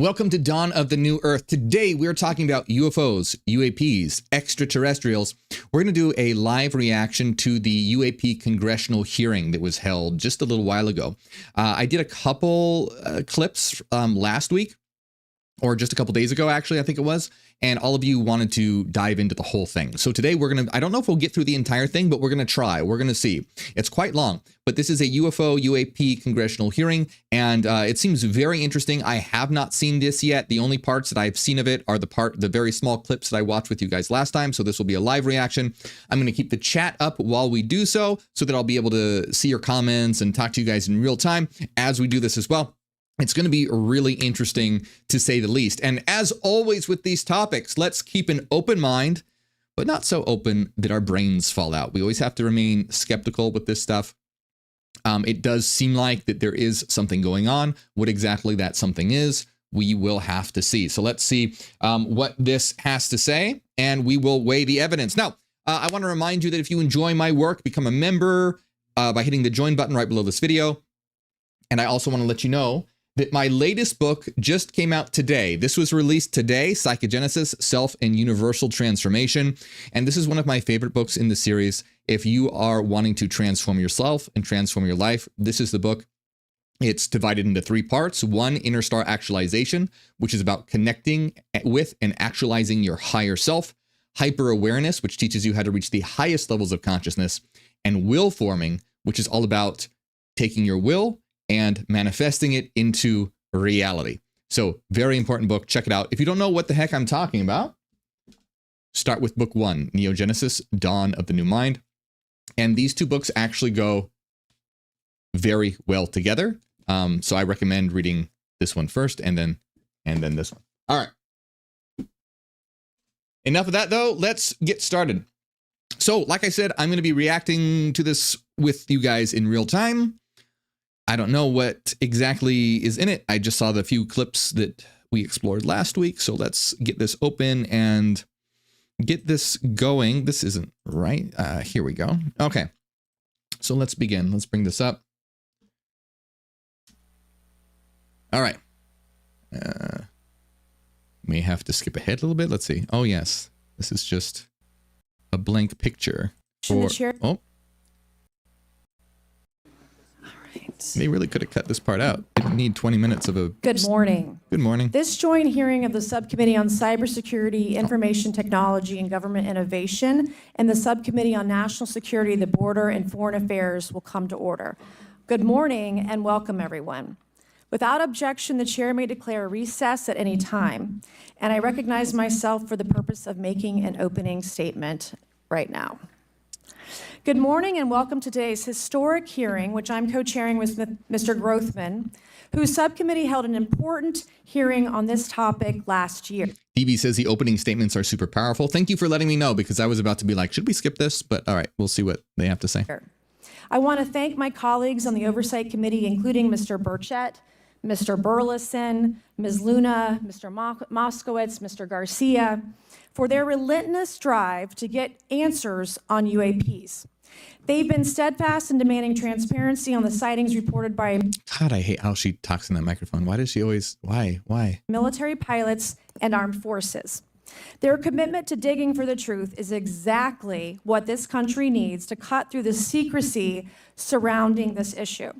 Welcome to Dawn of the New Earth. Today we're talking about UFOs, UAPs, extraterrestrials. We're going to do a live reaction to the UAP congressional hearing that was held just a little while ago. I did a couple clips last week, or just a couple days ago, actually, I think it was. And all of you wanted to dive into the whole thing. So today we're going to, I don't know if we'll get through the entire thing, but we're going to try. We're going to see. It's quite long, but this is a UFO UAP congressional hearing, and it seems very interesting. I have not seen this yet. The only parts that I've seen of it are the very small clips that I watched with you guys last time. So this will be a live reaction. I'm going to keep the chat up while we do so that I'll be able to see your comments and talk to you guys in real time as we do this as well. It's going to be really interesting, to say the least. And as always with these topics, let's keep an open mind, but not so open that our brains fall out. We always have to remain skeptical with this stuff. It does seem like that there is something going on. What exactly that something is, we will have to see. So let's see what this has to say, and we will weigh the evidence. Now, I want to remind you that if you enjoy my work, become a member by hitting the join button right below this video. And I also want to let you know that my latest book just came out today. This was released today, Psychogenesis, Self and Universal Transformation. And this is one of my favorite books in the series. If you are wanting to transform yourself and transform your life, this is the book. It's divided into 3 parts. 1, Inner Star Actualization, which is about connecting with and actualizing your higher self. Hyper Awareness, which teaches you how to reach the highest levels of consciousness. And Will Forming, which is all about taking your will and manifesting it into reality. So very important book. Check it out. If you don't know what the heck I'm talking about, start with book 1, Neogenesis, Dawn of the New Mind. And these 2 books actually go very well together. So I recommend reading this one first and then this one. All right. Enough of that though. Let's get started. So like I said, I'm going to be reacting to this with you guys in real time. I don't know what exactly is in it. I just saw the few clips that we explored last week. So let's get this open and get this going. This isn't right. Here we go. Okay. So let's begin. Let's bring this up. All right. May have to skip ahead a little bit. Let's see. Oh, yes. This is just a blank picture. Oh. They really could have cut this part out. Didn't need 20 minutes of a... Good morning. Good morning. This joint hearing of the Subcommittee on Cybersecurity, Information Technology, and Government Innovation and the Subcommittee on National Security, the Border, and Foreign Affairs will come to order. Good morning and welcome, everyone. Without objection, the chair may declare a recess at any time, and I recognize myself for the purpose of making an opening statement right now. Good morning and welcome to today's historic hearing, which I'm co-chairing with Mr. Grothman, whose subcommittee held an important hearing on this topic last year. DB says the opening statements are super powerful. Thank you for letting me know, because I was about to be like, should we skip this? But all right, we'll see what they have to say. I want to thank my colleagues on the Oversight Committee, including Mr. Burchett, Mr. Burleson, Ms. Luna, Mr. Moskowitz, Mr. Garcia, for their relentless drive to get answers on UAPs. They've been steadfast in demanding transparency on the sightings reported by... God, I hate how she talks in that microphone. Why does she always... Why? ...military pilots and armed forces. Their commitment to digging for the truth is exactly what this country needs to cut through the secrecy surrounding this issue.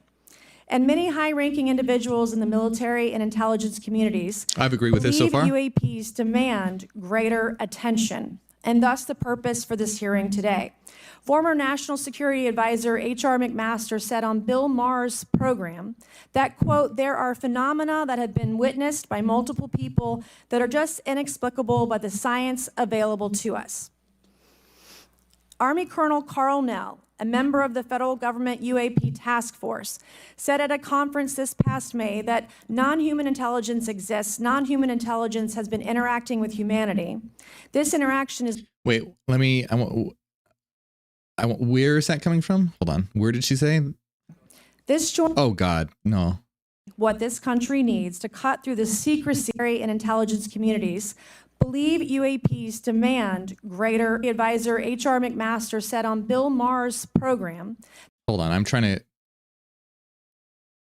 And many high-ranking individuals in the military and intelligence communities... I've agreed with this so far. UAPs demand greater attention, and thus the purpose for this hearing today. Former National Security Advisor H.R. McMaster said on Bill Maher's program that, quote, there are phenomena that have been witnessed by multiple people that are just inexplicable by the science available to us. Army Colonel Carl Nell, a member of the federal government UAP task force, said at a conference this past May that non-human intelligence exists. Non-human intelligence has been interacting with humanity. This interaction is... Wait, where is that coming from? Hold on. Where did she say? Oh, God, no. What this country needs to cut through the secrecy in intelligence communities. Believe UAPs demand greater. Advisor H.R. McMaster said on Bill Maher's program. Hold on. I'm trying to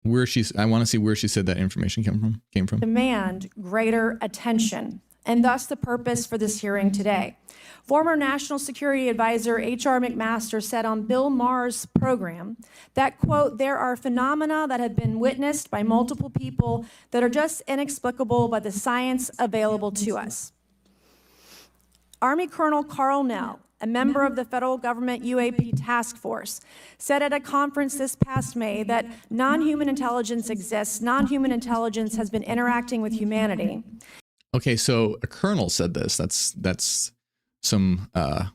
I want to see where she said that information came from. Demand greater attention, and thus the purpose for this hearing today. Former National Security Advisor H.R. McMaster said on Bill Maher's program that, quote, there are phenomena that have been witnessed by multiple people that are just inexplicable by the science available to us. Army Colonel Carl Nell, a member of the federal government UAP task force, said at a conference this past May that non-human intelligence exists, non-human intelligence has been interacting with humanity. Okay, so a colonel said this. That's some, that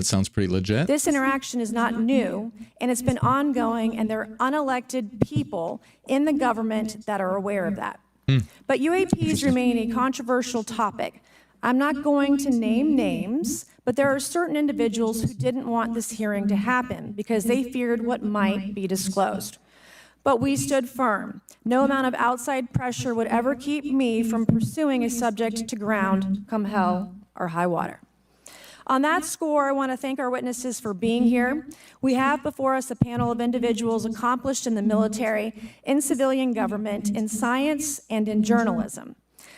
sounds pretty legit. This interaction is not new, and it's been ongoing, and there are unelected people in the government that are aware of that. But UAPs remain a controversial topic. I'm not going to name names, but there are certain individuals who didn't want this hearing to happen because they feared what might be disclosed. But we stood firm. No amount of outside pressure would ever keep me from pursuing a subject to ground, come hell or high water. On that score, I want to thank our witnesses for being here. We have before us a panel of individuals accomplished in the military, in civilian government, in science, and in journalism.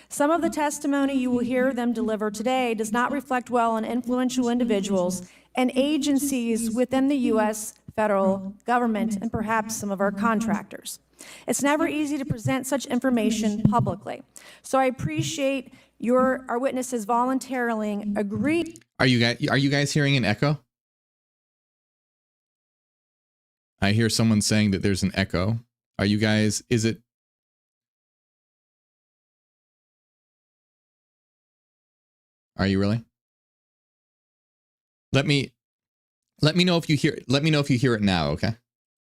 Some of the testimony you will hear them deliver today does not reflect well on influential individuals and agencies within the U.S. federal government and perhaps some of our contractors. It's never easy to present such information publicly. So I appreciate our witnesses voluntarily agree. Are you guys hearing an echo? I hear someone saying that there's an echo. Are you guys, is it? Are you really? Let me know if you hear it now, okay?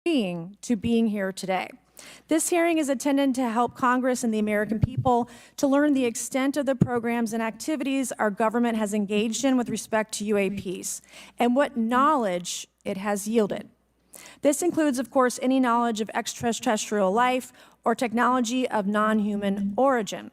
Being here today. This hearing is intended to help Congress and the American people to learn the extent of the programs and activities our government has engaged in with respect to UAPs and what knowledge it has yielded. This includes, of course, any knowledge of extraterrestrial life or technology of non-human origin.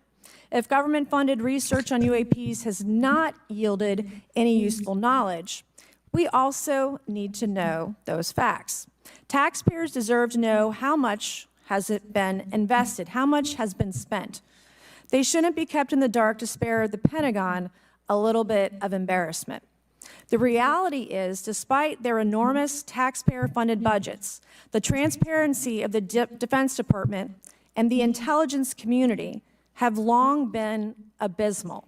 If government-funded research on UAPs has not yielded any useful knowledge, we also need to know those facts. Taxpayers deserve to know how much has it been invested, how much has been spent. They shouldn't be kept in the dark to spare the Pentagon a little bit of embarrassment. The reality is, despite their enormous taxpayer-funded budgets, the transparency of the Defense Department and the intelligence community have long been abysmal.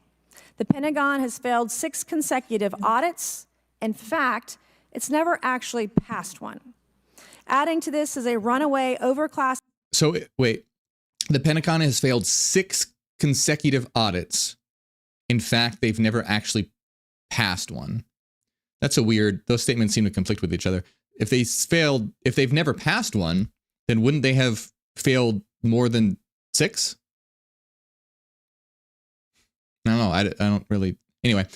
The Pentagon has failed 6 consecutive audits. In fact, it's never actually passed one. Adding to this is a runaway overclass. So wait, the Pentagon has failed 6 consecutive audits. In fact, they've never actually passed one. That's a weird, those statements seem to conflict with each other. If they've never passed one, then wouldn't they have failed more than 6? I don't know. I don't really. Anyway,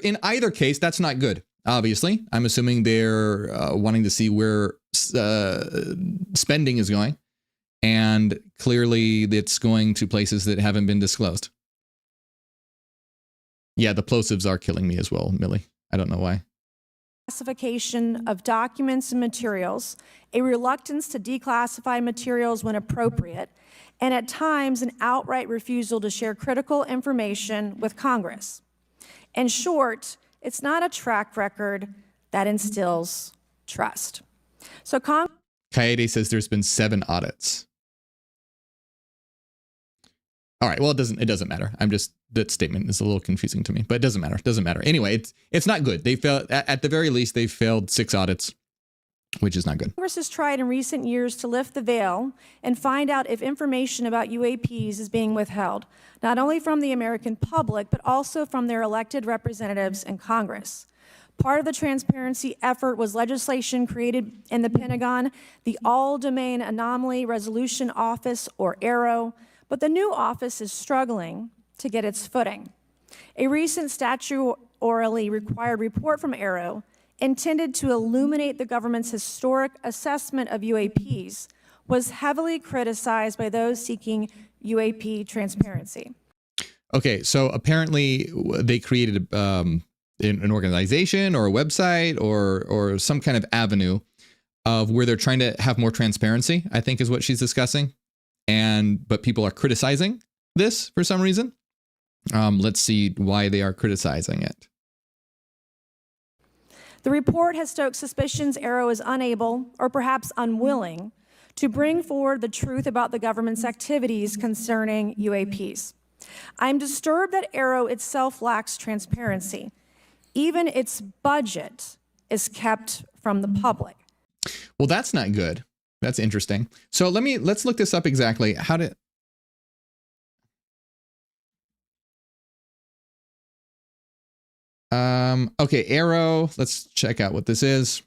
in either case, that's not good. Obviously, I'm assuming they're wanting to see where spending is going, and clearly it's going to places that haven't been disclosed. Yeah, the plosives are killing me as well, Millie. I don't know why. Classification of documents and materials, a reluctance to declassify materials when appropriate, and at times an outright refusal to share critical information with Congress. In short, it's not a track record that instills trust. So Coyote says there's been 7 audits. All right, well, it doesn't matter. That statement is a little confusing to me, but it doesn't matter. It doesn't matter. Anyway, it's not good. They failed, at the very least, they failed 6 audits, which is not good. Congress has tried in recent years to lift the veil and find out if information about UAPs is being withheld, not only from the American public, but also from their elected representatives in Congress. Part of the transparency effort was legislation created in the Pentagon, the All-Domain Anomaly Resolution Office, or AARO, but the new office is struggling to get its footing. A recent statutorily required report from AARO intended to illuminate the government's historic assessment of UAPs was heavily criticized by those seeking UAP transparency. Okay, so apparently they created an organization or a website or some kind of avenue of where they're trying to have more transparency, I think is what she's discussing. But people are criticizing this for some reason. Let's see why they are criticizing it. The report has stoked suspicions AARO is unable, or perhaps unwilling, to bring forward the truth about the government's activities concerning UAPs. I'm disturbed that AARO itself lacks transparency. Even its budget is kept from the public. Well, that's not good. That's interesting. So let's look this up exactly. Okay, AARO, let's check out what this is.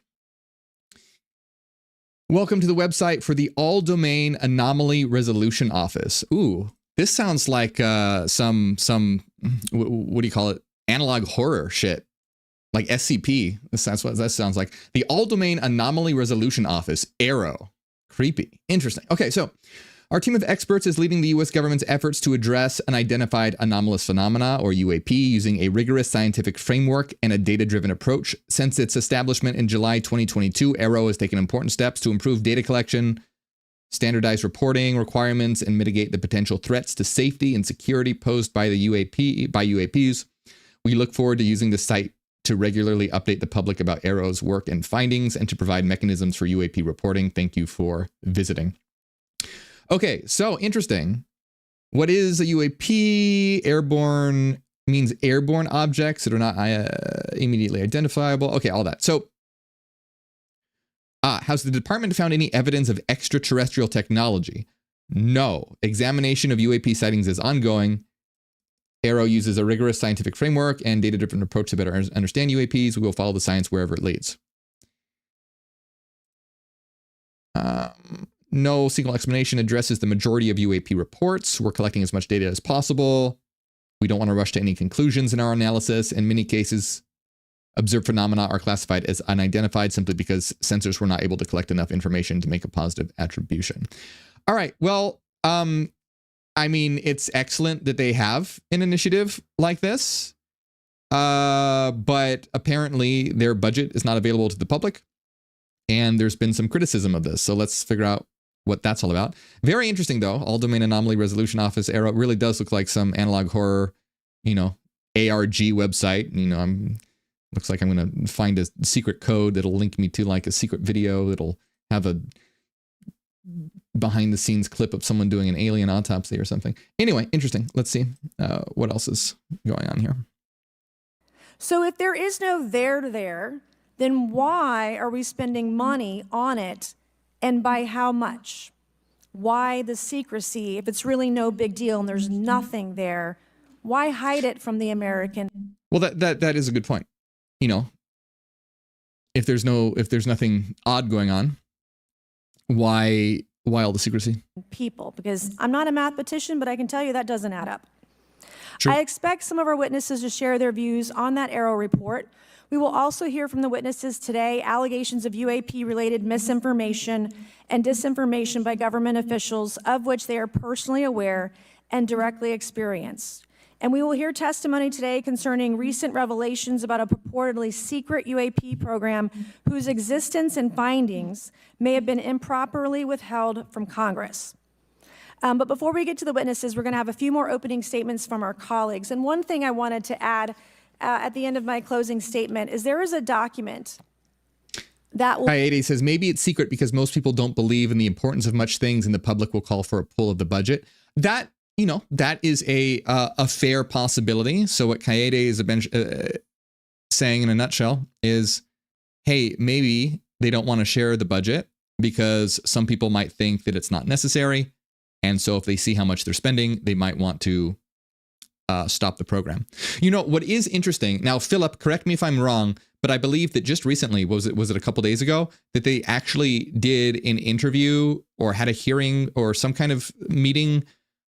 Welcome to the website for the All Domain Anomaly Resolution Office. Ooh, this sounds like some what do you call it? Analog horror shit. Like SCP. That's what that sounds like. The All Domain Anomaly Resolution Office, AARO. Creepy. Interesting. Okay, so our team of experts is leading the U.S. government's efforts to address unidentified anomalous phenomena, or UAP, using a rigorous scientific framework and a data-driven approach. Since its establishment in July 2022, AARO has taken important steps to improve data collection, standardize reporting requirements, and mitigate the potential threats to safety and security posed by UAPs. We look forward to using the site to regularly update the public about AARO's work and findings, and to provide mechanisms for UAP reporting. Thank you for visiting. Okay, so interesting. What is a UAP? Airborne means airborne objects that are not immediately identifiable. Okay, all that. So, has the department found any evidence of extraterrestrial technology? No. Examination of UAP sightings is ongoing. AARO uses a rigorous scientific framework and data-driven approach to better understand UAPs. We will follow the science wherever it leads. No single explanation addresses the majority of UAP reports. We're collecting as much data as possible. We don't want to rush to any conclusions in our analysis. In many cases, observed phenomena are classified as unidentified simply because sensors were not able to collect enough information to make a positive attribution. All right, well, I mean, it's excellent that they have an initiative like this, but apparently their budget is not available to the public, and there's been some criticism of this. So let's figure out what that's all about. Very interesting, though. All Domain Anomaly Resolution Office, AARO, really does look like some analog horror, ARG website. Looks like I'm going to find a secret code that'll link me to like a secret video that'll have a behind the scenes clip of someone doing an alien autopsy or something. Anyway, interesting. Let's see what else is going on here. So if there is no there, then why are we spending money on it, and by how much? Why the secrecy if it's really no big deal and there's nothing there? Why hide it from the American? Well, that is a good point. If there's nothing odd going on, why all the secrecy? People, because I'm not a mathematician, but I can tell you that doesn't add up. True. I expect some of our witnesses to share their views on that AARO report. We will also hear from the witnesses today allegations of UAP-related misinformation and disinformation by government officials of which they are personally aware and directly experienced. And we will hear testimony today concerning recent revelations about a purportedly secret UAP program whose existence and findings may have been improperly withheld from Congress. But before we get to the witnesses, we're going to have a few more opening statements from our colleagues. And one thing I wanted to add at the end of my closing statement is there is a document that will... Congressional says maybe it's secret because most people don't believe in the importance of much things and the public will call for a pull of the budget. That is a fair possibility. So what Congressional is saying in a nutshell is, hey, maybe they don't want to share the budget because some people might think that it's not necessary. And so if they see how much they're spending, they might want to stop the program. What is interesting now, Philip, correct me if I'm wrong, but I believe that just recently, was it a couple days ago, that they actually did an interview or had a hearing or some kind of meeting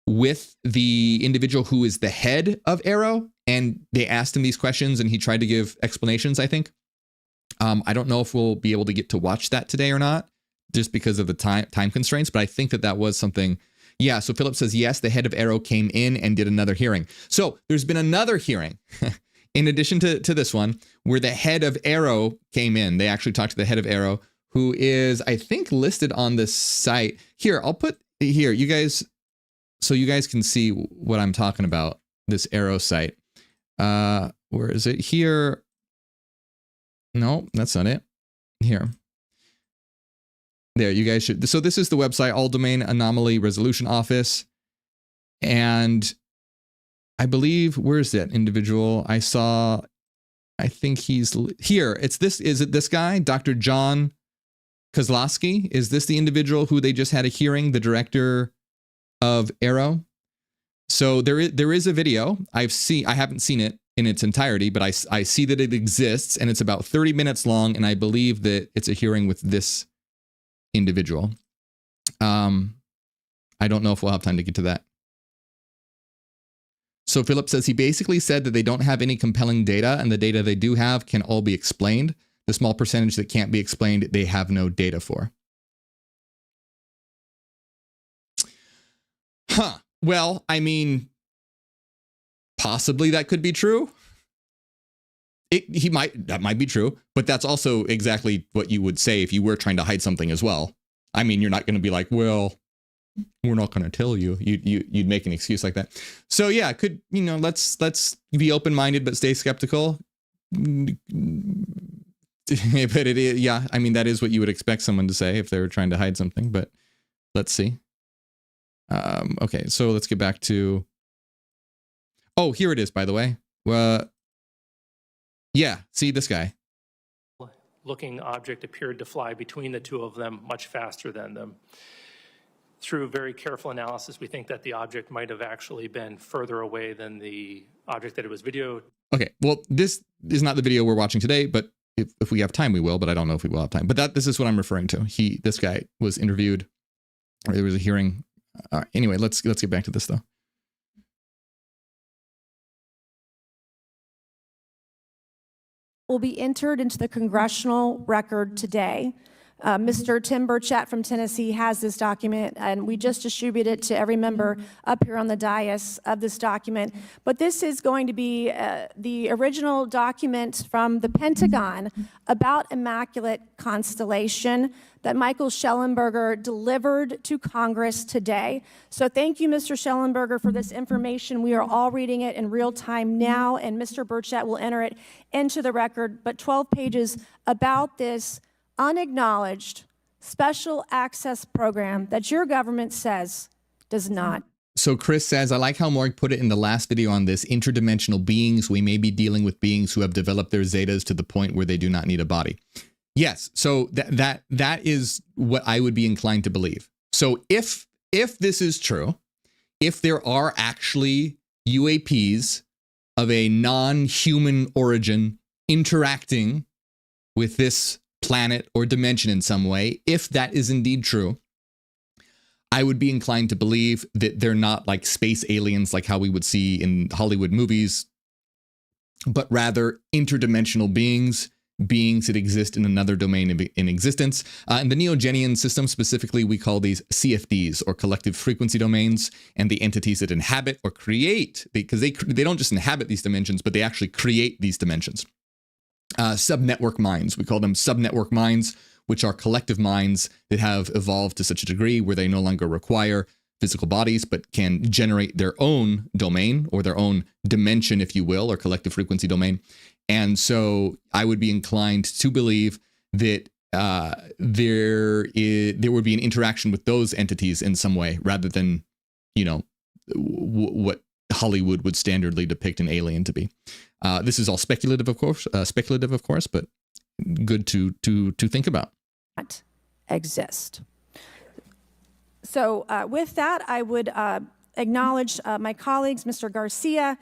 with the individual who is the head of AARO, and they asked him these questions and he tried to give explanations, I think. I don't know if we'll be able to get to watch that today or not, just because of the time constraints, but I think that was something. Yeah, so Philip says, yes, the head of AARO came in and did another hearing. So there's been another hearing, in addition to this one, where the head of AARO came in. They actually talked to the head of AARO, who is, I think, listed on the site. Here, I'll put here, you guys, so you guys can see what I'm talking about, this AARO site. Where is it? Here. No, that's not it. Here. There, you guys should. So this is the website, All Domain Anomaly Resolution Office. And I believe, where's that individual? I think he's here. It's this, is it this guy? Dr. John Kozlowski? Is this the individual who they just had a hearing, the director of AARO? So there is a video. I haven't seen it in its entirety, but I see that it exists, and it's about 30 minutes long, and I believe that it's a hearing with this individual. I don't know if we'll have time to get to that. So Philip says he basically said that they don't have any compelling data, and the data they do have can all be explained. The small percentage that can't be explained, they have no data for. Huh. Well, I mean, possibly that could be true. That might be true, but that's also exactly what you would say if you were trying to hide something as well. I mean, you're not going to be like, well, we're not going to tell you. You'd make an excuse like that. So yeah, let's be open-minded but stay skeptical. But it is, yeah, I mean, that is what you would expect someone to say if they were trying to hide something, but let's see. Okay, so let's get back to, oh, here it is, by the way. Yeah, see this guy. Looking object appeared to fly between the two of them much faster than them. Through very careful analysis, we think that the object might have actually been further away than the object that it was videoed. Okay, well, this is not the video we're watching today, but if we have time, we will, but I don't know if we will have time. But this is what I'm referring to. This guy was interviewed, or there was a hearing. Anyway, let's get back to this, though. Will be entered into the congressional record today. Mr. Tim Burchett from Tennessee has this document, and we just distributed it to every member up here on the dais of this document. But this is going to be the original document from the Pentagon about Immaculate Constellation that Michael Shellenberger delivered to Congress today. So thank you, Mr. Shellenberger, for this information. We are all reading it in real time now, and Mr. Burchett will enter it into the record. But 12 pages about this unacknowledged special access program that your government says does not. So Chris says, I like how Morgue put it in the last video on this, interdimensional beings. We may be dealing with beings who have developed their zetas to the point where they do not need a body. Yes, so that is what I would be inclined to believe. So if this is true, if there are actually UAPs of a non-human origin interacting with this planet or dimension in some way, if that is indeed true, I would be inclined to believe that they're not like space aliens like how we would see in Hollywood movies, but rather interdimensional beings that exist in another domain in existence. In the Neogenian system specifically, we call these CFDs, or collective frequency domains, and the entities that inhabit or create, because they don't just inhabit these dimensions, but they actually create these dimensions. Subnetwork minds, we call them subnetwork minds, which are collective minds that have evolved to such a degree where they no longer require physical bodies, but can generate their own domain or their own dimension, if you will, or collective frequency domain. And so I would be inclined to believe that there would be an interaction with those entities in some way, rather than, what Hollywood would standardly depict an alien to be. This is all speculative, of course, but good to think about. Exist. So with that, I would acknowledge my colleagues, Mr. Garcia.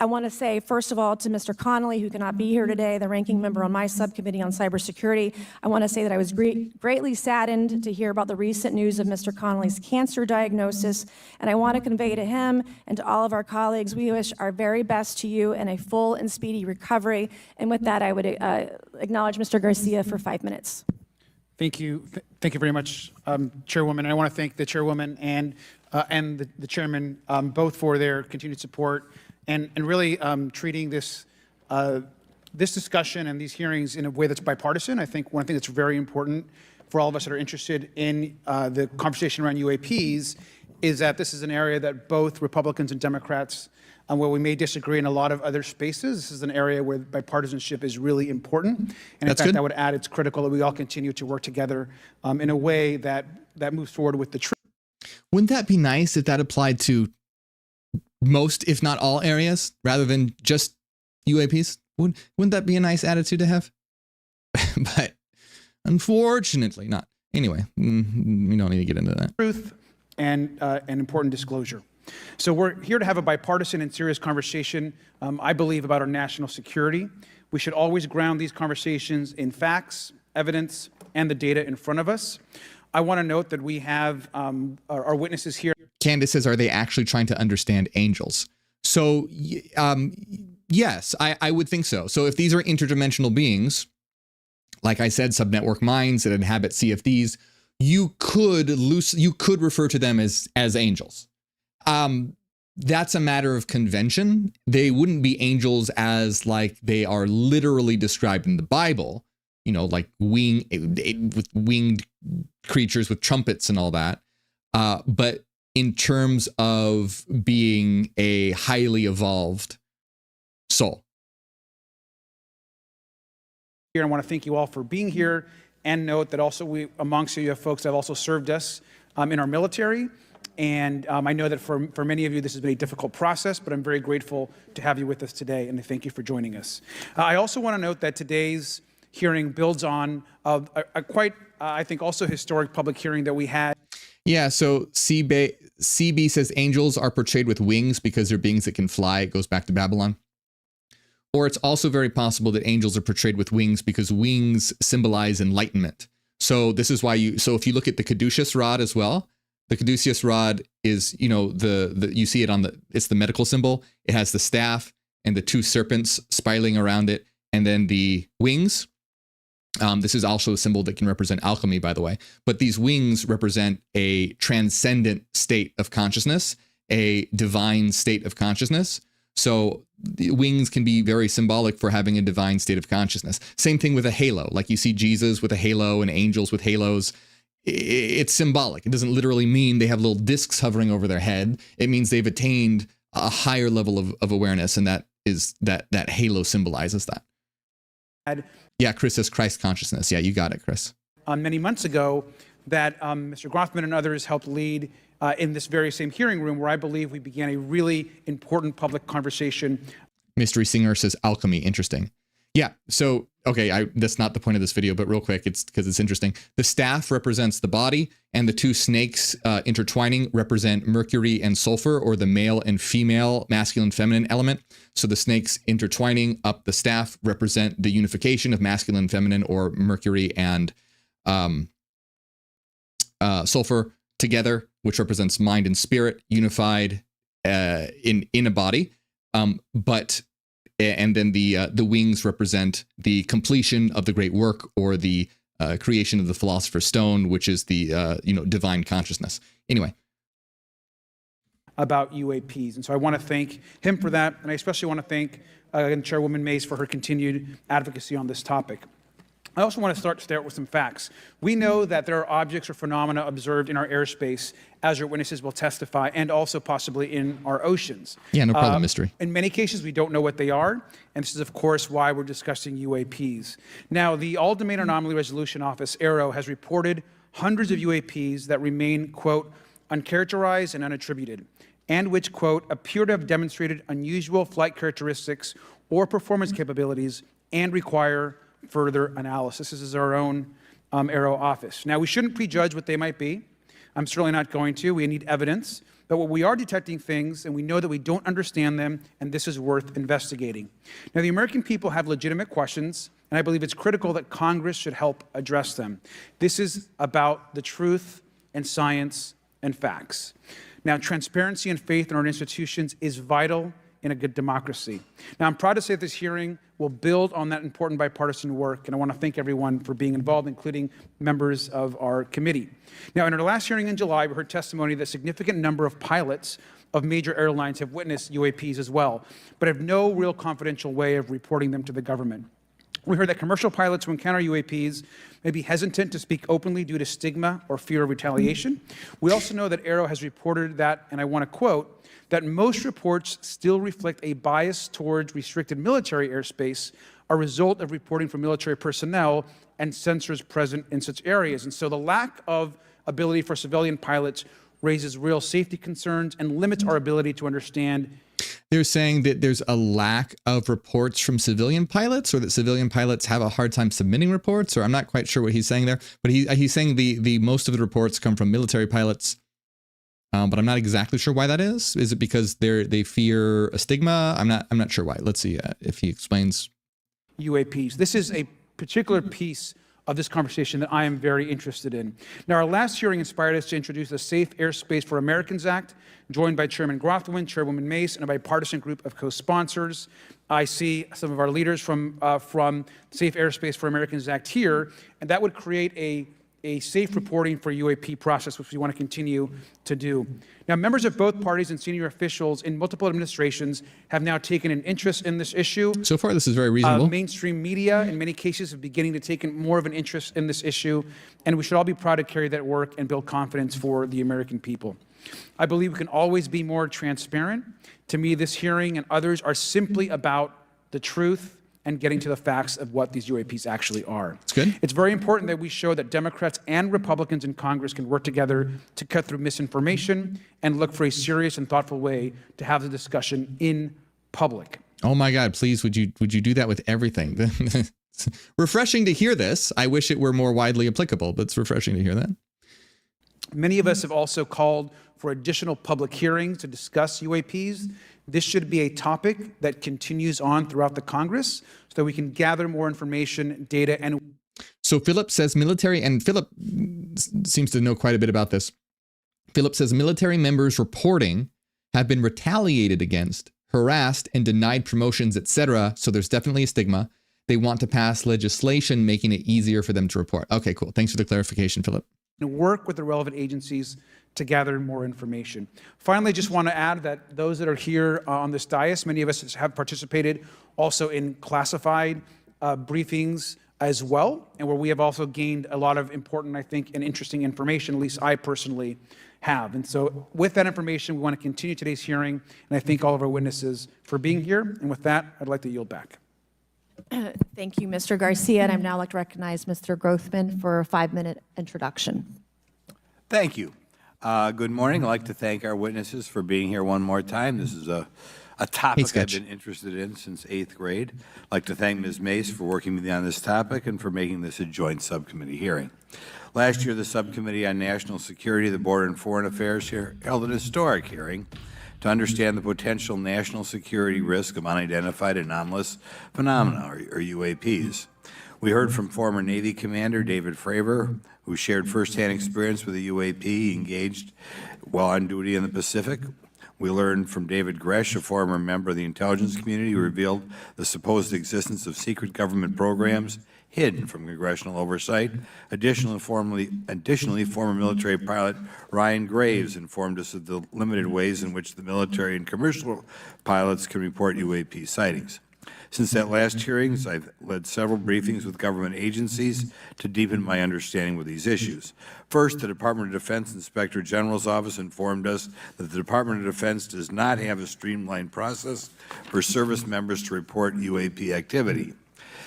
I want to say, first of all, to Mr. Connolly, who cannot be here today, the ranking member on my subcommittee on cybersecurity, I want to say that I was greatly saddened to hear about the recent news of Mr. Connolly's cancer diagnosis, and I want to convey to him and to all of our colleagues, we wish our very best to you and a full and speedy recovery. And with that, I would acknowledge Mr. Garcia for 5 minutes. Thank you. Thank you very much, Chairwoman. I want to thank the Chairwoman and the Chairman both for their continued support and really treating this this discussion and these hearings in a way that's bipartisan. I think one thing that's very important for all of us that are interested in the conversation around UAPs is that this is an area that both Republicans and Democrats, where we may disagree in a lot of other spaces, this is an area where bipartisanship is really important. And in fact, I would add it's critical that we all continue to work together in a way that moves forward with the truth. Wouldn't that be nice if that applied to most, if not all areas, rather than just UAPs? Wouldn't that be a nice attitude to have? But unfortunately not. Anyway, we don't need to get into that. Truth and an important disclosure. So we're here to have a bipartisan and serious conversation, I believe, about our national security. We should always ground these conversations in facts, evidence, and the data in front of us. I want to note that we have our witnesses here. Candace says, are they actually trying to understand angels? So, yes, I would think so. So if these are interdimensional beings, like I said, subnetwork minds that inhabit CFDs, you could refer to them as angels. That's a matter of convention. They wouldn't be angels as like they are literally described in the Bible, you know, like with winged creatures with trumpets and all that. But in terms of being a highly evolved soul. Here, I want to thank you all for being here, and note that also amongst you have folks that have also served us in our military. And I know that for many of you, this has been a difficult process, but I'm very grateful to have you with us today, and thank you for joining us. I also want to note that today's hearing builds on a quite, I think, also historic public hearing that we had. Yeah, so CB says angels are portrayed with wings because they're beings that can fly. It goes back to Babylon. Or it's also very possible that angels are portrayed with wings because wings symbolize enlightenment. So this is why so if you look at the caduceus rod as well, the caduceus rod is, you know, you see it it's the medical symbol. It has the staff and the two serpents spiraling around it, and then the wings. This is also a symbol that can represent alchemy, by the way. But these wings represent a transcendent state of consciousness, a divine state of consciousness. So the wings can be very symbolic for having a divine state of consciousness. Same thing with a halo. Like you see Jesus with a halo and angels with halos. It's symbolic. It doesn't literally mean they have little discs hovering over their head. It means they've attained a higher level of awareness, and that halo symbolizes that. Yeah, Chris says Christ consciousness. Yeah, you got it, Chris. Many months ago that Mr. Grothman and others helped lead in this very same hearing room, where I believe we began a really important public conversation. Mystery Singer says alchemy. Interesting. Yeah. So, okay, that's not the point of this video, but real quick, it's because it's interesting. The staff represents the body, and the two snakes intertwining represent Mercury and sulfur, or the male and female, masculine, feminine element. So the snakes intertwining up the staff represent the unification of masculine, feminine, or Mercury and sulfur together, which represents mind and spirit unified in a body. And then the wings represent the completion of the great work, or the creation of the Philosopher's Stone, which is the divine consciousness. Anyway, about UAPs, and so I want to thank him for that, and I especially want to thank Chairwoman Mays for her continued advocacy on this topic. I also want to start with some facts. We know that there are objects or phenomena observed in our airspace, as our witnesses will testify, and also possibly in our oceans. Yeah, no problem, mystery. In many cases, we don't know what they are, and this is, of course, why we're discussing UAPs. Now, the All-Domain Anomaly Resolution Office, AARO, has reported hundreds of UAPs that remain, quote, uncharacterized and unattributed, and which, quote, appear to have demonstrated unusual flight characteristics or performance capabilities and require further analysis. This is our own AARO office. Now, we shouldn't prejudge what they might be. I'm certainly not going to. We need evidence. But what we are detecting things, and we know that we don't understand them, and this is worth investigating. Now, the American people have legitimate questions, and I believe it's critical that Congress should help address them. This is about the truth and science and facts. Now, transparency and faith in our institutions is vital in a good democracy. Now, I'm proud to say that this hearing will build on that important bipartisan work, and I want to thank everyone for being involved, including members of our committee. Now, in our last hearing in July, we heard testimony that a significant number of pilots of major airlines have witnessed UAPs as well, but have no real confidential way of reporting them to the government. We heard that commercial pilots who encounter UAPs may be hesitant to speak openly due to stigma or fear of retaliation. We also know that AARO has reported that, and I want to quote, that most reports still reflect a bias towards restricted military airspace, a result of reporting from military personnel and sensors present in such areas. And so the lack of ability for civilian pilots raises real safety concerns and limits our ability to understand. They're saying that there's a lack of reports from civilian pilots, or that civilian pilots have a hard time submitting reports, or I'm not quite sure what he's saying there, but he's saying the most of the reports come from military pilots, but I'm not exactly sure why that is. Is it because they fear a stigma? I'm not sure why. Let's see if he explains. UAPs. This is a particular piece of this conversation that I am very interested in. Now, our last hearing inspired us to introduce the Safe Airspace for Americans Act, joined by Chairman Grothwin, Chairwoman Mace, and a bipartisan group of co-sponsors. I see some of our leaders from Safe Airspace for Americans Act here, and that would create a safe reporting for UAP process, which we want to continue to do. Now, members of both parties and senior officials in multiple administrations have now taken an interest in this issue. So far, this is very reasonable. Mainstream media, in many cases, are beginning to take more of an interest in this issue, and we should all be proud to carry that work and build confidence for the American people. I believe we can always be more transparent. To me, this hearing and others are simply about the truth and getting to the facts of what these UAPs actually are. That's good. It's very important that we show that Democrats and Republicans in Congress can work together to cut through misinformation and look for a serious and thoughtful way to have the discussion in public. Oh my God, please, would you do that with everything? It's refreshing to hear this. I wish it were more widely applicable, but it's refreshing to hear that. Many of us have also called for additional public hearings to discuss UAPs. This should be a topic that continues on throughout the Congress so that we can gather more information, data, and... So Philip says military, and Philip seems to know quite a bit about this. Philip says military members reporting have been retaliated against, harassed, and denied promotions, etc. So there's definitely a stigma. They want to pass legislation making it easier for them to report. Okay, cool. Thanks for the clarification, Philip. And work with the relevant agencies to gather more information. Finally, I just want to add that those that are here on this dais, many of us have participated also in classified briefings as well, and where we have also gained a lot of important, I think, and interesting information, at least I personally have. And so with that information, we want to continue today's hearing, and I thank all of our witnesses for being here. And with that, I'd like to yield back. Thank you, Mr. Garcia, and I'd now like to recognize Mr. Grothman for a 5-minute introduction. Thank you. Good morning. I'd like to thank our witnesses for being here one more time. This is a topic I've been interested in since 8th grade. I'd like to thank Ms. Mace for working with me on this topic and for making this a joint subcommittee hearing. Last year, the Subcommittee on National Security, the Border and Foreign Affairs held an historic hearing to understand the potential national security risk of unidentified anomalous phenomena, or UAPs. We heard from former Navy Commander David Fravor, who shared firsthand experience with a UAP he engaged while on duty in the Pacific. We learned from David Gresh, a former member of the intelligence community, who revealed the supposed existence of secret government programs hidden from congressional oversight. Additionally, former military pilot Ryan Graves informed us of the limited ways in which the military and commercial pilots can report UAP sightings. Since that last hearings, I've led several briefings with government agencies to deepen my understanding with these issues. First, the Department of Defense Inspector General's Office informed us that the Department of Defense does not have a streamlined process for service members to report UAP activity.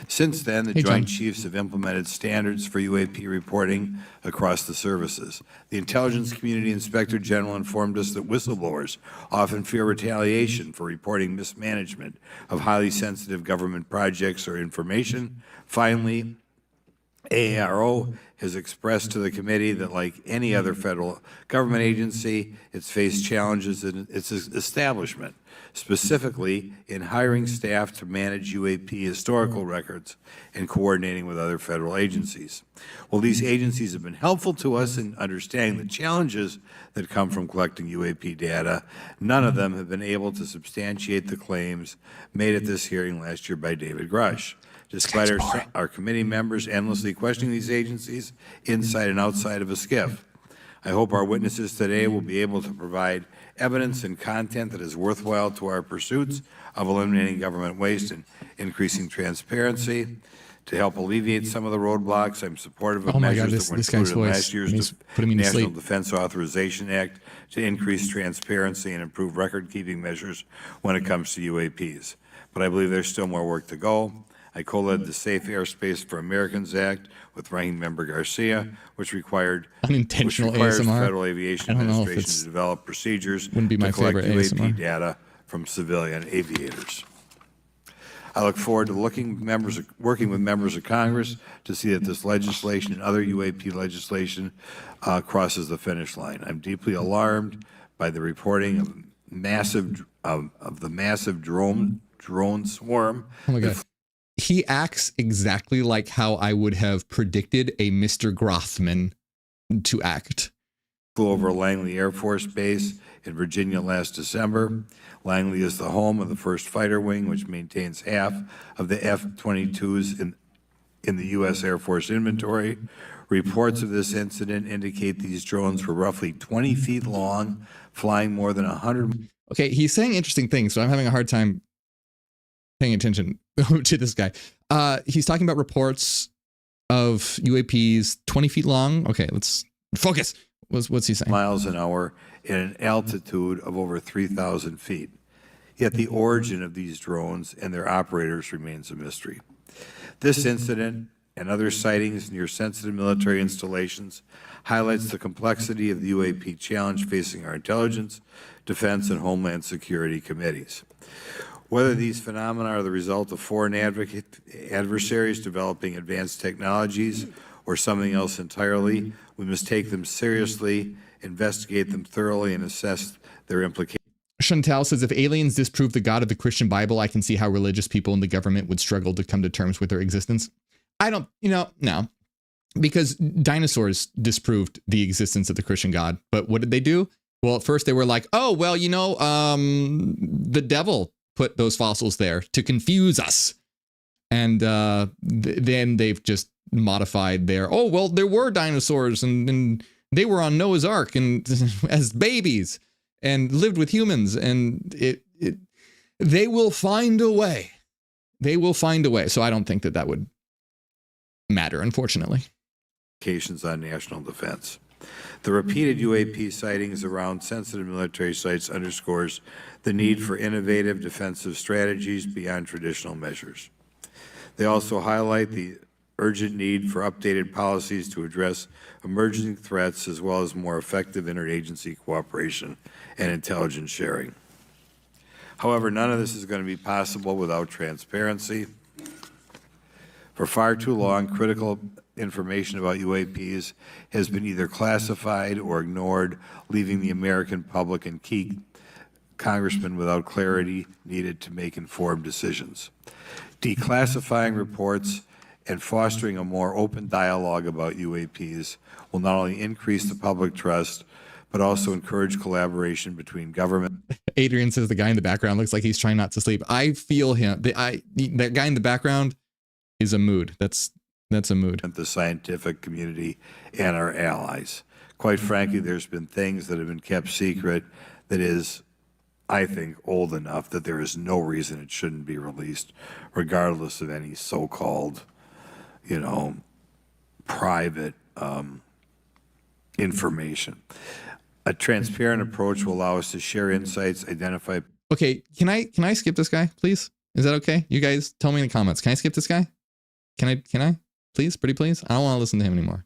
Since then, the Joint Chiefs have implemented standards for UAP reporting across the services. The Intelligence Community Inspector General informed us that whistleblowers often fear retaliation for reporting mismanagement of highly sensitive government projects or information. Finally, AARO has expressed to the committee that, like any other federal government agency, it's faced challenges in its establishment, specifically in hiring staff to manage UAP historical records and coordinating with other federal agencies. While these agencies have been helpful to us in understanding the challenges that come from collecting UAP data, none of them have been able to substantiate the claims made at this hearing last year by David Grush. Despite our committee members endlessly questioning these agencies inside and outside of a skiff, I hope our witnesses today will be able to provide evidence and content that is worthwhile to our pursuits of eliminating government waste and increasing transparency. To help alleviate some of the roadblocks, I'm supportive of measures that were included in last year's National Defense Authorization Act to increase transparency and improve record-keeping measures when it comes to UAPs. But I believe there's still more work to go. I co-led the Safe Airspace for Americans Act with Ranking Member Garcia, which requires Federal Aviation Administration to develop procedures to collect UAP data from civilian aviators. I look forward to working with members of Congress to see that this legislation and other UAP legislation crosses the finish line. I'm deeply alarmed by the reporting of the massive drone swarm. Oh my God. He acts exactly like how I would have predicted a Mr. Grothman to act. Flew over Langley Air Force Base in Virginia last December. Langley is the home of the 1st Fighter Wing, which maintains half of the F-22s in the U.S. Air Force inventory. Reports of this incident indicate these drones were roughly 20 feet long, flying more than 100. Okay, he's saying interesting things, so I'm having a hard time paying attention to this guy. He's talking about reports of UAPs 20 feet long. Okay, let's focus. What's he saying? Miles an hour at an altitude of over 3,000 feet. Yet the origin of these drones and their operators remains a mystery. This incident and other sightings near sensitive military installations highlights the complexity of the UAP challenge facing our intelligence, defense, and homeland security committees. Whether these phenomena are the result of foreign adversaries developing advanced technologies or something else entirely, we must take them seriously, investigate them thoroughly, and assess their implications. Chantal says, if aliens disprove the God of the Christian Bible, I can see how religious people in the government would struggle to come to terms with their existence. I don't, no, because dinosaurs disproved the existence of the Christian God. But what did they do? Well, at first they were like, oh, well, the devil put those fossils there to confuse us. And then they've just modified there were dinosaurs and they were on Noah's Ark and as babies and lived with humans, and they will find a way. They will find a way. So I don't think that would matter, unfortunately. On national defense. The repeated UAP sightings around sensitive military sites underscores the need for innovative defensive strategies beyond traditional measures. They also highlight the urgent need for updated policies to address emerging threats, as well as more effective interagency cooperation and intelligence sharing. However, none of this is going to be possible without transparency. For far too long, critical information about UAPs has been either classified or ignored, leaving the American public and key congressmen without clarity needed to make informed decisions. Declassifying reports and fostering a more open dialogue about UAPs will not only increase the public trust, but also encourage collaboration between government. Adrian says the guy in the background looks like he's trying not to sleep. I feel him. That guy in the background is a mood. That's a mood. The scientific community and our allies. Quite frankly, there's been things that have been kept secret that is, I think, old enough that there is no reason it shouldn't be released, regardless of any so-called, private information. A transparent approach will allow us to share insights, identify. Okay, can I skip this guy, please? Is that okay? You guys tell me in the comments. Can I skip this guy? Can I? Please, pretty please? I don't want to listen to him anymore.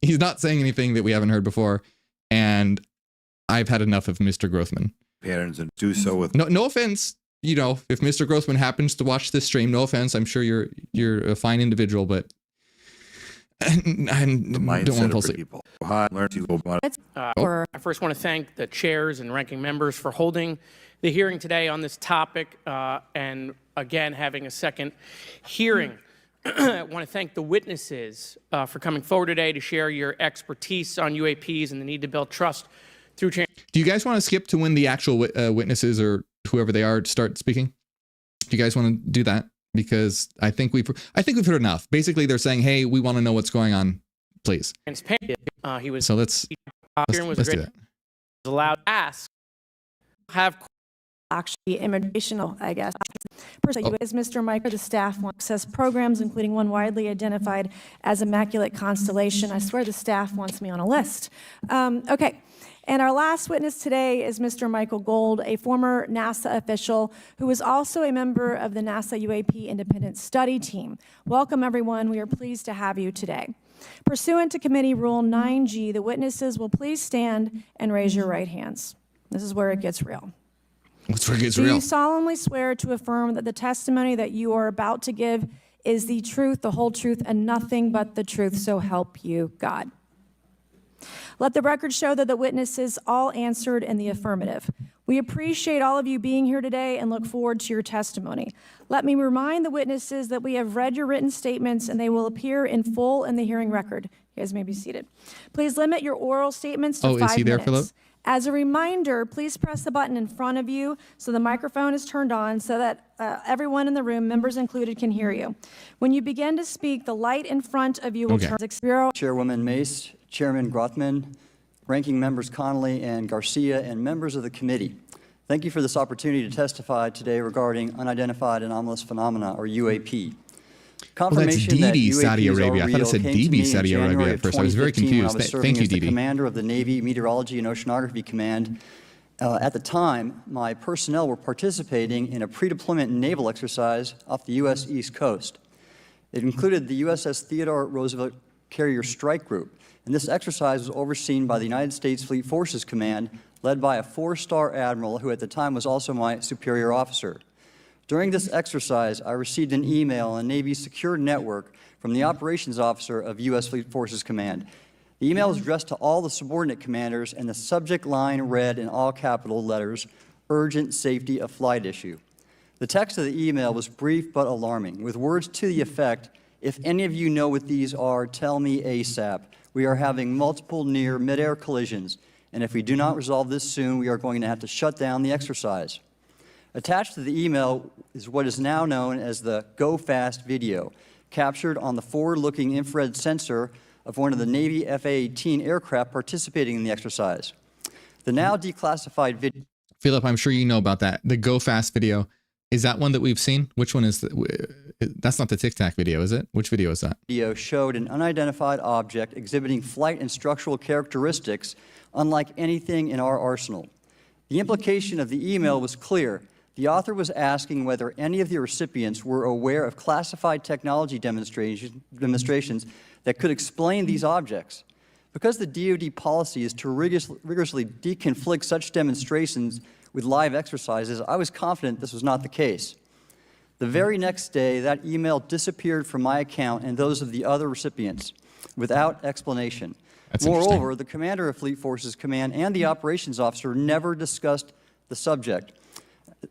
He's not saying anything that we haven't heard before, and I've had enough of Mr. Grothman. Patterns and do so with no offense. If Mr. Grothman happens to watch this stream, no offense. I'm sure you're a fine individual, but I don't want to fall asleep. People. I first want to thank the chairs and ranking members for holding the hearing today on this topic and again having a second hearing. I want to thank the witnesses for coming forward today to share your expertise on UAPs and the need to build trust through change. Do you guys want to skip to when the actual witnesses or whoever they are start speaking? Do you guys want to do that? Because I think we've heard enough. Basically, they're saying, "Hey, we want to know what's going on, please." He was so let's do that. Was allowed to ask, have actually imitational, I guess. Personally, is Mr. Mike, the staff wants access programs, including one widely identified as Immaculate Constellation. I swear the staff wants me on a list. Okay. And our last witness today is Mr. Michael Gold, a former NASA official who is also a member of the NASA UAP Independent Study Team. Welcome, everyone. We are pleased to have you today. Pursuant to Committee Rule 9G, the witnesses will please stand and raise your right hands. This is where it gets real. That's where it gets Do real. you solemnly swear to affirm that the testimony that you are about to give is the truth, the whole truth, and nothing but the truth, so help you God? Let the record show that the witnesses all answered in the affirmative. We appreciate all of you being here today and look forward to your testimony. Let me remind the witnesses that we have read your written statements and they will appear in full in the hearing record. You guys may be seated. Please limit your oral statements to 5 minutes. Is he there, Philip? As a reminder, please press the button in front of you so the microphone is turned on so that everyone in the room, members included, can hear you. When you begin to speak, the light in front of you will turn. Chairwoman Mace, Chairman Grothman, Ranking Members Connolly and Garcia, and members of the committee. Thank you for this opportunity to testify today regarding unidentified anomalous phenomena, or UAP. Confirmation that UAPs Saudi Arabia. I thought it said DB Saudi Arabia at first. I was very confused. Thank you, DB. Commander of the Navy Meteorology and Oceanography Command. At the time, my personnel were participating in a pre-deployment naval exercise off the U.S. East Coast. It included the USS Theodore Roosevelt Carrier Strike Group, and this exercise was overseen by the United States Fleet Forces Command, led by a 4-star admiral who at the time was also my superior officer. During this exercise, I received an email on Navy's secure network from the operations officer of U.S. Fleet Forces Command. The email was addressed to all the subordinate commanders, and the subject line read in all capital letters, "Urgent Safety of Flight Issue." The text of the email was brief but alarming, with words to the effect, "If any of you know what these are, tell me ASAP. We are having multiple near mid-air collisions, and if we do not resolve this soon, we are going to have to shut down the exercise." Attached to the email is what is now known as the Go Fast video, captured on the forward-looking infrared sensor of one of the Navy F-A-18 aircraft participating in the exercise. The now declassified video... Philip, I'm sure you know about that. The Go Fast video. Is that one that we've seen? Which one is that's not the Tic Tac video, is it? Which video is that? Video showed an unidentified object exhibiting flight and structural characteristics unlike anything in our arsenal. The implication of the email was clear. The author was asking whether any of the recipients were aware of classified technology demonstrations that could explain these objects. Because the DoD policy is to rigorously deconflict such demonstrations with live exercises, I was confident this was not the case. The very next day, that email disappeared from my account and those of the other recipients without explanation. Moreover, the commander of Fleet Forces Command and the operations officer never discussed the subject,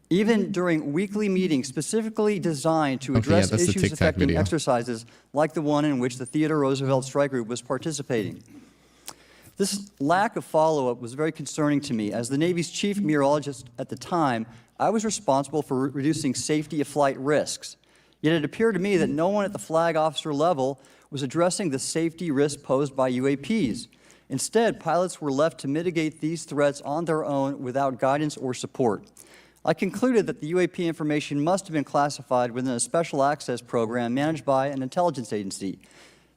even during weekly meetings specifically designed to address issues affecting exercises like the one in which the Theodore Roosevelt Strike Group was participating. This lack of follow-up was very concerning to me. As the Navy's chief meteorologist at the time, I was responsible for reducing safety of flight risks. Yet it appeared to me that no one at the flag officer level was addressing the safety risk posed by UAPs. Instead, pilots were left to mitigate these threats on their own without guidance or support. I concluded that the UAP information must have been classified within a special access program managed by an intelligence agency.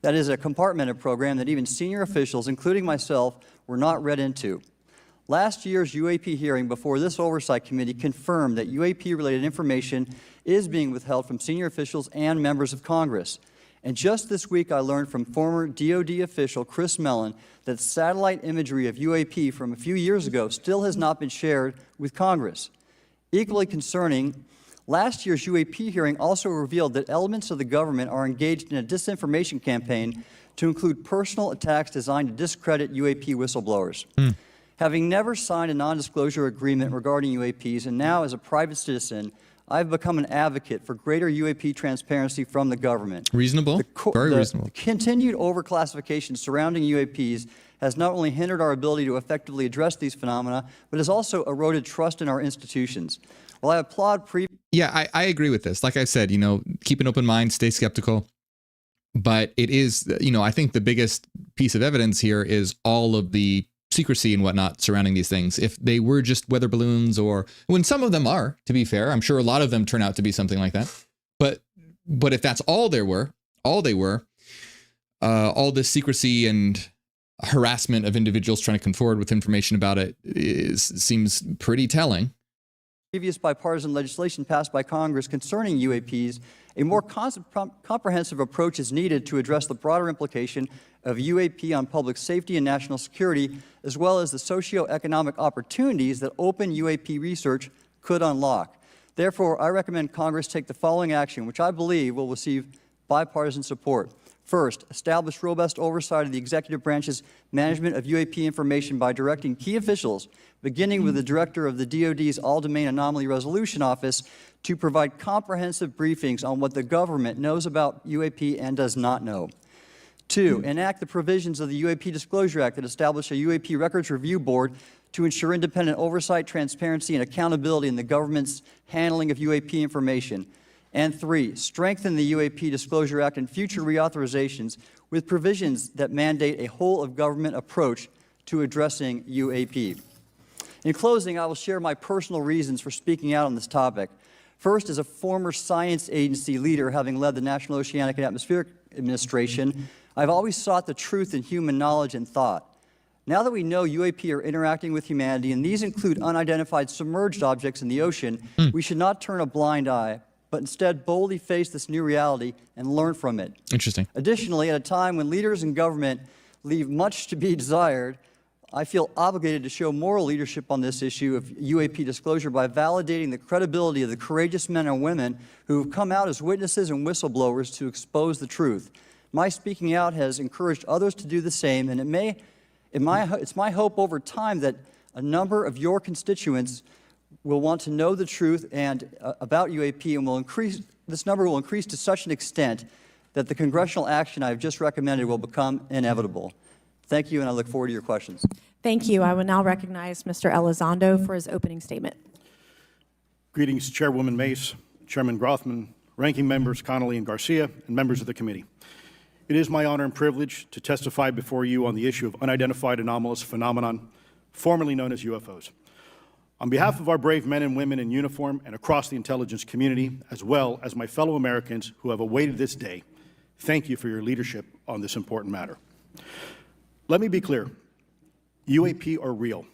That is a compartmented program that even senior officials, including myself, were not read into. Last year's UAP hearing before this Oversight Committee confirmed that UAP-related information is being withheld from senior officials and members of Congress. And just this week, I learned from former DoD official Chris Mellon that satellite imagery of UAP from a few years ago still has not been shared with Congress. Equally concerning, last year's UAP hearing also revealed that elements of the government are engaged in a disinformation campaign to include personal attacks designed to discredit UAP whistleblowers. Having never signed a non-disclosure agreement regarding UAPs, and now as a private citizen, I've become an advocate for greater UAP transparency from the government. Reasonable, very reasonable. The continued overclassification surrounding UAPs has not only hindered our ability to effectively address these phenomena, but has also eroded trust in our institutions. While I applaud Yeah, I agree with this. Like I said, keep an open mind, stay skeptical. But it is, I think the biggest piece of evidence here is all of the secrecy and whatnot surrounding these things. If they were just weather balloons, or when some of them are, to be fair, I'm sure a lot of them turn out to be something like that. But if that's all they were, all this secrecy and harassment of individuals trying to come forward with information about it seems pretty telling. Previous bipartisan legislation passed by Congress concerning UAPs, a more comprehensive approach is needed to address the broader implication of UAP on public safety and national security, as well as the socioeconomic opportunities that open UAP research could unlock. Therefore, I recommend Congress take the following action, which I believe will receive bipartisan support. First, establish robust oversight of the executive branch's management of UAP information by directing key officials, beginning with the director of the DoD's All-Domain Anomaly Resolution Office, to provide comprehensive briefings on what the government knows about UAP and does not know. Two, enact the provisions of the UAP Disclosure Act that establish a UAP Records Review Board to ensure independent oversight, transparency, and accountability in the government's handling of UAP information. And three, strengthen the UAP Disclosure Act and future reauthorizations with provisions that mandate a whole-of-government approach to addressing UAP. In closing, I will share my personal reasons for speaking out on this topic. First, as a former science agency leader, having led the National Oceanic and Atmospheric Administration, I've always sought the truth in human knowledge and thought. Now that we know UAP are interacting with humanity, and these include unidentified submerged objects in the ocean, we should not turn a blind eye, but instead boldly face this new reality and learn from it. Interesting. Additionally, at a time when leaders in government leave much to be desired, I feel obligated to show moral leadership on this issue of UAP disclosure by validating the credibility of the courageous men and women who have come out as witnesses and whistleblowers to expose the truth. My speaking out has encouraged others to do the same, and it's my hope over time that a number of your constituents will want to know the truth about UAP, and this number will increase to such an extent that the congressional action I have just recommended will become inevitable. Thank you, and I look forward to your questions. Thank you. I will now recognize Mr. Elizondo for his opening statement. Greetings, Chairwoman Mace, Chairman Grothman, Ranking Members Connolly and Garcia, and members of the committee. It is my honor and privilege to testify before you on the issue of unidentified anomalous phenomenon, formerly known as UFOs. On behalf of our brave men and women in uniform and across the intelligence community, as well as my fellow Americans who have awaited this day, thank you for your leadership on this important matter. Let me be clear, UAP are real.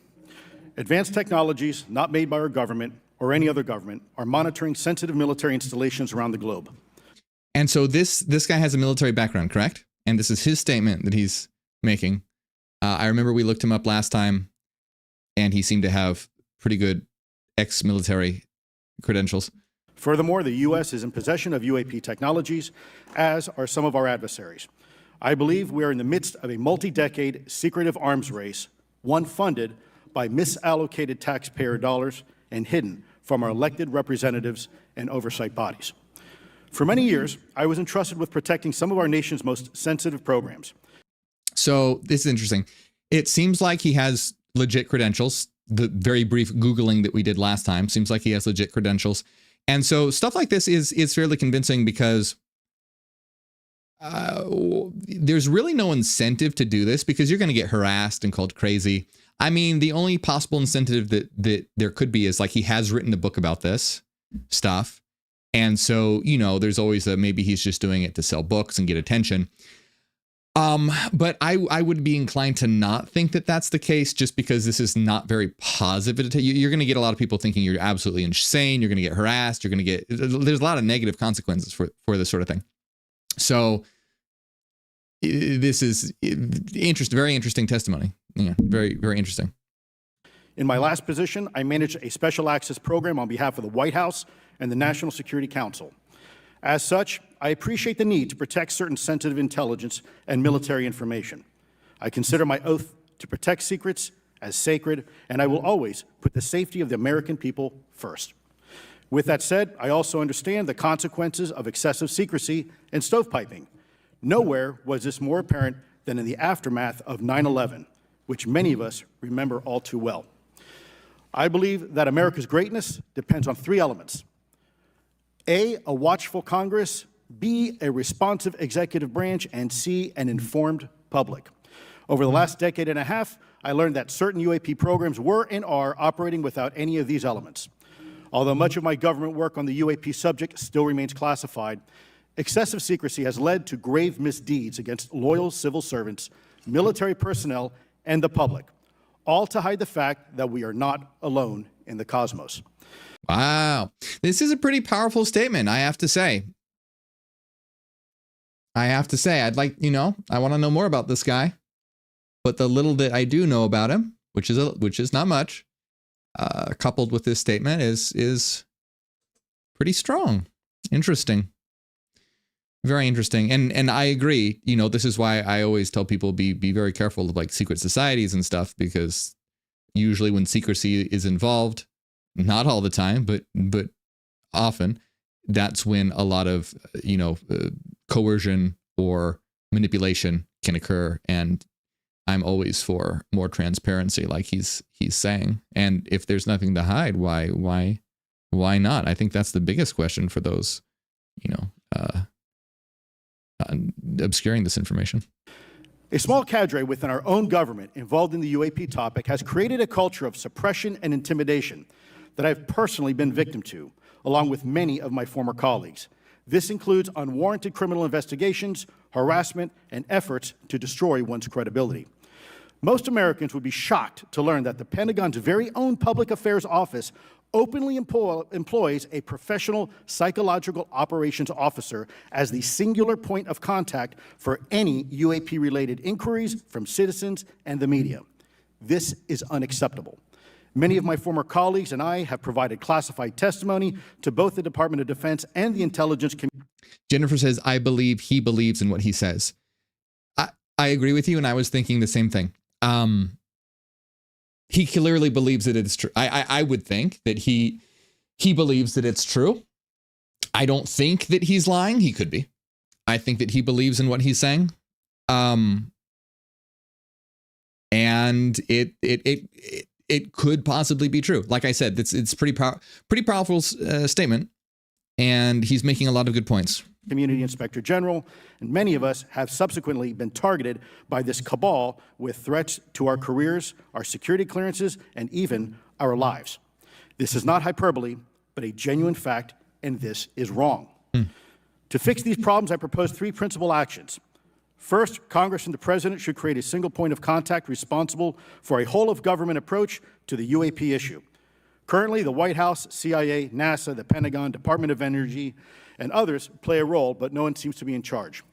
Advanced technologies not made by our government or any other government are monitoring sensitive military installations around the globe. And so this guy has a military background, correct? And this is his statement that he's making. I remember we looked him up last time, and he seemed to have pretty good ex-military credentials. Furthermore, the U.S. is in possession of UAP technologies, as are some of our adversaries. I believe we are in the midst of a multi-decade secretive arms race, one funded by misallocated taxpayer dollars and hidden from our elected representatives and oversight bodies. For many years, I was entrusted with protecting some of our nation's most sensitive programs. So this is interesting. It seems like he has legit credentials. The very brief Googling that we did last time seems like he has legit credentials. And so stuff like this is fairly convincing because there's really no incentive to do this because you're going to get harassed and called crazy. I mean, the only possible incentive that there could be is like he has written a book about this stuff. And so, there's always maybe he's just doing it to sell books and get attention. But I would be inclined to not think that that's the case just because this is not very positive. You're going to get a lot of people thinking you're absolutely insane. You're going to get harassed. There's a lot of negative consequences for this sort of thing. So this is very interesting testimony. Yeah, very, very interesting. In my last position, I managed a special access program on behalf of the White House and the National Security Council. As such, I appreciate the need to protect certain sensitive intelligence and military information. I consider my oath to protect secrets as sacred, and I will always put the safety of the American people first. With that said, I also understand the consequences of excessive secrecy and stovepiping. Nowhere was this more apparent than in the aftermath of 9/11, which many of us remember all too well. I believe that America's greatness depends on three elements: A, a watchful Congress; B, a responsive executive branch; and C, an informed public. Over the last decade and a half, I learned that certain UAP programs were and are operating without any of these elements. Although much of my government work on the UAP subject still remains classified, excessive secrecy has led to grave misdeeds against loyal civil servants, military personnel, and the public, all to hide the fact that we are not alone in the cosmos. Wow. This is a pretty powerful statement, I have to say. I'd like, I want to know more about this guy. But the little that I do know about him, which is not much, coupled with this statement is pretty strong. Interesting. Very interesting. And I agree, this is why I always tell people be very careful of like secret societies and stuff, because usually when secrecy is involved, not all the time, but often, that's when a lot of, coercion or manipulation can occur. And I'm always for more transparency, like he's saying. And if there's nothing to hide, why not? I think that's the biggest question for those, obscuring this information. A small cadre within our own government involved in the UAP topic has created a culture of suppression and intimidation that I've personally been victim to, along with many of my former colleagues. This includes unwarranted criminal investigations, harassment, and efforts to destroy one's credibility. Most Americans would be shocked to learn that the Pentagon's very own Public Affairs Office openly employs a professional psychological operations officer as the singular point of contact for any UAP-related inquiries from citizens and the media. This is unacceptable. Many of my former colleagues and I have provided classified testimony to both the Department of Defense and the intelligence community. Jennifer says, I believe he believes in what he says. I agree with you, and I was thinking the same thing. He clearly believes that it's true. I would think that he believes that it's true. I don't think that he's lying. He could be. I think that he believes in what he's saying. And it could possibly be true. Like I said, it's pretty powerful statement, and he's making a lot of good points. Community Inspector General, and many of us have subsequently been targeted by this cabal with threats to our careers, our security clearances, and even our lives. This is not hyperbole, but a genuine fact, and this is wrong. To fix these problems, I propose three principal actions. First, Congress and the President should create a single point of contact responsible for a whole-of-government approach to the UAP issue. Currently, the White House, CIA, NASA, the Pentagon, Department of Energy, and others play a role, but no one seems to be in charge,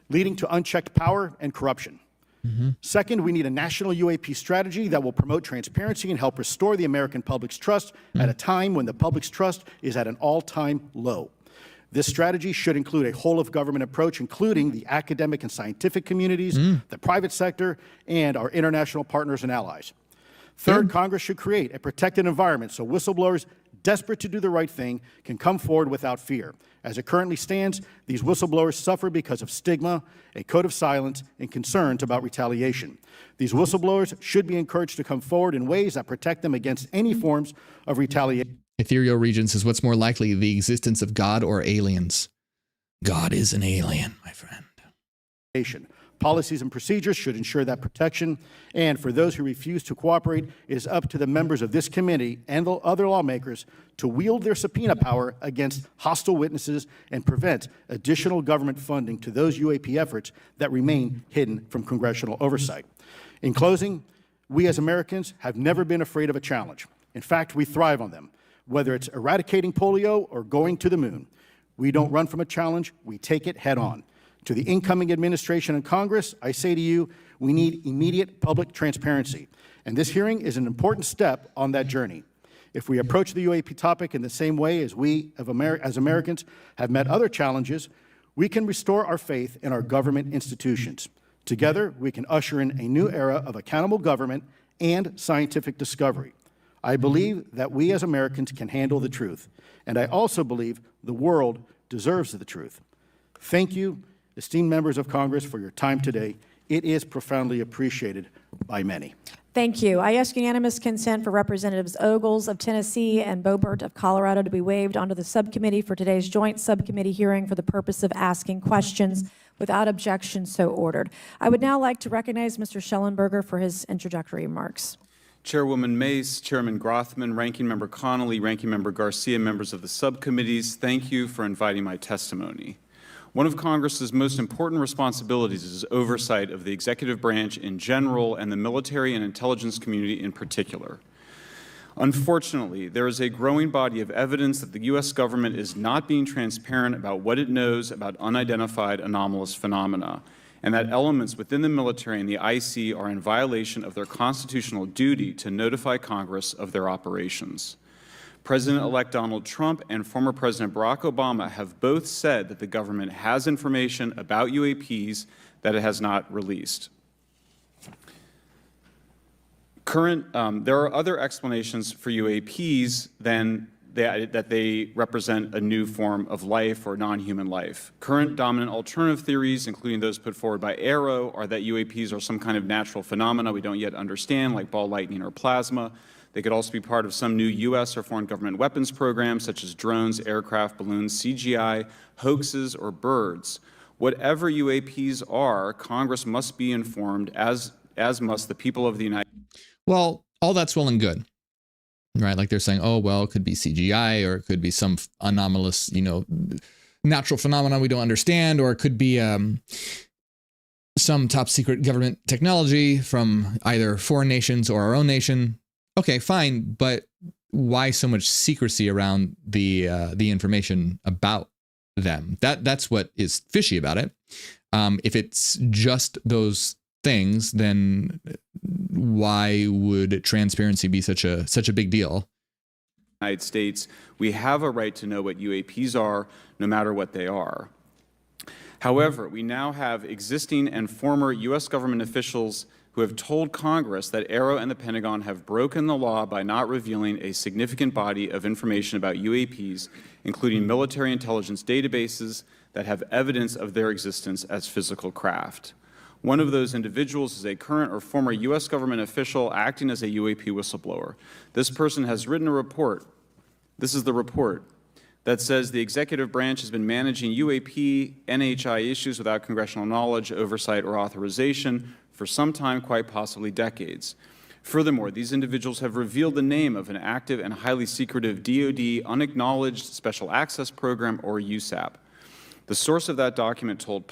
leading to unchecked power and corruption. Second, we need a national UAP strategy that will promote transparency and help restore the American public's trust at a time when the public's trust is at an all-time low. This strategy should include a whole-of-government approach, including the academic and scientific communities, the private sector, and our international partners and allies. Third, Congress should create a protected environment so whistleblowers desperate to do the right thing can come forward without fear. As it currently stands, these whistleblowers suffer because of stigma, a code of silence, and concerns about retaliation. These whistleblowers should be encouraged to come forward in ways that protect them against any forms of retaliation. Ethereal Region says, what's more likely, the existence of God or aliens? God is an alien, my friend. Policies and procedures should ensure that protection, and for those who refuse to cooperate, it is up to the members of this committee and the other lawmakers to wield their subpoena power against hostile witnesses and prevent additional government funding to those UAP efforts that remain hidden from congressional oversight. In closing, we as Americans have never been afraid of a challenge. In fact, we thrive on them, whether it's eradicating polio or going to the moon. We don't run from a challenge, we take it head on. To the incoming administration and Congress, I say to you, we need immediate public transparency, and this hearing is an important step on that journey. If we approach the UAP topic in the same way as we, as Americans, have met other challenges, we can restore our faith in our government institutions. Together, we can usher in a new era of accountable government and scientific discovery. I believe that we as Americans can handle the truth, and I also believe the world deserves the truth. Thank you, esteemed members of Congress, for your time today. It is profoundly appreciated by many. Thank you. I ask unanimous consent for Representatives Ogles of Tennessee and Boebert of Colorado to be waived onto the subcommittee for today's joint subcommittee hearing for the purpose of asking questions. Without objection, so ordered. I would now like to recognize Mr. Shellenberger for his introductory remarks. Chairwoman Mace, Chairman Grothman, Ranking Member Connolly, Ranking Member Garcia, members of the subcommittees, thank you for inviting my testimony. One of Congress's most important responsibilities is oversight of the executive branch in general and the military and intelligence community in particular. Unfortunately, there is a growing body of evidence that the U.S. government is not being transparent about what it knows about unidentified anomalous phenomena, and that elements within the military and the IC are in violation of their constitutional duty to notify Congress of their operations. President-elect Donald Trump and former President Barack Obama have both said that the government has information about UAPs that it has not released. There are other explanations for UAPs than that they represent a new form of life or non-human life. Current dominant alternative theories, including those put forward by AARO, are that UAPs are some kind of natural phenomena we don't yet understand, like ball lightning or plasma. They could also be part of some new U.S. or foreign government weapons programs, such as drones, aircraft, balloons, CGI, hoaxes, or birds. Whatever UAPs are, Congress must be informed, as must the people of the United States. Well, all that's well and good, right? Like they're saying, oh, well, it could be CGI, or it could be some anomalous, natural phenomenon we don't understand, or it could be some top secret government technology from either foreign nations or our own nation. Okay, fine, but why so much secrecy around the information about them? That's what is fishy about it. If it's just those things, then why would transparency be such a big deal? United States, we have a right to know what UAPs are, no matter what they are. However, we now have existing and former U.S. government officials who have told Congress that AARO and the Pentagon have broken the law by not revealing a significant body of information about UAPs, including military intelligence databases that have evidence of their existence as physical craft. One of those individuals is a current or former U.S. government official acting as a UAP whistleblower. This person has written a report. This is the report that says the executive branch has been managing UAP, NHI issues without congressional knowledge, oversight, or authorization for some time, quite possibly decades. Furthermore, these individuals have revealed the name of an active and highly secretive DoD unacknowledged special access program, or USAP. The source of that document told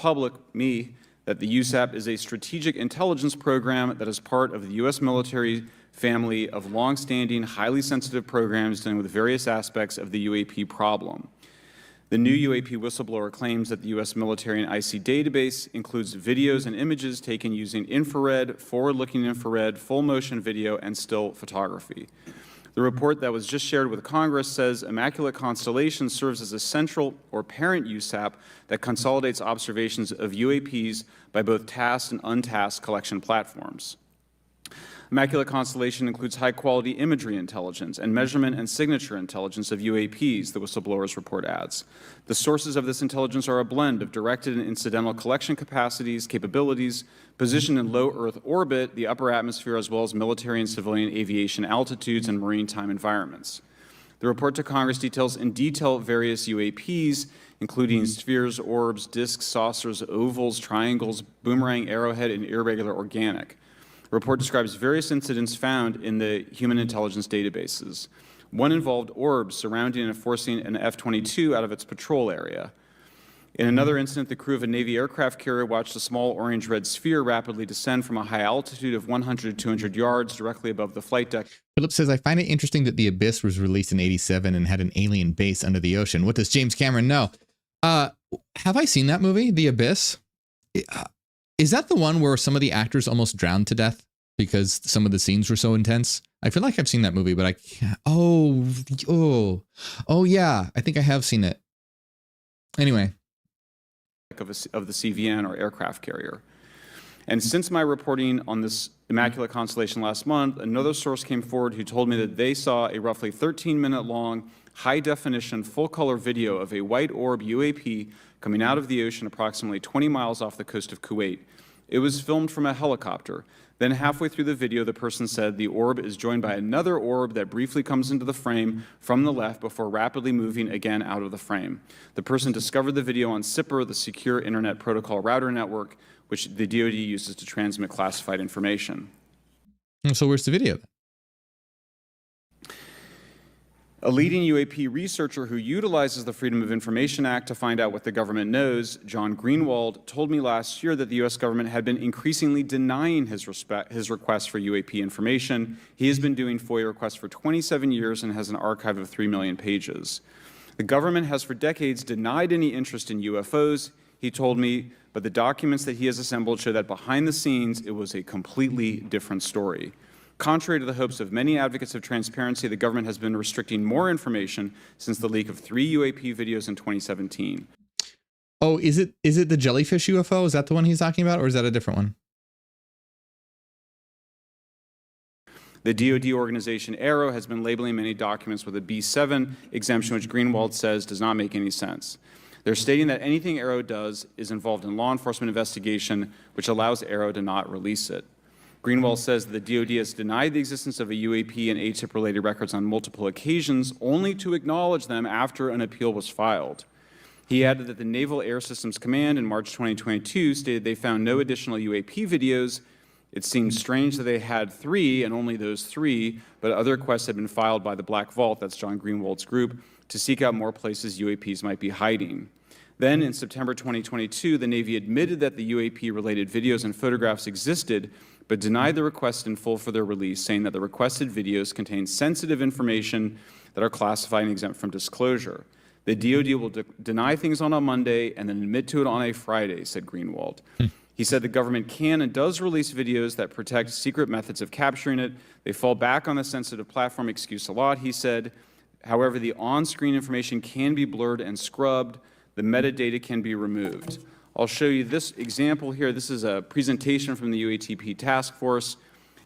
me, that the USAP is a strategic intelligence program that is part of the U.S. military family of longstanding, highly sensitive programs dealing with various aspects of the UAP problem. The new UAP whistleblower claims that the U.S. military and IC database includes videos and images taken using infrared, forward-looking infrared, full-motion video, and still photography. The report that was just shared with Congress says Immaculate Constellation serves as a central or parent USAP that consolidates observations of UAPs by both tasked and untasked collection platforms. Immaculate Constellation includes high-quality imagery intelligence and measurement and signature intelligence of UAPs, the whistleblower's report adds. The sources of this intelligence are a blend of directed and incidental collection capabilities, positioned in low Earth orbit, the upper atmosphere, as well as military and civilian aviation altitudes and maritime environments. The report to Congress details in detail various UAPs, including spheres, orbs, disks, saucers, ovals, triangles, boomerang, arrowhead, and irregular organic. The report describes various incidents found in the human intelligence databases. One involved orbs surrounding and forcing an F-22 out of its patrol area. In another incident, the crew of a Navy aircraft carrier watched a small orange-red sphere rapidly descend from a high altitude of 100 to 200 yards directly above the flight deck. Philip says, I find it interesting that The Abyss was released in '87 and had an alien base under the ocean. What does James Cameron know? Have I seen that movie, The Abyss? Is that the one where some of the actors almost drowned to death? because some of the scenes were so intense. I feel like I've seen that movie, but I can't. Oh yeah. I think I have seen it. Anyway. Of the CVN or aircraft carrier. And since my reporting on this Immaculate Constellation last month, another source came forward who told me that they saw a roughly 13-minute long, high-definition, full-color video of a white orb UAP coming out of the ocean approximately 20 miles off the coast of Kuwait. It was filmed from a helicopter. Then halfway through the video, the person said the orb is joined by another orb that briefly comes into the frame from the left before rapidly moving again out of the frame. The person discovered the video on SIPR, the Secure Internet Protocol Router Network, which the DoD uses to transmit classified information. So where's the video? A leading UAP researcher who utilizes the Freedom of Information Act to find out what the government knows, John Greenwald, told me last year that the U.S. government had been increasingly denying his requests for UAP information. He has been doing FOIA requests for 27 years and has an archive of 3 million pages. The government has for decades denied any interest in UFOs, he told me, but the documents that he has assembled show that behind the scenes it was a completely different story. Contrary to the hopes of many advocates of transparency, the government has been restricting more information since the leak of 3 UAP videos in 2017. Oh, is it the jellyfish UFO? Is that the one he's talking about, or is that a different one? The DoD organization AARO has been labeling many documents with a B7 exemption, which Greenwald says does not make any sense. They're stating that anything AARO does is involved in law enforcement investigation, which allows AARO to not release it. Greenwald says that the DoD has denied the existence of a UAP and ATIP-related records on multiple occasions, only to acknowledge them after an appeal was filed. He added that the Naval Air Systems Command in March 2022 stated they found no additional UAP videos. It seemed strange that they had 3, and only those 3, but other requests had been filed by the Black Vault, that's John Greenwald's group, to seek out more places UAPs might be hiding. Then, in September 2022, the Navy admitted that the UAP-related videos and photographs existed, but denied the request in full for their release, saying that the requested videos contain sensitive information that are classified and exempt from disclosure. The DoD will deny things on a Monday and then admit to it on a Friday, said Greenwald. He said the government can and does release videos that protect secret methods of capturing it. They fall back on the sensitive platform excuse a lot, he said. However, the on-screen information can be blurred and scrubbed. The metadata can be removed. I'll show you this example here. This is a presentation from the UATP task force.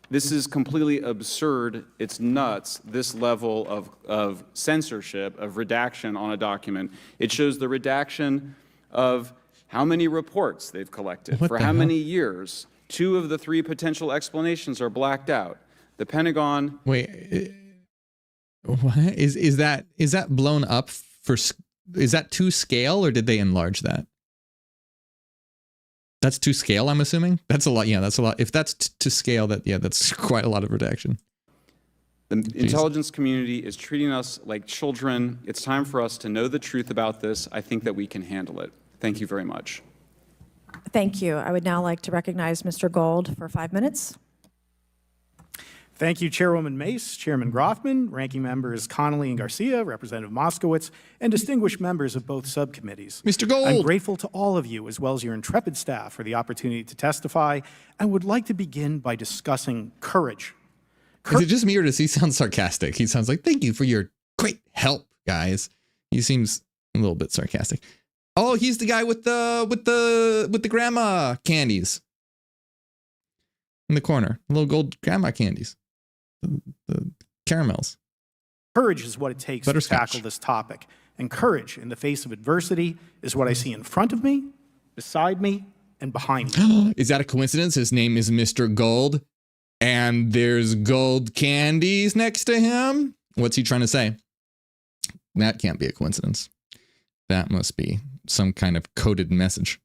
This is completely absurd. It's nuts, this level of censorship, of redaction on a document. It shows the redaction of how many reports they've collected, for how many years. 2 of the 3 potential explanations are blacked out. The Pentagon... Wait, what? Is that blown up for... Is that to scale, or did they enlarge that? That's to scale, I'm assuming? That's a lot. Yeah, that's a lot. If that's to scale, that's quite a lot of redaction. The intelligence community is treating us like children. It's time for us to know the truth about this. I think that we can handle it. Thank you very much. Thank you. I would now like to recognize Mr. Gold for 5 minutes. Thank you, Chairwoman Mace, Chairman Groffman, Ranking Members Connolly and Garcia, Representative Moskowitz, and distinguished members of both subcommittees. Mr. Gold! I'm grateful to all of you, as well as your intrepid staff, for the opportunity to testify, and would like to begin by discussing courage. Is it just me, or does he sound sarcastic? He sounds like, thank you for your great help, guys. He seems a little bit sarcastic. Oh, he's the guy with the grandma candies in the corner, little gold grandma candies. The caramels. Courage is what it takes to tackle this topic. And courage in the face of adversity is what I see in front of me, beside me, and behind me. Is that a coincidence? His name is Mr. Gold, and there's gold candies next to him? What's he trying to say? That can't be a coincidence. That must be some kind of coded message.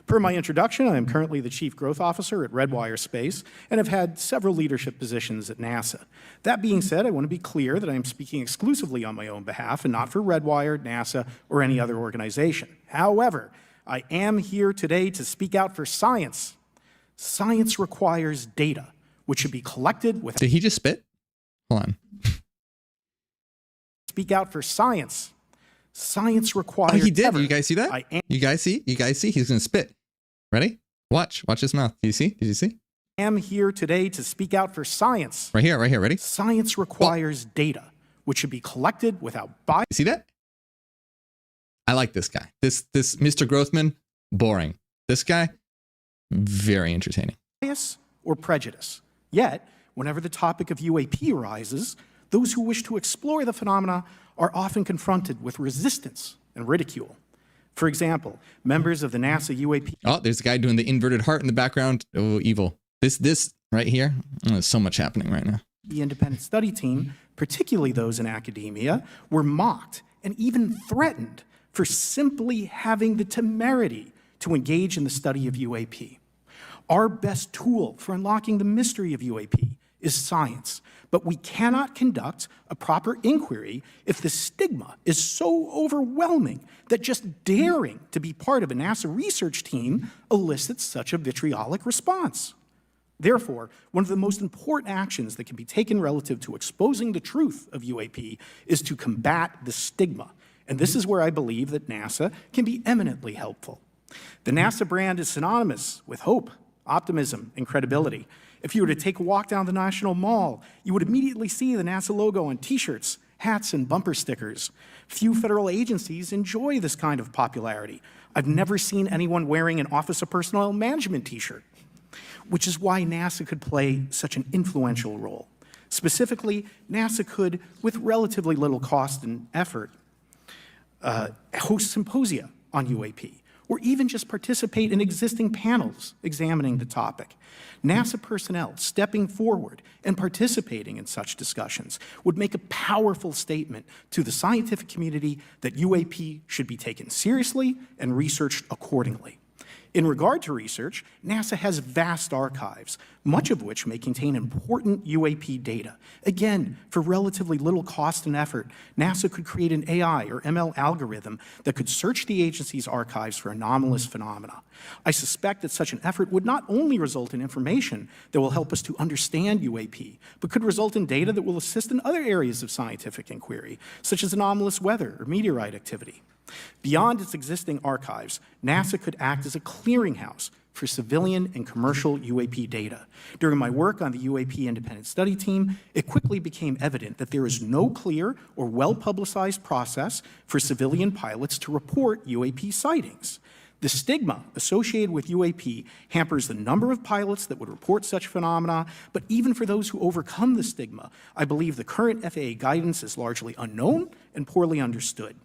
Per my introduction, I am currently the Chief Growth Officer at Redwire Space and have had several leadership positions at NASA. That being said, I want to be clear that I am speaking exclusively on my own behalf and not for Redwire, NASA, or any other organization. However, I am here today to speak out for science. Science requires data, which should be collected with... Did he just spit? Hold on. Speak out for science. Science requires... Oh, he did. You guys see that? You guys see? He's going to spit. Ready? Watch his mouth. Did you see? I am here today to speak out for science. Right here, ready? Science requires data, which should be collected without bias. See that? I like this guy. This Mr. Grothman, boring. This guy, very entertaining. Or prejudice. Yet, whenever the topic of UAP arises, those who wish to explore the phenomena are often confronted with resistance and ridicule. For example, members of the NASA UAP. Oh, there's a guy doing the inverted heart in the background. Oh, evil. This right here. Oh, there's so much happening right now. The independent study team, particularly those in academia, were mocked and even threatened for simply having the temerity to engage in the study of UAP. Our best tool for unlocking the mystery of UAP is science, but we cannot conduct a proper inquiry if the stigma is so overwhelming that just daring to be part of a NASA research team elicits such a vitriolic response. Therefore, one of the most important actions that can be taken relative to exposing the truth of UAP is to combat the stigma. And this is where I believe that NASA can be eminently helpful. The NASA brand is synonymous with hope, optimism, and credibility. If you were to take a walk down the National Mall, you would immediately see the NASA logo on T-shirts, hats, and bumper stickers. Few federal agencies enjoy this kind of popularity. I've never seen anyone wearing an Office of Personnel Management T-shirt, which is why NASA could play such an influential role. Specifically, NASA could, with relatively little cost and effort, host symposia on UAP, or even just participate in existing panels examining the topic. NASA personnel stepping forward and participating in such discussions would make a powerful statement to the scientific community that UAP should be taken seriously and researched accordingly. In regard to research, NASA has vast archives, much of which may contain important UAP data. Again, for relatively little cost and effort, NASA could create an AI or ML algorithm that could search the agency's archives for anomalous phenomena. I suspect that such an effort would not only result in information that will help us to understand UAP, but could result in data that will assist in other areas of scientific inquiry, such as anomalous weather or meteorite activity. Beyond its existing archives, NASA could act as a clearinghouse for civilian and commercial UAP data. During my work on the UAP independent study team, it quickly became evident that there is no clear or well-publicized process for civilian pilots to report UAP sightings. The stigma associated with UAP hampers the number of pilots that would report such phenomena, but even for those who overcome the stigma, I believe the current FAA guidance is largely unknown and poorly understood.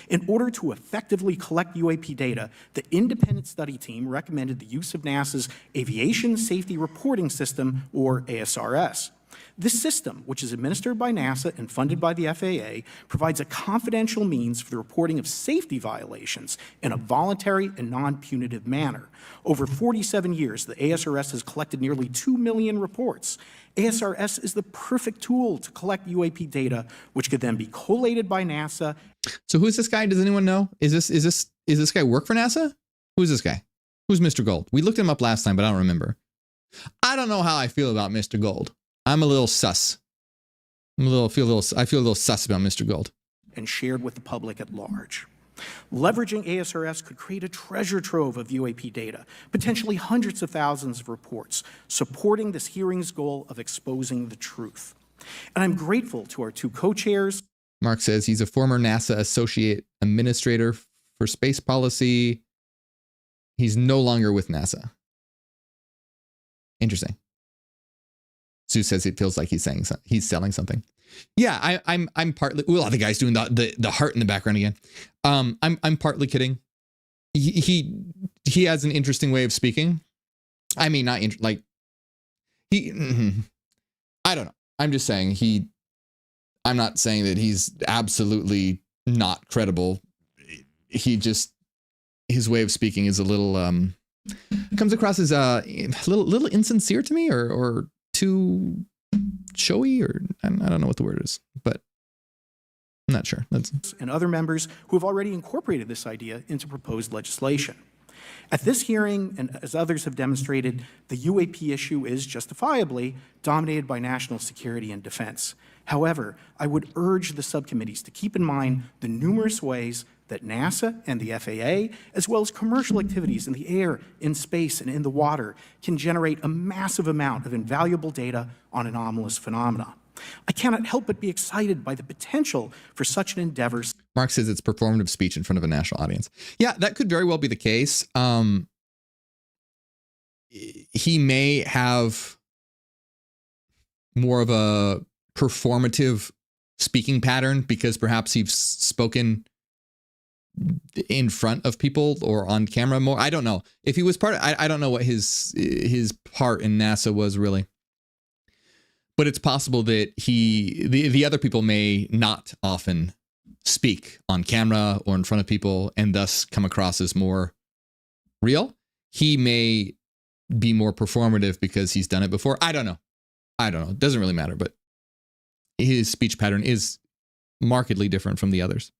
In order to effectively collect UAP data, the independent study team recommended the use of NASA's Aviation Safety Reporting System, or ASRS. This system, which is administered by NASA and funded by the FAA, provides a confidential means for the reporting of safety violations in a voluntary and non-punitive manner. Over 47 years, the ASRS has collected nearly 2 million reports. ASRS is the perfect tool to collect UAP data, which could then be collated by NASA. So who's this guy? Does anyone know? Is this guy work for NASA? Who's this guy? Who's Mr. Gold? We looked him up last time, but I don't remember. I don't know how I feel about Mr. Gold. I'm a little sus. I feel a little sus about Mr. Gold. And shared with the public at large. Leveraging ASRS could create a treasure trove of UAP data, potentially hundreds of thousands of reports, supporting this hearing's goal of exposing the truth. And I'm grateful to our two co-chairs. Mark says he's a former NASA Associate Administrator for Space Policy. He's no longer with NASA. Interesting. Sue says it feels like he's selling something. Yeah, I'm partly. Well, the guy's doing the heart in the background again. I'm partly kidding. He has an interesting way of speaking. I mean, I don't know. I'm just saying I'm not saying that he's absolutely not credible. His way of speaking is a little comes across as a little insincere to me, or too showy, or I don't know what the word is, but I'm not sure. And other members who have already incorporated this idea into proposed legislation. At this hearing, and as others have demonstrated, the UAP issue is justifiably dominated by national security and defense. However, I would urge the subcommittees to keep in mind the numerous ways that NASA and the FAA, as well as commercial activities in the air, in space, and in the water, can generate a massive amount of invaluable data on anomalous phenomena. I cannot help but be excited by the potential for such an endeavor. Mark says it's performative speech in front of a national audience. Yeah, that could very well be the case. He may have more of a performative speaking pattern because perhaps he's spoken in front of people or on camera more. I don't know. If he was part of, I don't know what his part in NASA was really. But it's possible that the other people may not often speak on camera or in front of people and thus come across as more real. He may be more performative because he's done it before. I don't know. It doesn't really matter, but his speech pattern is markedly different from the others.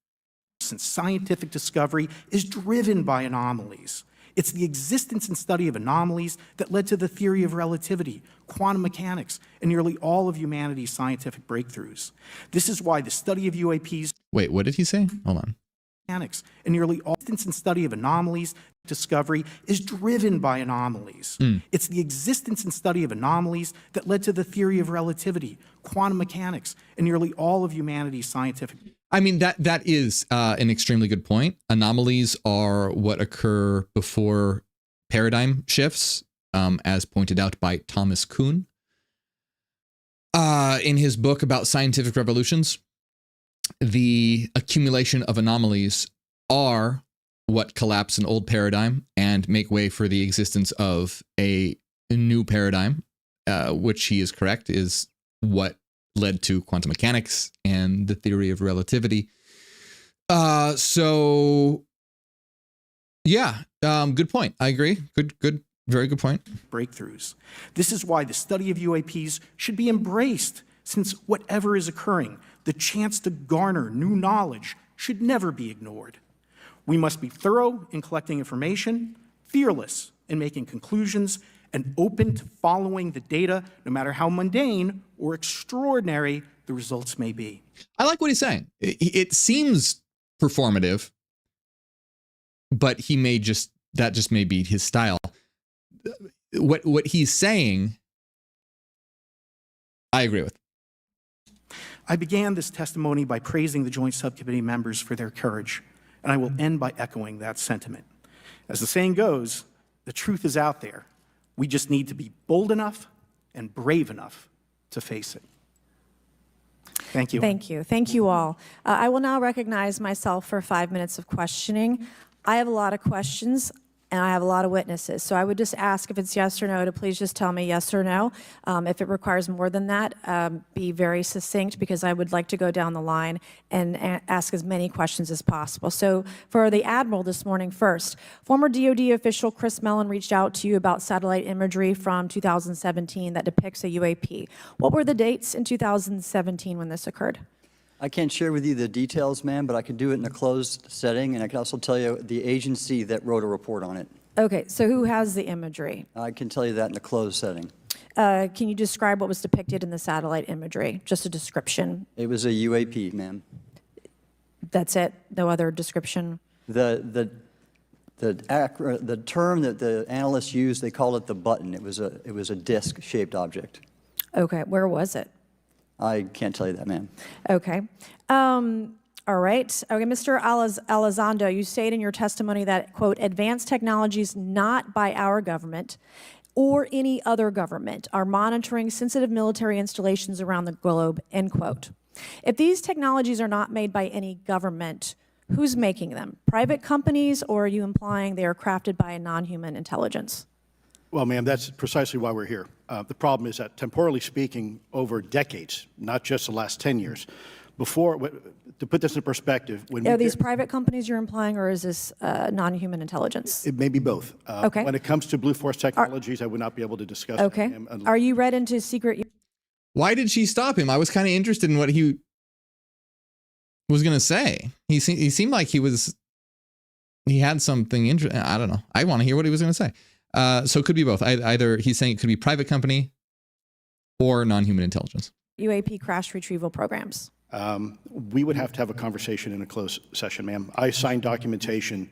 Since scientific discovery is driven by anomalies. It's the existence and study of anomalies that led to the theory of relativity, quantum mechanics, and nearly all of humanity's scientific breakthroughs. This is why the study of UAPs... Wait, what did he say? Hold on. ...mechanics, and nearly all existence and study of anomalies discovery is driven by anomalies. It's the existence and study of anomalies that led to the theory of relativity, quantum mechanics, and nearly all of humanity's scientific... I mean, that is an extremely good point. Anomalies are what occur before paradigm shifts, as pointed out by Thomas Kuhn in his book about scientific revolutions. The accumulation of anomalies are what collapse an old paradigm and make way for the existence of a new paradigm, which he is correct, is what led to quantum mechanics and the theory of relativity. So yeah, good point. I agree. Good, very good point. Breakthroughs. This is why the study of UAPs should be embraced, since whatever is occurring, the chance to garner new knowledge should never be ignored. We must be thorough in collecting information, fearless in making conclusions, and open to following the data, no matter how mundane or extraordinary the results may be. I like what he's saying. It seems performative, but that just may be his style. What he's saying, I agree with. I began this testimony by praising the Joint Subcommittee members for their courage, and I will end by echoing that sentiment. As the saying goes, the truth is out there. We just need to be bold enough and brave enough to face it. Thank you. Thank you. Thank you all. I will now recognize myself for 5 minutes of questioning. I have a lot of questions, and I have a lot of witnesses. So I would just ask if it's yes or no to please just tell me yes or no. If it requires more than that, be very succinct, because I would like to go down the line and ask as many questions as possible. So for the Admiral this morning first, former DOD official Chris Mellon reached out to you about satellite imagery from 2017 that depicts a UAP. What were the dates in 2017 when this occurred? I can't share with you the details, ma'am, but I can do it in a closed setting, and I can also tell you the agency that wrote a report on it. Okay, so who has the imagery? I can tell you that in a closed setting. Can you describe what was depicted in the satellite imagery? Just a description. It was a UAP, ma'am. That's it? No other description? The term that the analysts used, they called it the button. It was a disc-shaped object. Okay, where was it? I can't tell you that, ma'am. Okay. All right. Okay, Mr. Elizondo, you state in your testimony that, quote, advanced technologies not by our government or any other government are monitoring sensitive military installations around the globe, end quote. If these technologies are not made by any government, who's making them? Private companies, or are you implying they are crafted by a non-human intelligence? Well, ma'am, that's precisely why we're here. The problem is that, temporally speaking, over decades, not just the last 10 years, to put this in perspective, are these private companies you're implying, or is this non-human intelligence? It may be both. Okay. When it comes to Blue Force Technologies, I would not be able to discuss. Okay. Are you read into secret? Why did she stop him? I was kind of interested in what he was going to say. He seemed like he was he had something interesting. I don't know. I want to hear what he was going to say. So it could be both. Either he's saying it could be private company or non-human intelligence. UAP crash retrieval programs. We would have to have a conversation in a closed session, ma'am. I signed documentation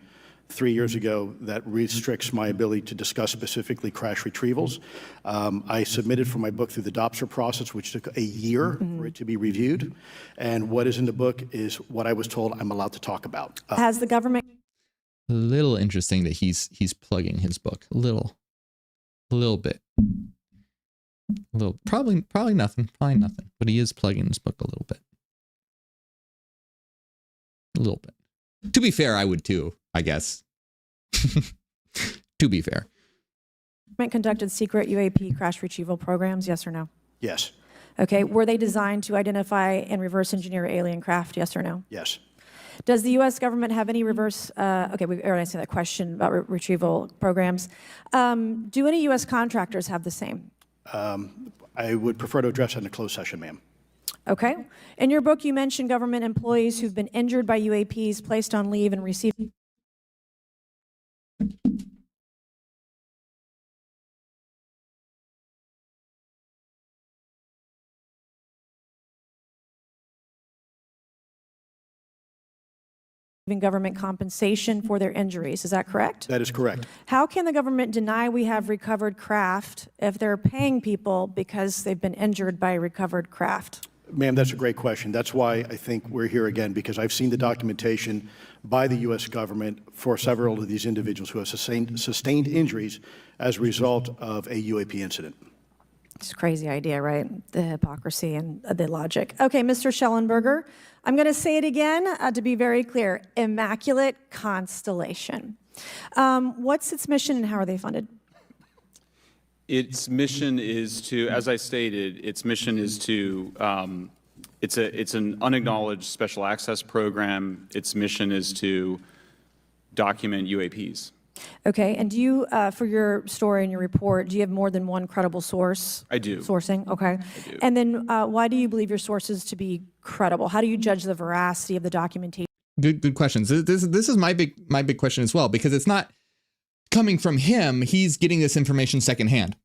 3 years ago that restricts my ability to discuss specifically crash retrievals. I submitted for my book through the DOPSR process, which took a year for it to be reviewed. And what is in the book is what I was told I'm allowed to talk about. Has the government... A little interesting that he's plugging his book. A little bit. Probably nothing. But he is plugging his book a little bit. A little bit. To be fair, I would too, I guess. To be fair. Government conducted secret UAP crash retrieval programs, yes or no? Yes. Okay, were they designed to identify and reverse engineer alien craft, yes or no? Yes. Does the U.S. government have any reverse, okay, we already answered that question about retrieval programs. Do any U.S. contractors have the same? I would prefer to address that in a closed session, ma'am. Okay. In your book, you mentioned government employees who've been injured by UAPs, placed on leave, and received... government compensation for their injuries. Is that correct? That is correct. How can the government deny we have recovered craft if they're paying people because they've been injured by recovered craft? Ma'am, that's a great question. That's why I think we're here again, because I've seen the documentation by the U.S. government for several of these individuals who have sustained injuries as a result of a UAP incident. It's a crazy idea, right? The hypocrisy and the logic. Okay, Mr. Shellenberger, I'm going to say it again to be very clear. Immaculate Constellation. What's its mission and how are they funded? Its mission is to, as I stated, its mission is to, it's an unacknowledged special access program. Its mission is to document UAPs. Okay, and do you, for your story and your report, do you have more than one credible source? I do. Sourcing, okay. I do. And then why do you believe your sources to be credible? How do you judge the veracity of the documentation? Good questions. This is my big question as well, because it's not coming from him. He's getting this information secondhand.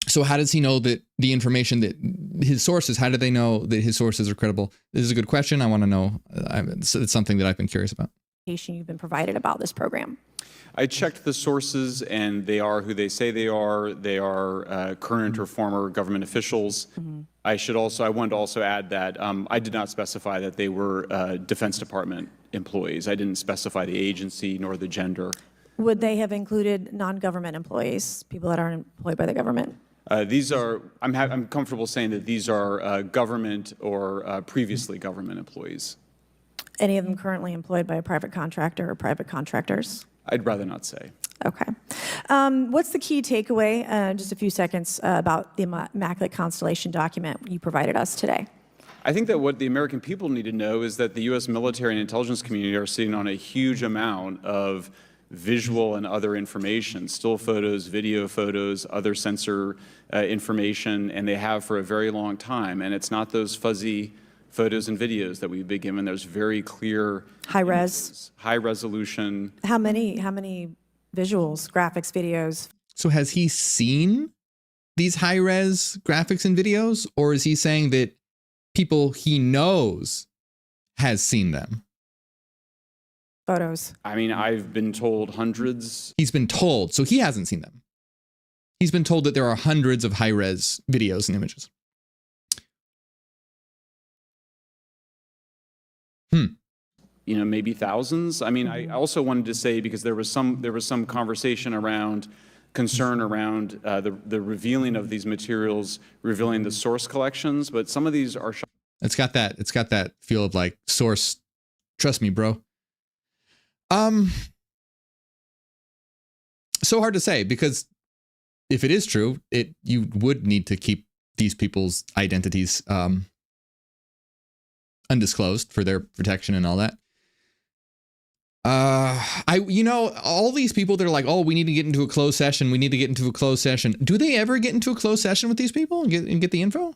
So how does he know that the information that his sources, how do they know that his sources are credible? This is a good question. I want to know. It's something that I've been curious about. You've been provided about this program. I checked the sources, and they are who they say they are. They are current or former government officials. I wanted to also add that I did not specify that they were Defense Department employees. I didn't specify the agency nor the gender. Would they have included non-government employees, people that aren't employed by the government? These are, I'm comfortable saying that these are government or previously government employees. Any of them currently employed by a private contractor or private contractors? I'd rather not say. Okay. What's the key takeaway, just a few seconds, about the Immaculate Constellation document you provided us today? I think that what the American people need to know is that the U.S. military and intelligence community are sitting on a huge amount of visual and other information, still photos, video photos, other sensor information, and they have for a very long time. And it's not those fuzzy photos and videos that we've been given. There's very clear high res, high resolution. How many visuals, graphics, videos? So has he seen these high res graphics and videos, or is he saying that people he knows has seen them? Photos. I mean, I've been told hundreds. He's been told, so he hasn't seen them. He's been told that there are hundreds of high res videos and images. You know, maybe thousands. I mean, I also wanted to say, because there was some conversation around concern around the revealing of these materials, revealing the source collections, but some of these are. It's got that feel of like source. Trust me, bro. So hard to say, because if it is true, you would need to keep these people's identities undisclosed for their protection and all that. All these people that are like, oh, we need to get into a closed session. We need to get into a closed session. Do they ever get into a closed session with these people and get the info?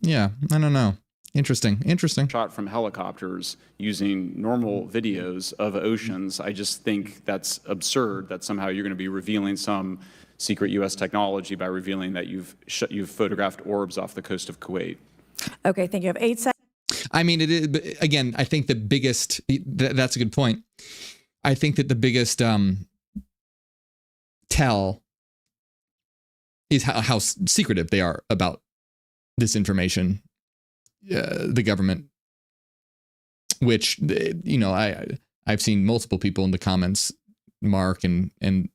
Yeah, I don't know. Interesting. Interesting. Shot from helicopters using normal videos of oceans. I just think that's absurd that somehow you're going to be revealing some secret U.S. technology by revealing that you've photographed orbs off the coast of Kuwait. Okay, thank you. I have 8 seconds. I mean, it is, but again, I think the biggest, that's a good point. I think that the biggest tell is how secretive they are about this information, the government, which, you know, I've seen multiple people in the comments, Mark and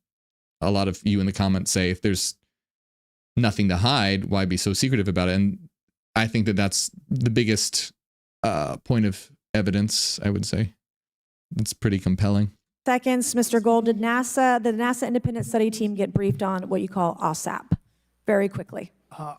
a lot of you in the comments say, if there's nothing to hide, why be so secretive about it? And I think that that's the biggest point of evidence, I would say. It's pretty compelling. Seconds, Mr. Gold, did the NASA independent study team get briefed on what you call OSAP? Very quickly.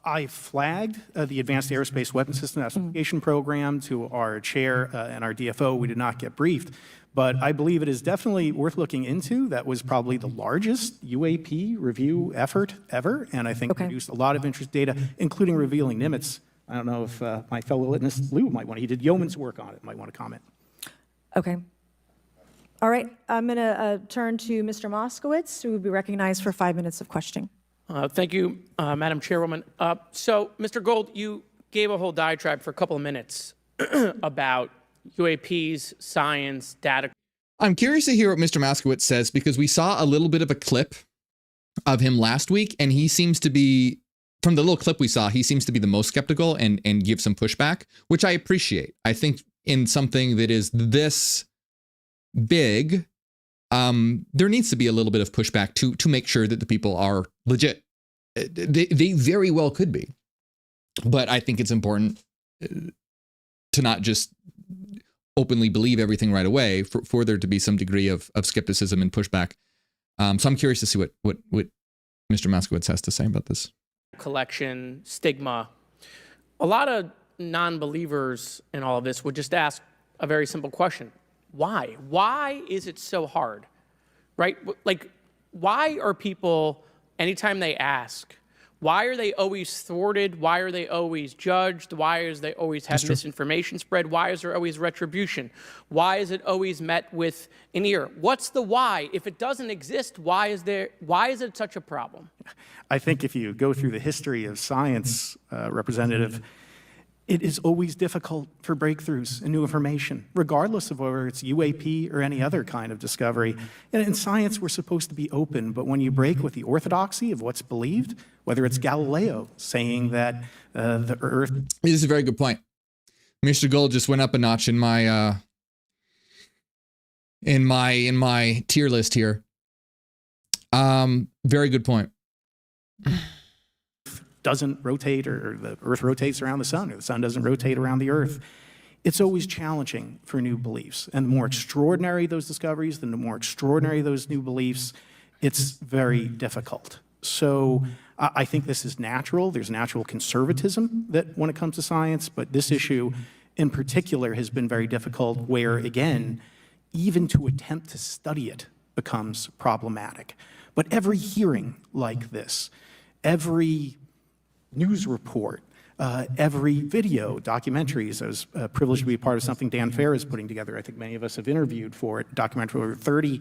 I flagged the Advanced Aerospace Weapons System Classification Program to our chair and our DFO. We did not get briefed, but I believe it is definitely worth looking into. That was probably the largest UAP review effort ever, and I think produced a lot of interesting data, including revealing Nimitz. I don't know if my fellow witness, Lou, might want to, he did yeoman's work on it, might want to comment. Okay. All right, I'm going to turn to Mr. Moskowitz, who will be recognized for 5 minutes of questioning. Thank you, Madam Chairwoman. So, Mr. Gold, you gave a whole diatribe for a couple of minutes about UAPs, science, data. I'm curious to hear what Mr. Moskowitz says, because we saw a little bit of a clip of him last week, and he seems to be, from the little clip we saw, he seems to be the most skeptical and give some pushback, which I appreciate. I think in something that is this big, there needs to be a little bit of pushback to make sure that the people are legit. They very well could be, but I think it's important to not just openly believe everything right away, for there to be some degree of skepticism and pushback. So I'm curious to see what Mr. Moskowitz has to say about this. Collection, stigma. A lot of non-believers in all of this would just ask a very simple question. Why? Why is it so hard, right? Like, why are people, anytime they ask, why are they always thwarted? Why are they always judged? Why is they always have misinformation spread? Why is there always retribution? Why is it always met with an ear? What's the why? If it doesn't exist, why is it such a problem? I think if you go through the history of science, Representative, it is always difficult for breakthroughs in new information, regardless of whether it's UAP or any other kind of discovery. And in science, we're supposed to be open, but when you break with the orthodoxy of what's believed, whether it's Galileo saying that the Earth... This is a very good point. Mr. Gold just went up a notch in my tier list here. Very good point. Doesn't rotate, or the Earth rotates around the sun, or the sun doesn't rotate around the Earth. It's always challenging for new beliefs. And the more extraordinary those discoveries, the more extraordinary those new beliefs, it's very difficult. So I think this is natural. There's natural conservatism that when it comes to science, but this issue in particular has been very difficult, where, again, even to attempt to study it becomes problematic. But every hearing like this, every news report, every video, documentaries. I was privileged to be a part of something Dan Fair is putting together. I think many of us have interviewed for it, documentary over 30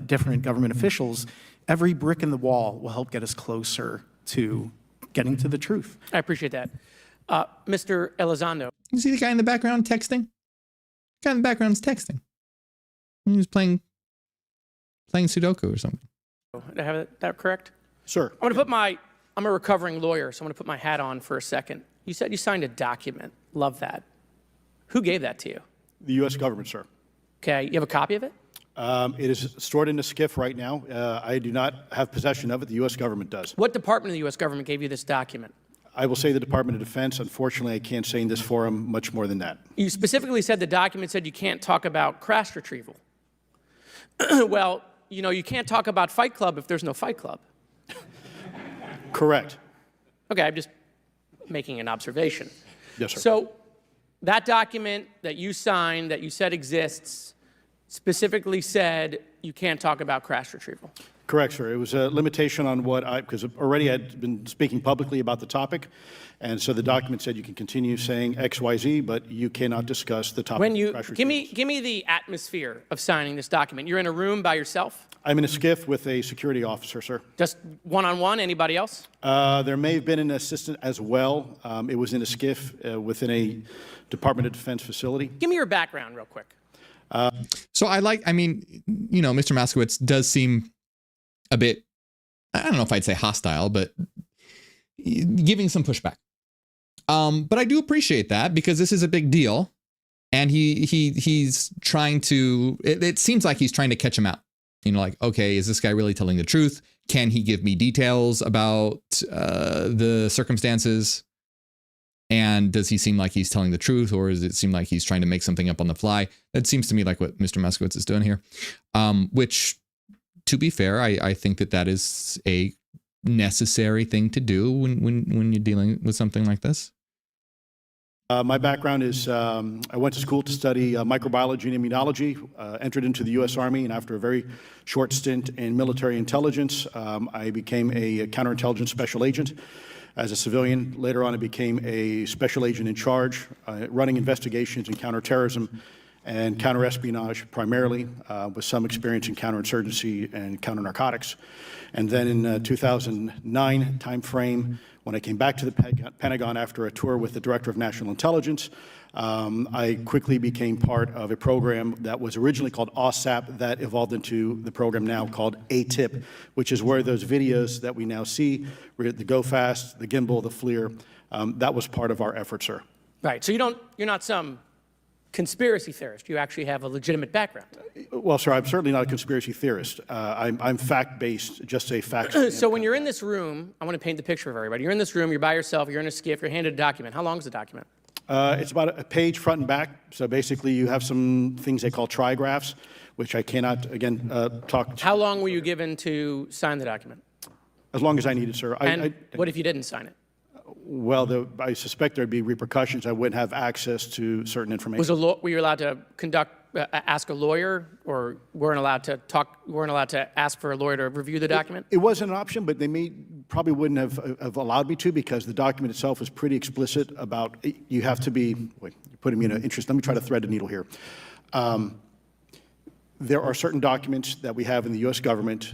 different government officials. Every brick in the wall will help get us closer to getting to the truth. I appreciate that. Mr. Elizondo. You see the guy in the background texting? The guy in the background is texting. He was playing Sudoku or something. Did I have that correct? Sir. I'm a recovering lawyer, so I'm going to put my hat on for a second. You said you signed a document. Love that. Who gave that to you? The U.S. government, sir. Okay, you have a copy of it? It is stored in a SCIF right now. I do not have possession of it. The U.S. government does. What department of the U.S. government gave you this document? I will say the Department of Defense. Unfortunately, I can't say in this forum much more than that. You specifically said the document said you can't talk about crash retrieval. Well, you know, you can't talk about Fight Club if there's no Fight Club. Correct. Okay, I'm just making an observation. Yes, sir. So that document that you signed, that you said exists, specifically said you can't talk about crash retrieval. Correct, sir. It was a limitation on what because already I'd been speaking publicly about the topic, and so the document said you can continue saying X, Y, Z, but you cannot discuss the topic. When you of crash give retrievals. me the atmosphere of signing this document. You're in a room by yourself, I'm in a skiff with a security officer, sir. just one-on-one. Anybody else? There may have been an assistant as well. It was in a skiff within a Department of Defense facility. Give me your background real quick. So I mean, you know, Mr. Moskowitz does seem a bit, I don't know if I'd say hostile, but giving some pushback. But I do appreciate that because this is a big deal. And he's trying to, it seems like he's trying to catch him out. You know, like, okay, is this guy really telling the truth? Can he give me details about the circumstances? And does he seem like he's telling the truth, or does it seem like he's trying to make something up on the fly? That seems to me like what Mr. Moskowitz is doing here, which, to be fair, I think that is a necessary thing to do when you're dealing with something like this. My background is I went to school to study microbiology and immunology, entered into the U.S. Army, and after a very short stint in military intelligence, I became a counterintelligence special agent. As a civilian, later on I became a special agent in charge, running investigations in counterterrorism and counterespionage primarily, with some experience in counterinsurgency and counternarcotics. And then in 2009 timeframe, when I came back to the Pentagon after a tour with the Director of National Intelligence, I quickly became part of a program that was originally called OSAP that evolved into the program now called ATIP, which is where those videos that we now see, the Go Fast, the Gimbal, the FLIR, that was part of our effort, sir. Right. So you're not some conspiracy theorist. You actually have a legitimate background. Well, sir, I'm certainly not a conspiracy theorist. I'm fact-based, just a fact. So when you're in this room, I want to paint the picture of everybody. You're in this room, you're by yourself, you're in a skiff, you're handed a document. How long is the document? It's about a page front and back. So basically you have some things they call trigraphs, which I cannot, again, talk. How long were you given to sign the document? As long as I needed, sir. And what if you didn't sign it? Well, I suspect there'd be repercussions. I wouldn't have access to certain information. Were you allowed to ask a lawyer, or weren't allowed to ask for a lawyer to review the document? It wasn't an option, but they probably wouldn't have allowed me to, because the document itself is pretty explicit about you have to be, wait, you're putting me in an interest. Let me try to thread the needle here. There are certain documents that we have in the U.S. government.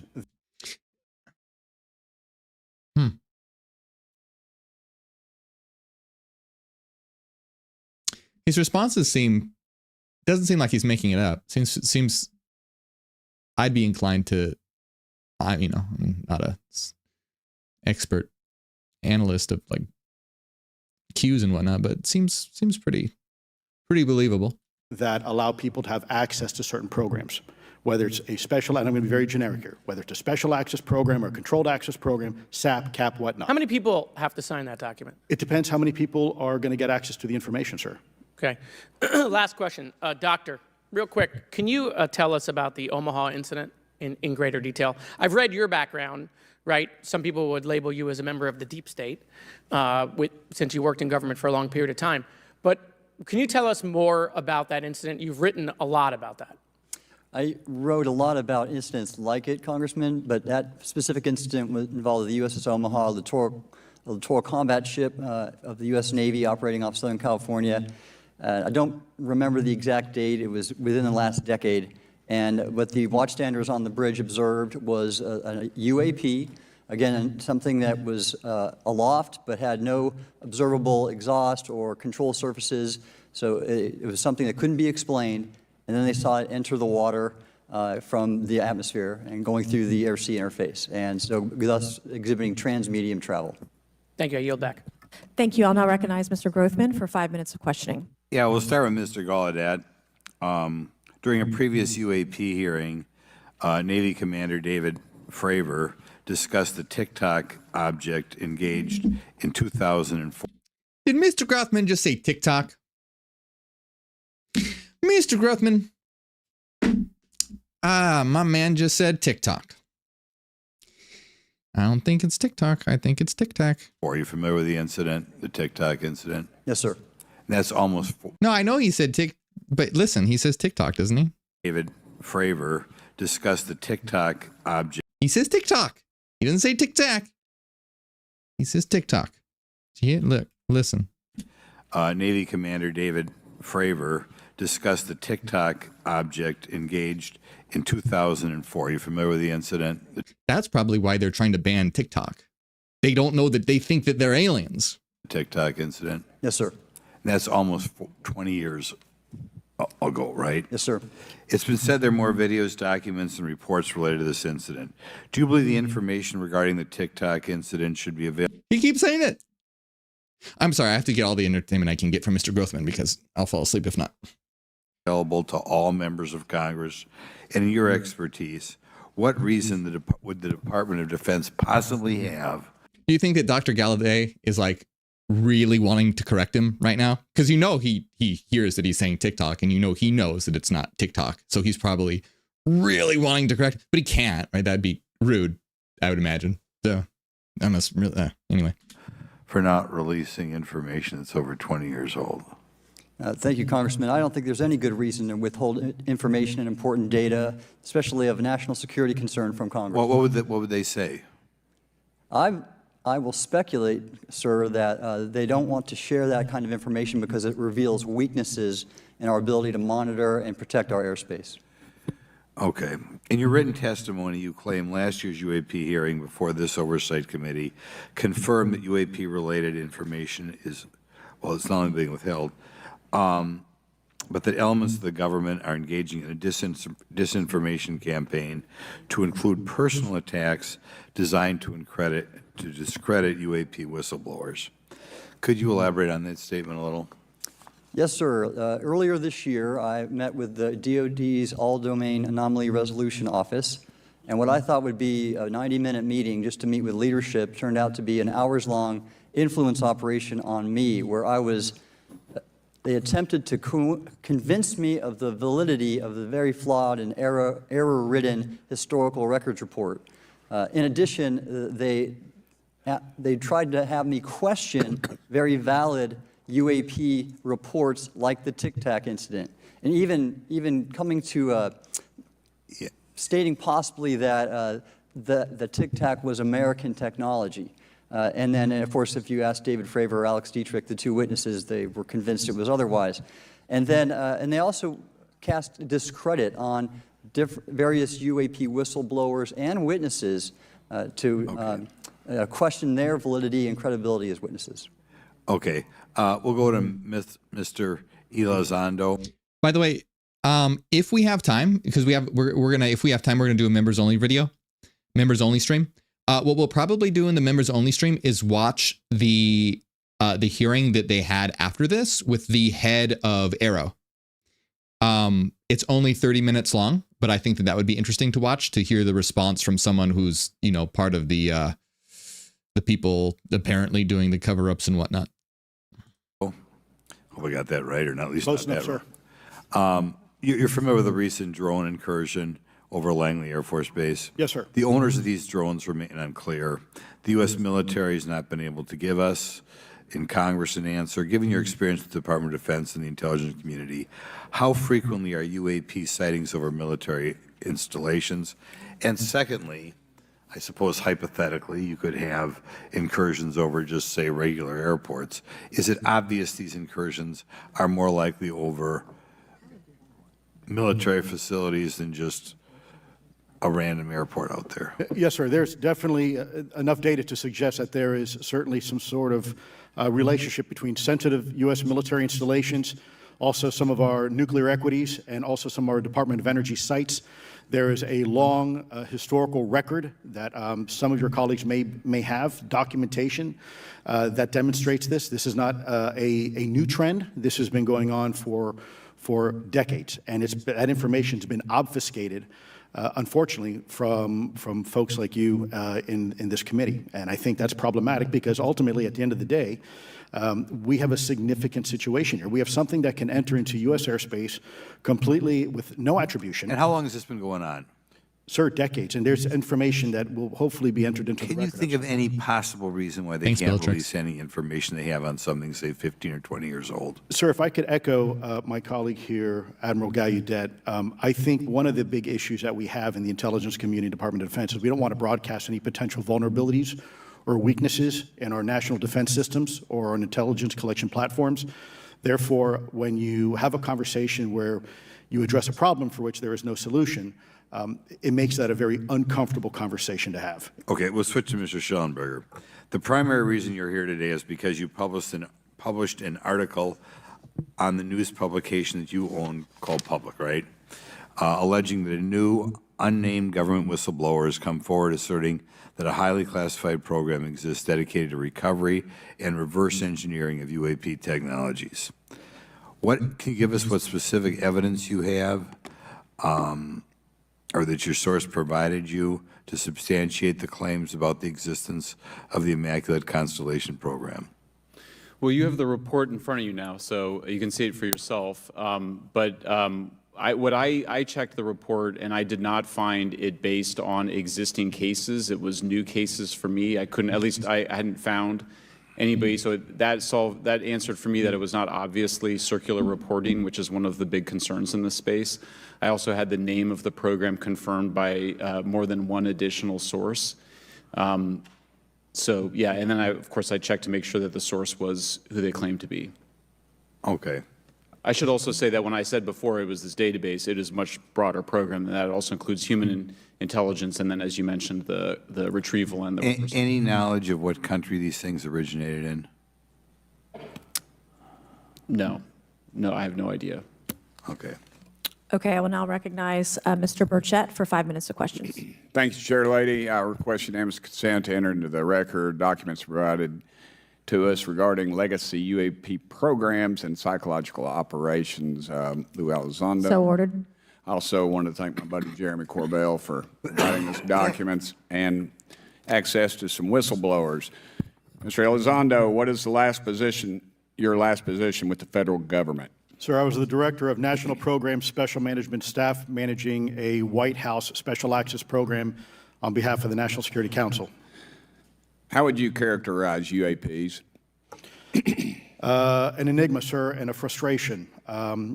His responses doesn't seem like he's making it up. Seems I'd be inclined to, I'm not a expert analyst of like cues and whatnot, but it seems pretty believable. That allow people to have access to certain programs, whether it's a special, and I'm going to be very generic here, whether it's a special access program or a controlled access program, SAP, CAP, whatnot. How many people have to sign that document? It depends how many people are going to get access to the information, sir. Okay. Last question. Doctor, real quick, can you tell us about the Omaha incident in greater detail? I've read your background, right? Some people would label you as a member of the deep state, since you worked in government for a long period of time. But can you tell us more about that incident? You've written a lot about that. I wrote a lot about incidents like it, Congressman, but that specific incident involved the USS Omaha, littoral combat ship of the U.S. Navy operating off Southern California. I don't remember the exact date. It was within the last decade. And what the watchstanders on the bridge observed was a UAP, again, something that was aloft but had no observable exhaust or control surfaces. So it was something that couldn't be explained. And then they saw it enter the water from the atmosphere and going through the air-sea interface, and so thus exhibiting transmedium travel. Thank you. I yield back. Thank you. I'll now recognize Mr. Grothman for 5 minutes of questioning. Yeah, we'll start with Mr. Gallaudet. During a previous UAP hearing, Navy Commander David Fravor discussed the TikTok object engaged in 2004. Did Mr. Grothman just say TikTok? Mr. Grothman, my man just said TikTok. I don't think it's TikTok. I think it's Tic Tac. Are you familiar with the incident, the TikTok incident? Yes, sir. That's almost... No, I know he said but listen, he says TikTok, doesn't he? David Fravor discussed the TikTok object. He says TikTok. He doesn't say Tic Tac. He says TikTok. Yeah, look, listen. Navy Commander David Fravor discussed the TikTok object engaged in 2004. You familiar with the incident? That's probably why they're trying to ban TikTok. They don't know that they think that they're aliens. The TikTok incident? Yes, sir. And that's almost 20 years ago, right? Yes, sir. It's been said there are more videos, documents, and reports related to this incident. Do you believe the information regarding the TikTok incident should be available? He keeps saying it. I'm sorry, I have to get all the entertainment I can get from Mr. Grothman because I'll fall asleep if not. Available to all members of Congress, and in your expertise, what reason would the Department of Defense possibly have? Do you think that Dr. Gallaudet is like really wanting to correct him right now? Because you know he hears that he's saying TikTok, and you know he knows that it's not TikTok, so he's probably really wanting to correct, but he can't, right? That'd be rude, I would imagine. So I must really anyway. For not releasing information that's over 20 years old. Thank you, Congressman. I don't think there's any good reason to withhold information and important data, especially of national security concern from Congress. Well, what would they say? I will speculate, sir, that they don't want to share that kind of information because it reveals weaknesses in our ability to monitor and protect our airspace. Okay. In your written testimony, you claim last year's UAP hearing before this Oversight Committee confirmed that UAP-related information is, well, it's not only being withheld, but that elements of the government are engaging in a disinformation campaign to include personal attacks designed to discredit UAP whistleblowers. Could you elaborate on that statement a little? Yes, sir. Earlier this year, I met with the DoD's All-Domain Anomaly Resolution Office, and what I thought would be a 90-minute meeting just to meet with leadership turned out to be an hours-long influence operation on me, where they attempted to convince me of the validity of the very flawed and error-ridden historical records report. In addition, they tried to have me question very valid UAP reports like the Tic Tac incident, and even coming to stating possibly that the Tic Tac was American technology. And then, of course, if you ask David Fravor or Alex Dietrich, the two witnesses, they were convinced it was otherwise. And then, and they also cast discredit on various UAP whistleblowers and witnesses to question their validity and credibility as witnesses. Okay. We'll go to Mr. Elizondo. By the way, if we have time, because if we have time, we're gonna do a members only video, members only stream. What we'll probably do in the members only stream is watch the hearing that they had after this with the head of AARO. It's only 30 minutes long, but I think that would be interesting to watch, to hear the response from someone who's, part of the people apparently doing the cover-ups and whatnot. Hope I got that right, or not, at least Close not enough, that sir. You're familiar with the recent drone incursion over Langley Air Force Base? Yes, sir. The owners of these drones remain unclear. The U.S. military has not been able to give us in Congress an answer. Given your experience with the Department of Defense and the intelligence community, how frequently are UAP sightings over military installations? And secondly, I suppose hypothetically you could have incursions over just, say, regular airports. Is it obvious these incursions are more likely over military facilities than just a random airport out there? Yes, sir. There's definitely enough data to suggest that there is certainly some sort of relationship between sensitive U.S. military installations, also some of our nuclear equities, and also some of our Department of Energy sites. There is a long historical record that some of your colleagues may have, documentation that demonstrates this. This is not a new trend. This has been going on for decades, and that information has been obfuscated, unfortunately, from folks like you in this committee. And I think that's problematic because ultimately, at the end of the day, we have a significant situation here. We have something that can enter into U.S. airspace completely with no attribution. And how long has this been going on? Sir, decades, and there's information that will hopefully be entered into the Can you record. think of any possible reason why they Thanks, can't Bellatrix. release any information they have on something, say, 15 or 20 years old? Sir, if I could echo my colleague here, Admiral Gallaudet, I think one of the big issues that we have in the intelligence community, Department of Defense, is we don't want to broadcast any potential vulnerabilities or weaknesses in our national defense systems or on intelligence collection platforms. Therefore, when you have a conversation where you address a problem for which there is no solution, it makes that a very uncomfortable conversation to have. Okay, we'll switch to Mr. Shellenberger. The primary reason you're here today is because you published an article on the news publication that you own called Public, right? Alleging that a new unnamed government whistleblower has come forward asserting that a highly classified program exists dedicated to recovery and reverse engineering of UAP technologies. Can you give us what specific evidence you have or that your source provided you to substantiate the claims about the existence of the Immaculate Constellation program? Well, you have the report in front of you now, so you can see it for yourself. I checked the report, and I did not find it based on existing cases. It was new cases for me. I hadn't found anybody. So that answered for me that it was not obviously circular reporting, which is one of the big concerns in this space. I also had the name of the program confirmed by more than one additional source. So yeah, and then of course I checked to make sure that the source was who they claimed to be. Okay. I should also say that when I said before it was this database, it is a much broader program than that. It also includes human intelligence, and then, as you mentioned, the retrieval and the... Any knowledge of what country these things originated in? No. No, I have no idea. Okay. Okay, I will now recognize Mr. Burchett for 5 minutes of questions. Thank you, Chair Lady. I request unanimous consent to enter into the record documents provided to us regarding legacy UAP programs and psychological operations. Lou Elizondo. So ordered. I also want to thank my buddy Jeremy Corbell for providing us documents and access to some whistleblowers. Mr. Elizondo, what is your last position with the federal government? Sir, I was the Director of National Program Special Management Staff managing a White House Special Access Program on behalf of the National Security Council. How would you characterize UAPs? An enigma, sir, and a frustration.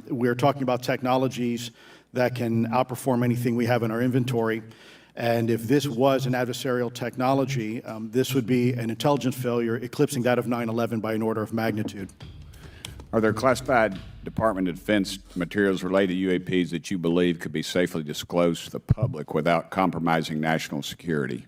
We're talking about technologies that can outperform anything we have in our inventory. And if this was an adversarial technology, this would be an intelligence failure eclipsing that of 9/11 by an order of magnitude. Are there classified Department of Defense materials related to UAPs that you believe could be safely disclosed to the public without compromising national security?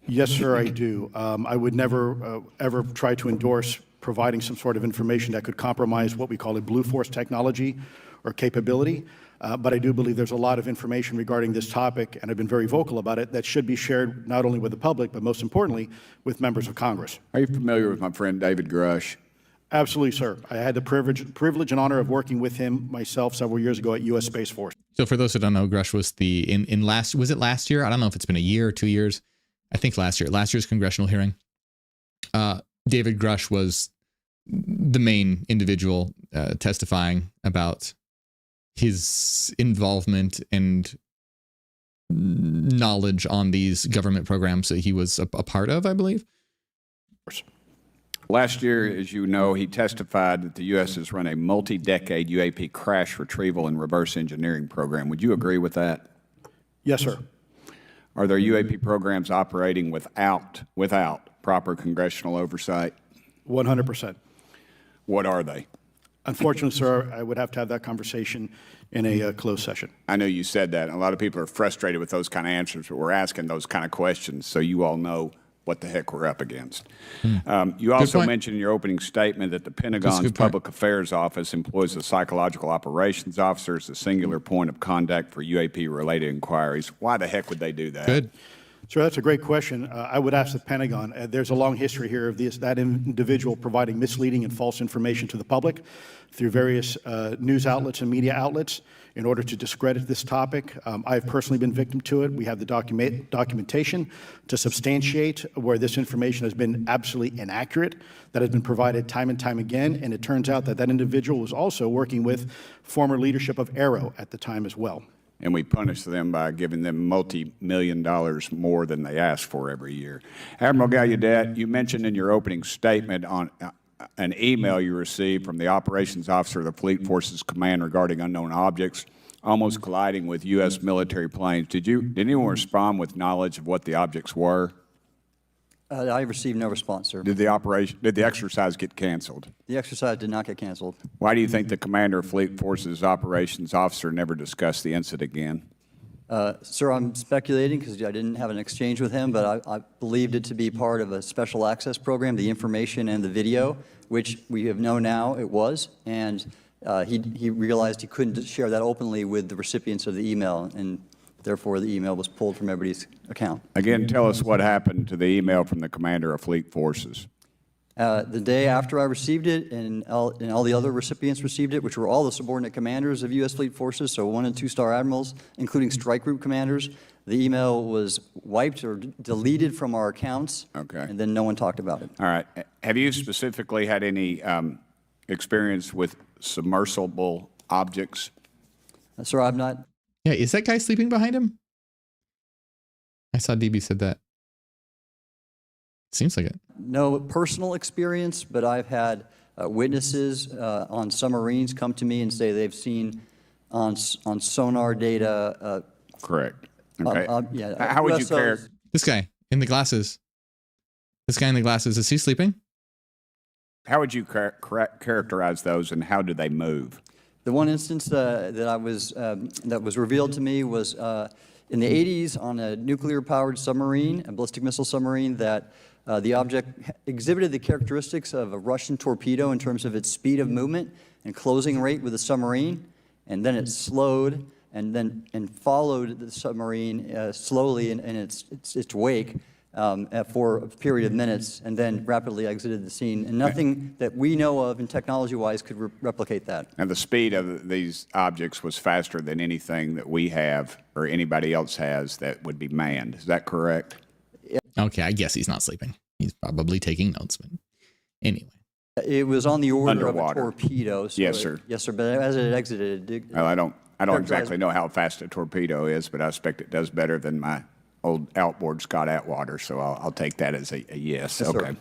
Yes, sir, I do. I would never, ever try to endorse providing some sort of information that could compromise what we call a blue force technology or capability. But I do believe there's a lot of information regarding this topic, and I've been very vocal about it, that should be shared not only with the public, but most importantly, with members of Congress. Are you familiar with my friend David Grush? Absolutely, sir. I had the privilege and honor of working with him myself several years ago at U.S. Space Force. So for those who don't know, Grush was was it last year? I don't know if it's been a year or 2 years. I think last year's congressional hearing. David Grush was the main individual testifying about his involvement and knowledge on these government programs that he was a part of, I believe. Last year, as you know, he testified that the U.S. has run a multi-decade UAP crash retrieval and reverse engineering program. Would you agree with that? Yes, sir. Are there UAP programs operating without proper congressional oversight? 100%. What are they? Unfortunately, sir, I would have to have that conversation in a closed session. I know you said that, and a lot of people are frustrated with those kind of answers, but we're asking those kind of questions so you all know what the heck we're up against. You also mentioned in your opening statement that the Pentagon's Public Affairs Office employs a psychological operations officer as the singular point of contact for UAP-related inquiries. Why the heck would they do that? Good. Sir, that's a great question. I would ask the Pentagon. There's a long history here of that individual providing misleading and false information to the public through various news outlets and media outlets in order to discredit this topic. I've personally been victim to it. We have the documentation to substantiate where this information has been absolutely inaccurate, that has been provided time and time again, and it turns out that that individual was also working with former leadership of AARO at the time as well. and we punish them by giving them multi-million dollars more than they ask for every year. Admiral Gallaudet, you mentioned in your opening statement on an email you received from the operations officer of the Fleet Forces Command regarding unknown objects almost colliding with U.S. military planes. Did anyone respond with knowledge of what the objects were? I received no response, sir. Did the exercise get canceled? The exercise did not get canceled. Why do you think the commander of Fleet Forces operations officer never discussed the incident again? Sir, I'm speculating because I didn't have an exchange with him, but I believed it to be part of a special access program, the information and the video, which we have known now it was, and he realized he couldn't share that openly with the recipients of the email, and therefore the email was pulled from everybody's account. Again, tell us what happened to the email from the commander of Fleet Forces. The day after I received it, and all the other recipients received it, which were all the subordinate commanders of U.S. Fleet Forces, so 1- and 2-star admirals, including strike group commanders, the email was wiped or deleted from our accounts, and then no one talked about it. All right. Have you specifically had any experience with submersible objects? Sir, I've not. Yeah, is that guy sleeping behind him? I saw DB said that. Seems like it. No personal experience, but I've had witnesses on submarines come to me and say they've seen on sonar data. Correct. Okay. Yeah. How would you characterize this guy in the glasses? This guy in the glasses, is he sleeping? How would you characterize those, and how do they move? The one instance that was revealed to me was in the 80s on a nuclear-powered submarine, a ballistic missile submarine, that the object exhibited the characteristics of a Russian torpedo in terms of its speed of movement and closing rate with the submarine, and then it slowed and followed the submarine slowly in its wake for a period of minutes, and then rapidly exited the scene. And nothing that we know of, and technology-wise, could replicate that. And the speed of these objects was faster than anything that we have or anybody else has that would be manned. Is that correct? Okay, I guess he's not sleeping. He's probably taking notes, but anyway. It was on the order Underwater. of a torpedo. So Yes, sir. Yes, sir. But as it exited, Well, I don't exactly know how fast a torpedo is, but I expect it does better than my old outboard Scott Atwater, so I'll take that as a yes. Yes, okay.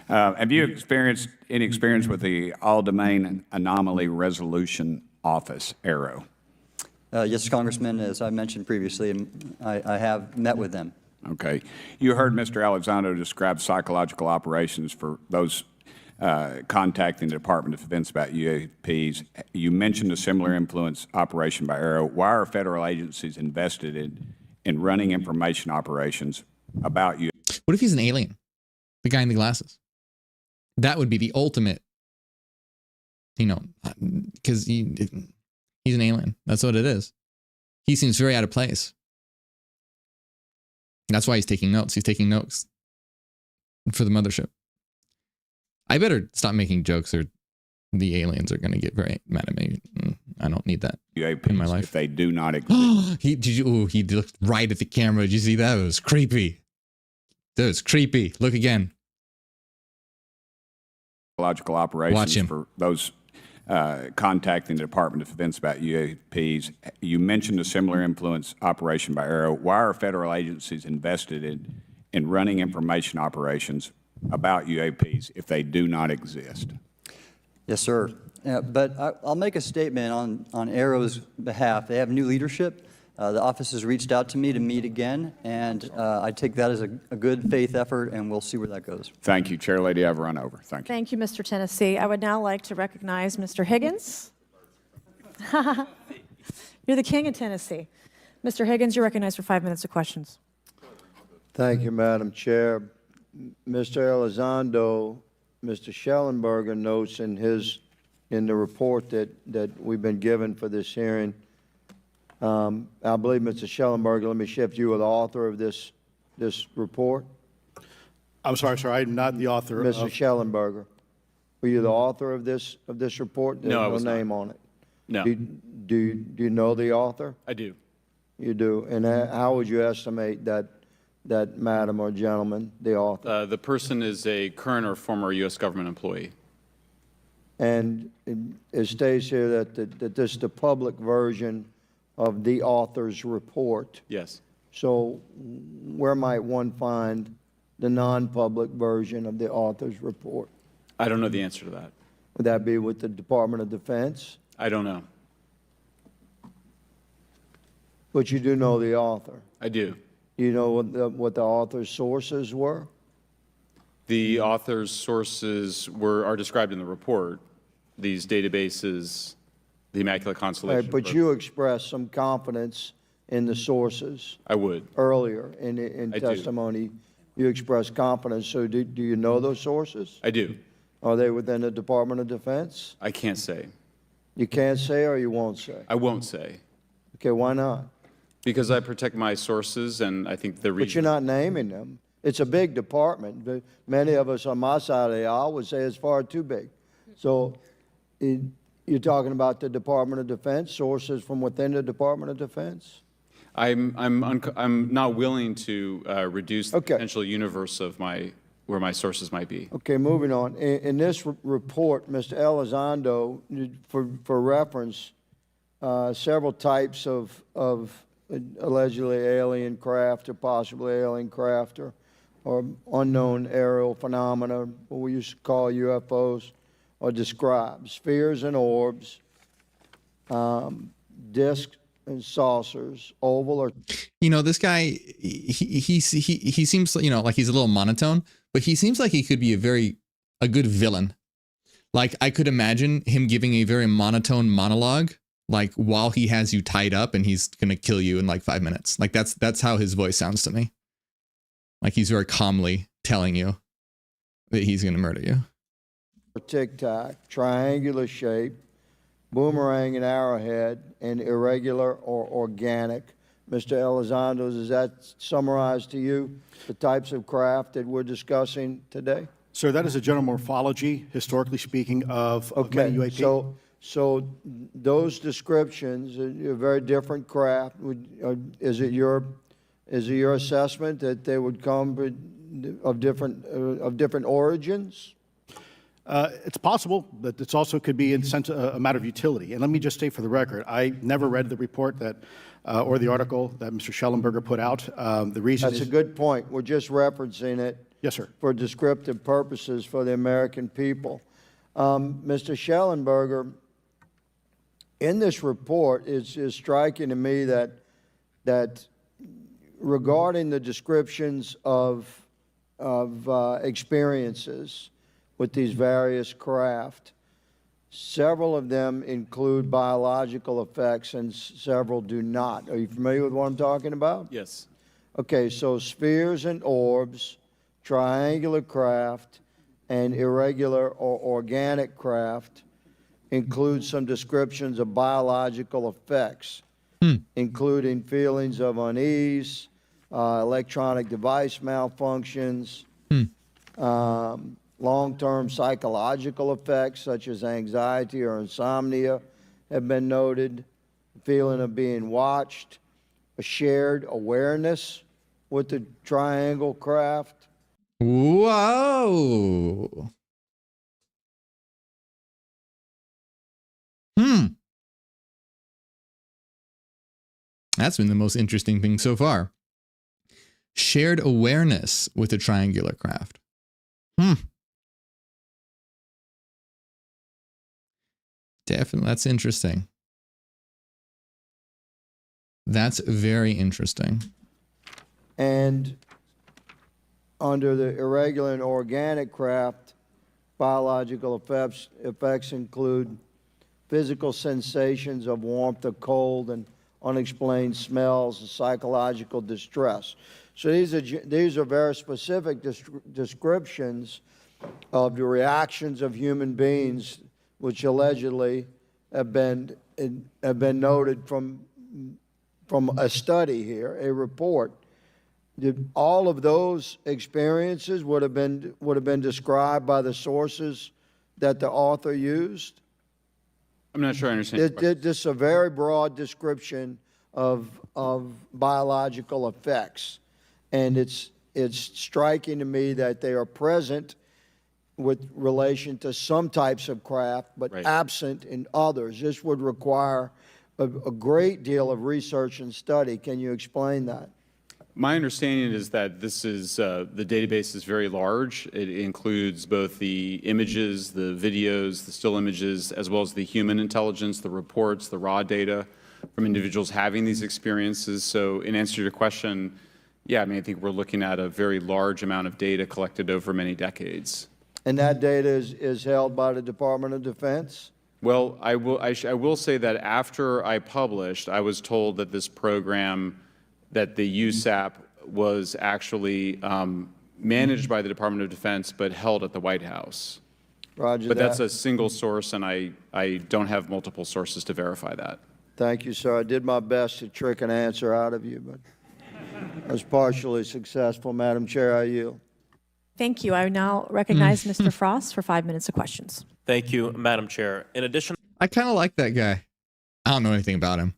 Have you experienced any experience with the All-Domain Anomaly Resolution Office, AARO? Yes, Congressman, as I mentioned previously, I have met with them. Okay. You heard Mr. Elizondo describe psychological operations for those contacting the Department of Defense about UAPs. You mentioned a similar influence operation by AARO. Why are federal agencies invested in running information operations about you? What if he's an alien? The guy in the glasses. That would be the ultimate, because he's an alien. That's what it is. He seems very out of place. That's why he's taking notes. He's taking notes for the mothership. I better stop making jokes or the aliens are going to get very mad at me. I don't need that UAPs in my life. If they do not exist. He looked right at the camera. Did you see that? It was creepy. That was creepy. Look again. Psychological operations Watch him. For those contacting the Department of Defense about UAPs. You mentioned a similar influence operation by AARO. Why are federal agencies invested in running information operations about UAPs if they do not exist? Yes, sir. But I'll make a statement on AARO's behalf. They have new leadership. The office has reached out to me to meet again, and I take that as a good faith effort, and we'll see where that goes. Thank you. Chair Lady, I've run over. Thank you. Thank you, Mr. Tennessee. I would now like to recognize Mr. Higgins. You're the king of Tennessee. Mr. Higgins, you're recognized for 5 minutes of questions. Thank you, Madam Chair. Mr. Elizondo, Mr. Shellenberger notes in the report that we've been given for this hearing. I believe, Mr. Shellenberger, let me shift you, the author of this report. I'm sorry, sir. I'm not the author. Mr. Shellenberger, were you the author of this report? No, I was not. No name on it. No. Do you know the author? I do. You do. And how would you estimate that madam or gentleman, the author? The person is a current or former U.S. government employee. And it states here that this is the public version of the author's report. Yes. So where might one find the non-public version of the author's report? I don't know the answer to that. Would that be with the Department of Defense? I don't know. But you do know the author. I do. You know what the author's sources were? The author's sources are described in the report. These databases, the Immaculate Constellation. Right, but you expressed some confidence in the sources. I would. Earlier in testimony, you expressed confidence. So do you know those sources? I do. Are they within the Department of Defense? I can't say. You can't say or you won't say? I won't say. Okay, why not? Because I protect my sources, and I think the reason. But you're not naming them. It's a big department. But many of us on my side of the aisle would say it's far too big. So you're talking about the Department of Defense, sources from within the Department of Defense? I'm not willing to reduce the potential universe of where my sources might be. Okay, moving on. In this report, Mr. Elizondo, for reference, several types of allegedly alien craft or possibly alien craft or unknown aerial phenomena, what we used to call UFOs, are described. Spheres and orbs, discs and saucers, oval or... You know, this guy, he seems, you know, like he's a little monotone, but he seems like he could be a good villain. Like, I could imagine him giving a very monotone monologue, like while he has you tied up and he's going to kill you in like 5 minutes. Like that's how his voice sounds to me. Like he's very calmly telling you that he's going to murder you. Tic-tac, triangular shape, boomerang and arrowhead, and irregular or organic. Mr. Elizondo, does that summarize to you the types of craft that we're discussing today? Sir, that is a general morphology, historically speaking, of many UAP. So those descriptions are very different craft. Is it your assessment that they would come of different origins? It's possible, but it also could be a matter of utility. And let me just state for the record, I never read the report that or the article that Mr. Shellenberger put out. The reason That's a good point. We're just referencing it. Yes, sir. For descriptive purposes for the American people. Mr. Shellenberger, in this report, it's striking to me that regarding the descriptions of experiences with these various craft, several of them include biological effects and several do not. Are you familiar with what I'm talking about? Yes. Okay, so spheres and orbs, triangular craft, and irregular or organic craft include some descriptions of biological effects, including feelings of unease, electronic device malfunctions, long-term psychological effects such as anxiety or insomnia have been noted, feeling of being watched, a shared awareness with the triangle craft. Whoa. That's been the most interesting thing so far. Shared awareness with the triangular craft. Definitely, that's interesting. That's very interesting. And under the irregular and organic craft, biological effects include physical sensations of warmth or cold and unexplained smells and psychological distress. So these are very specific descriptions of the reactions of human beings, which allegedly have been noted from a study here, a report. All of those experiences would have been described by the sources that the author used? I'm not sure I understand. This is a very broad description of biological effects, and it's striking to me that they are present with relation to some types of craft, but absent in others. This would require a great deal of research and study. Can you explain that? My understanding is that this is, the database is very large. It includes both the images, the videos, the still images, as well as the human intelligence, the reports, the raw data from individuals having these experiences. So in answer to your question, yeah, I mean, I think we're looking at a very large amount of data collected over many decades. And that data is held by the Department of Defense? Well, I will say that after I published, I was told that this program, that the USAP was actually managed by the Department of Defense, but held at the White House. Roger but that. that's a single source, and I don't have multiple sources to verify that. Thank you, sir. I did my best to trick an answer out of you, but I was partially successful. Madam Chair, I yield. Thank you. I now recognize Mr. Frost for 5 minutes of questions. Thank you, Madam Chair. In addition, I kind of like that guy. I don't know anything about him.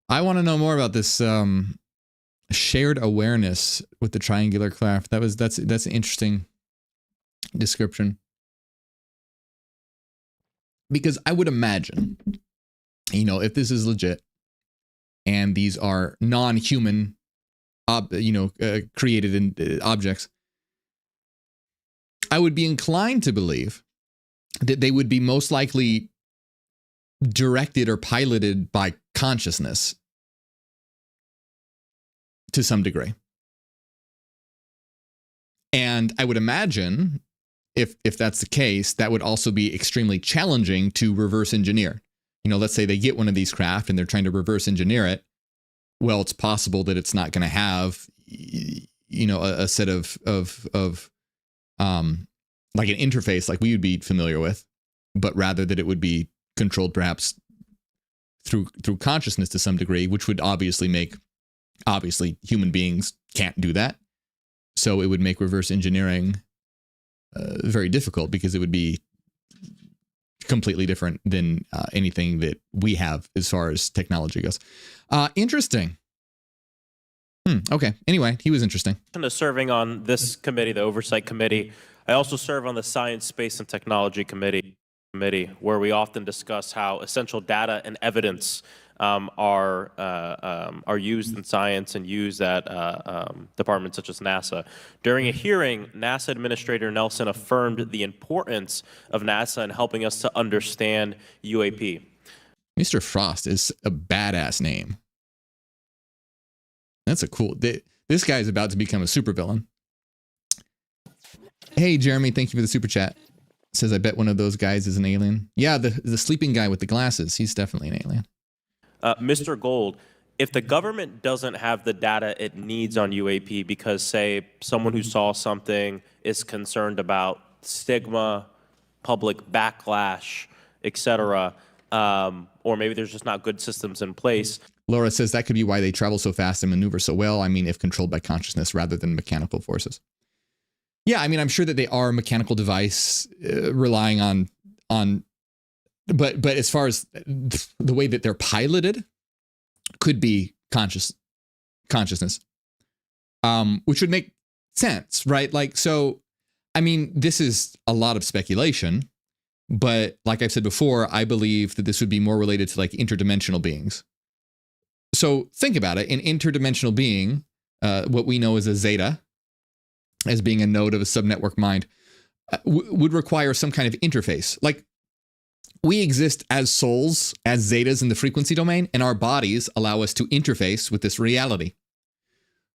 I want to know more about this shared awareness with the triangular craft. That's an interesting description. Because I would imagine, you know, if this is legit and these are non-human, created objects, I would be inclined to believe that they would be most likely directed or piloted by consciousness to some degree. And I would imagine if that's the case, that would also be extremely challenging to reverse engineer. You know, let's say they get one of these craft and they're trying to reverse engineer it. Well, it's possible that it's not going to have, you know, a set of like an interface like we would be familiar with, but rather that it would be controlled perhaps through consciousness to some degree, which would obviously human beings can't do that. So it would make reverse engineering very difficult because it would be completely different than anything that we have as far as technology goes. Interesting. Okay. Anyway, he was interesting. in addition to serving on this committee, the Oversight Committee, I also serve on the Science, Space, and Technology Committee, where we often discuss how essential data and evidence are used in science and used at departments such as NASA. During a hearing, NASA Administrator Nelson affirmed the importance of NASA in helping us to understand UAP. Mr. Frost is a badass name. That's a cool. This guy is about to become a supervillain. Hey, Jeremy, thank you for the super chat. Says, I bet one of those guys is an alien. Yeah, the sleeping guy with the glasses. He's definitely an alien. Mr. Gold, if the government doesn't have the data it needs on UAP because, say, someone who saw something is concerned about stigma, public backlash, etc., or maybe there's just not good systems in place. Laura says that could be why they travel so fast and maneuver so well. I mean, if controlled by consciousness rather than mechanical forces. Yeah, I mean, I'm sure that they are a mechanical device relying on, but as far as the way that they're piloted, could be consciousness, which would make sense, right? Like, so, I mean, this is a lot of speculation, but like I've said before, I believe that this would be more related to like interdimensional beings. So think about it. An interdimensional being, what we know as a zeta, as being a node of a subnetwork mind, would require some kind of interface. Like, we exist as souls, as zetas in the frequency domain, and our bodies allow us to interface with this reality.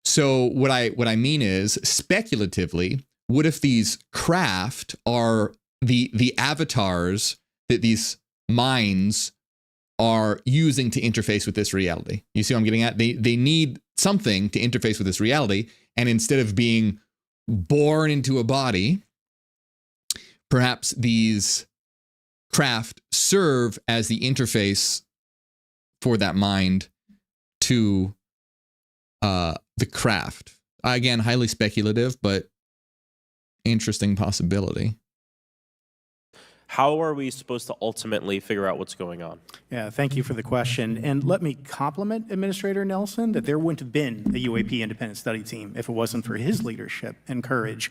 So what I mean is, speculatively, what if these craft are the avatars that these minds are using to interface with this reality? You see what I'm getting at? They need something to interface with this reality, and instead of being born into a body, perhaps these craft serve as the interface for that mind to the craft. Again, highly speculative, but interesting possibility. how are we supposed to ultimately figure out what's going on? Yeah, thank you for the question. And let me compliment Administrator Nelson that there wouldn't have been a UAP independent study team if it wasn't for his leadership and courage.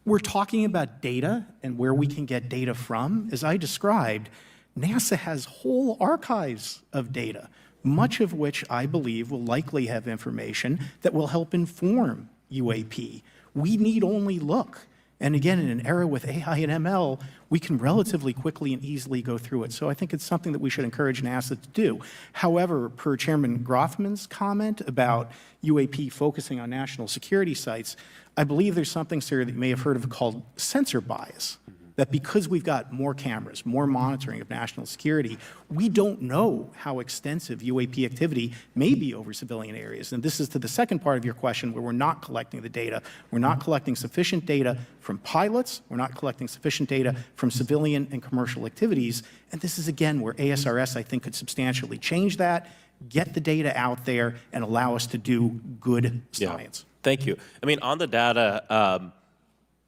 We're talking about data and where we can get data from. As I described, NASA has whole archives of data, much of which I believe will likely have information that will help inform UAP. We need only look. And again, in an era with AI and ML, we can relatively quickly and easily go through it. So I think it's something that we should encourage NASA to do. However, per Chairman Grothman's comment about UAP focusing on national security sites, I believe there's something, sir, that you may have heard of called sensor bias. That because we've got more cameras, more monitoring of national security, we don't know how extensive UAP activity may be over civilian areas. And this is to the second part of your question where we're not collecting the data. We're not collecting sufficient data from pilots. We're not collecting sufficient data from civilian and commercial activities. And this is, again, where ASRS, I think, could substantially change that, get the data out there, and allow us to do good science. Yeah. Thank you. I mean, on the data,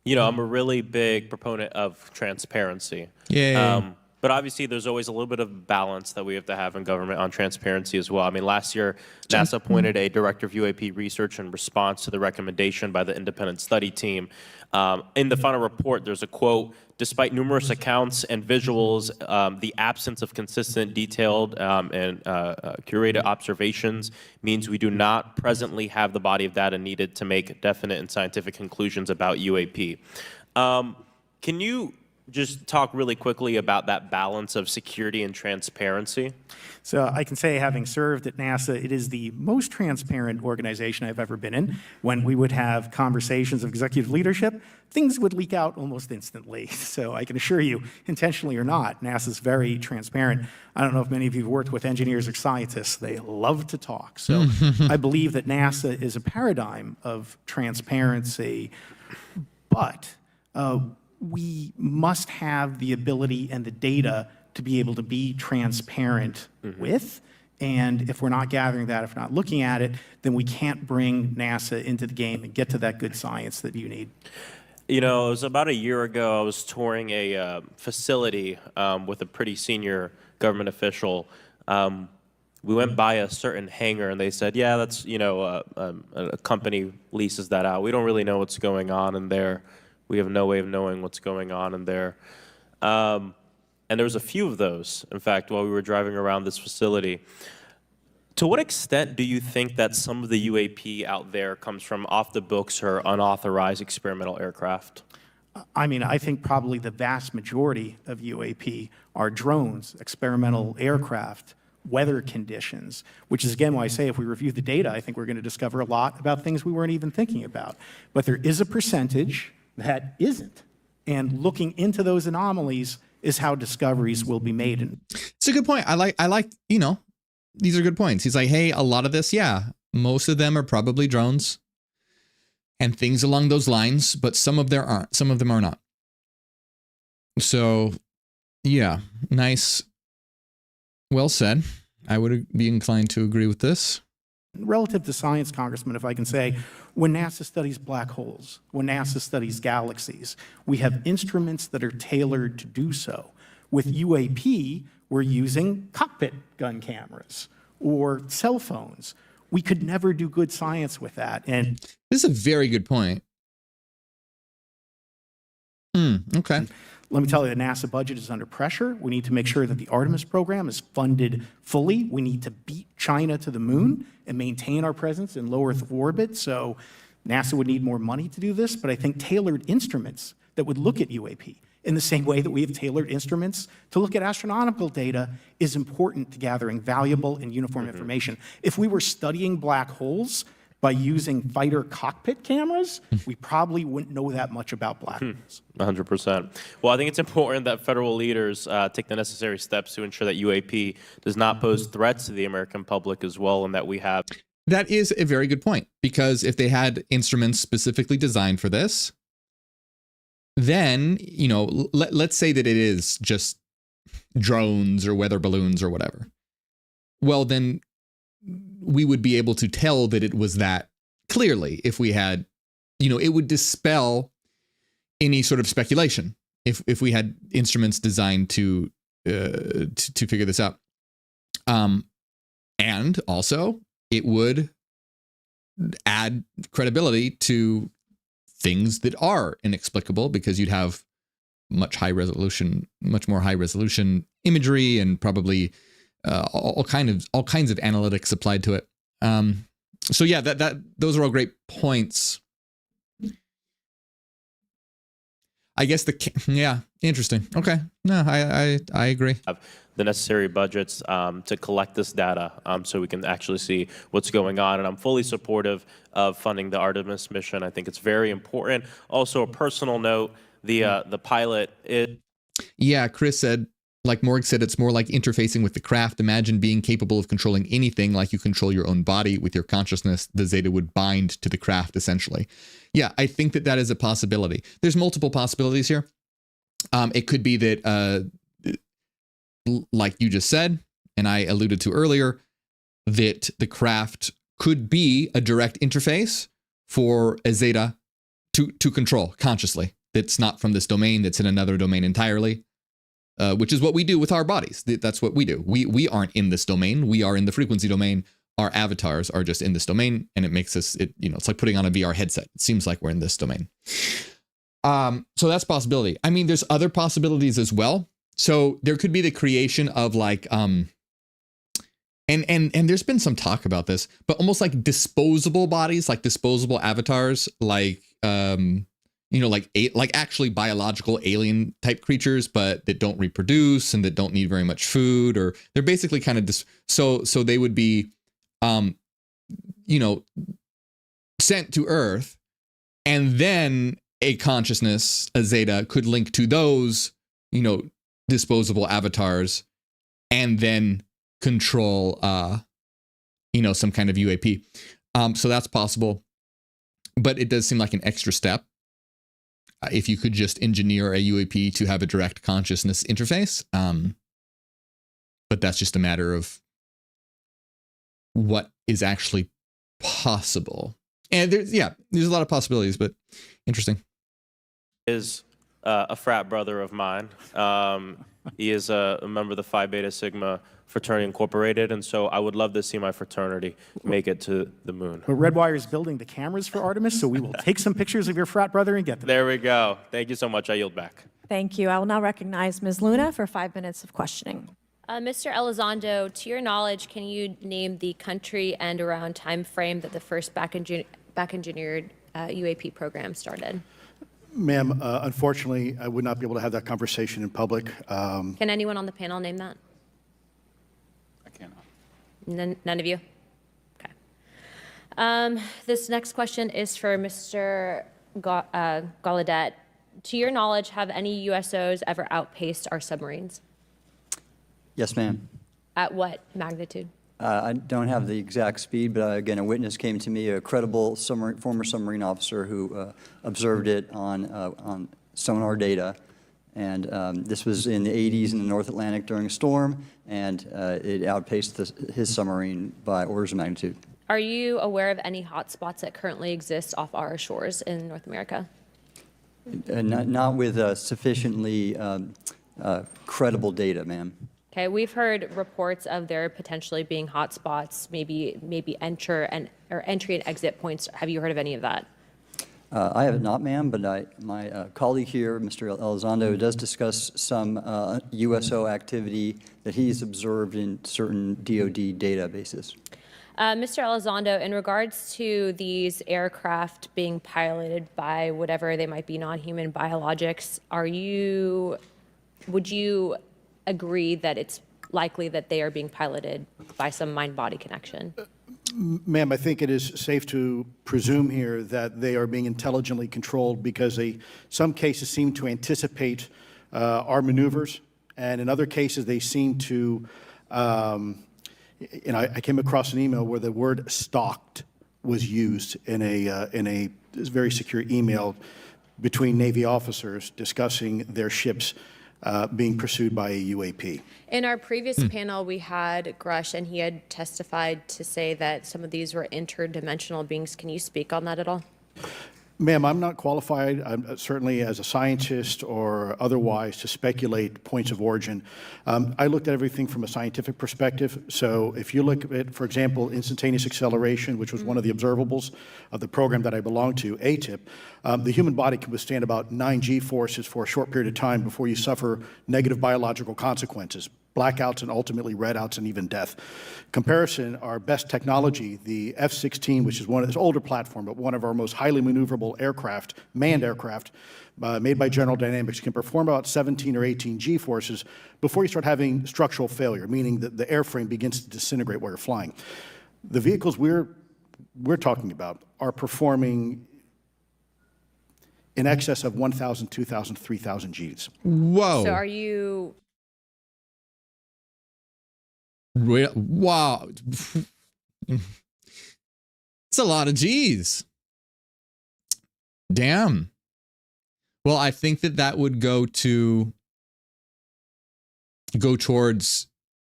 you know, I'm a really big proponent of transparency. Yeah. But obviously, there's always a little bit of balance that we have to have in government on transparency as well. I mean, last year, NASA appointed a director of UAP research in response to the recommendation by the independent study team. In the final report, there's a quote, despite numerous accounts and visuals, the absence of consistent, detailed, and curated observations means we do not presently have the body of data needed to make definite and scientific conclusions about UAP. Can you just talk really quickly about that balance of security and transparency? So I can say, having served at NASA, it is the most transparent organization I've ever been in. When we would have conversations of executive leadership, things would leak out almost instantly. So I can assure you, intentionally or not, NASA's very transparent. I don't know if many of you have worked with engineers or scientists. They love to talk. So I believe that NASA is a paradigm of transparency, but we must have the ability and the data to be able to be transparent with. And if we're not gathering that, if we're not looking at it, then we can't bring NASA into the game and get to that good science that you need. You know, it was about a year ago, I was touring a facility with a pretty senior government official. We went by a certain hangar and they said, yeah, that's, you know, a company leases that out. We don't really know what's going on in there. We have no way of knowing what's going on in there. And there was a few of those, in fact, while we were driving around this facility. To what extent do you think that some of the UAP out there comes from off the books or unauthorized experimental aircraft? I mean, I think probably the vast majority of UAP are drones, experimental aircraft, weather conditions, which is, again, why I say if we review the data, I think we're going to discover a lot about things we weren't even thinking about. But there is a percentage that isn't. And looking into those anomalies is how discoveries will be made. It's a good point. I like, you know, these are good points. He's like, hey, a lot of this, yeah, most of them are probably drones and things along those lines, but some of them aren't. Some of them are not. So, yeah, nice. Well said. I would be inclined to agree with this. Relative to science, Congressman, if I can say, when NASA studies black holes, when NASA studies galaxies, we have instruments that are tailored to do so. With UAP, we're using cockpit gun cameras or cell phones. We could never do good science with that. And this is a very good point. Okay. Let me tell you, the NASA budget is under pressure. We need to make sure that the Artemis program is funded fully. We need to beat China to the moon and maintain our presence in low Earth orbit. So NASA would need more money to do this, but I think tailored instruments that would look at UAP in the same way that we have tailored instruments to look at astronomical data is important to gathering valuable and uniform information. If we were studying black holes by using fighter cockpit cameras, we probably wouldn't know that much about black holes. 100%. Well, I think it's important that federal leaders take the necessary steps to ensure that UAP does not pose threats to the American public as well, and that we have. That is a very good point, because if they had instruments specifically designed for this, then, you know, let's say that it is just drones or weather balloons or whatever. Well, then we would be able to tell that it was that clearly if we had, you know, it would dispel any sort of speculation if we had instruments designed to figure this out. And also, it would add credibility to things that are inexplicable, because you'd have much more high resolution imagery, and probably all kinds of analytics applied to it. So yeah, those are all great points. I guess interesting. Okay, no, I agree. The necessary budgets to collect this data, so we can actually see what's going on. And I'm fully supportive of funding the Artemis mission. I think it's very important. Also, a personal note: the pilot is. Yeah, Chris said, like Morgue said, it's more like interfacing with the craft. Imagine being capable of controlling anything, like you control your own body with your consciousness. The Zeta would bind to the craft, essentially. Yeah, I think that is a possibility. There's multiple possibilities here. It could be that, like you just said, and I alluded to earlier, that the craft could be a direct interface for a Zeta to control consciously. That's not from this domain, that's in another domain entirely, which is what we do with our bodies. That's what we do. We aren't in this domain. We are in the frequency domain. Our avatars are just in this domain, and it makes us, it's like putting on a VR headset. It seems like we're in this domain. So that's a possibility. I mean, there's other possibilities as well. So there could be the creation of like, and there's been some talk about this, but almost like disposable bodies, like disposable avatars, like, like actually biological alien type creatures, but that don't reproduce and that don't need very much food, or they're basically kind of so they would be, sent to Earth, and then a consciousness, a Zeta, could link to those, disposable avatars, and then control, some kind of UAP. So that's possible, but it does seem like an extra step. If you could just engineer a UAP to have a direct consciousness interface. But that's just a matter of what is actually possible. And there's a lot of possibilities, but interesting. Is a frat brother of mine. He is a member of the Phi Beta Sigma Fraternity Incorporated, and so I would love to see my fraternity make it to the moon. Well, Redwire is building the cameras for Artemis, so we will take some pictures of your frat brother and get them. There we go. Thank you so much. I yield back. Thank you. I will now recognize Ms. Luna for 5 minutes of questioning. Mr. Elizondo, to your knowledge, can you name the country and around time frame that the first back-engineered UAP program started? Ma'am, unfortunately, I would not be able to have that conversation in public. Can anyone on the panel name that? I cannot. None of you? Okay. This next question is for Mr. Gallaudet. To your knowledge, have any USOs ever outpaced our submarines? Yes, ma'am. At what magnitude? I don't have the exact speed, but again, a witness came to me, a credible former submarine officer who observed it on sonar data. And this was in the 80s in the North Atlantic during a storm, and it outpaced his submarine by orders of magnitude. Are you aware of any hotspots that currently exist off our shores in North America? Not with sufficiently credible data, ma'am. Okay, we've heard reports of there potentially being hotspots, maybe entry and exit points. Have you heard of any of that? I have not, ma'am, but my colleague here, Mr. Elizondo, does discuss some USO activity that he's observed in certain DoD databases. Mr. Elizondo, in regards to these aircraft being piloted by whatever they might be, non-human biologics, would you agree that it's likely that they are being piloted by some mind-body connection? Ma'am, I think it is safe to presume here that they are being intelligently controlled, because some cases seem to anticipate our maneuvers, and in other cases they seem to, I came across an email where the word stalked was used in a very secure email between Navy officers discussing their ships being pursued by a UAP. In our previous panel, we had Grush, and he had testified to say that some of these were interdimensional beings. Can you speak on that at all? Ma'am, I'm not qualified, certainly as a scientist or otherwise, to speculate points of origin. I looked at everything from a scientific perspective. So if you look at, for example, instantaneous acceleration, which was one of the observables of the program that I belong to, ATIP, the human body can withstand about 9 G-forces for a short period of time before you suffer negative biological consequences, blackouts and ultimately redouts and even death. Comparison, our best technology, the F-16, which is one of this older platform, but one of our most highly maneuverable aircraft, manned aircraft, made by General Dynamics, can perform about 17 or 18 G-forces before you start having structural failure, meaning that the airframe begins to disintegrate while you're flying. The vehicles we're talking about are performing in excess of 1,000, 2,000, 3,000 Gs. Whoa. So are you... Wow. It's a lot of G's. Damn. Well, I think that would go towards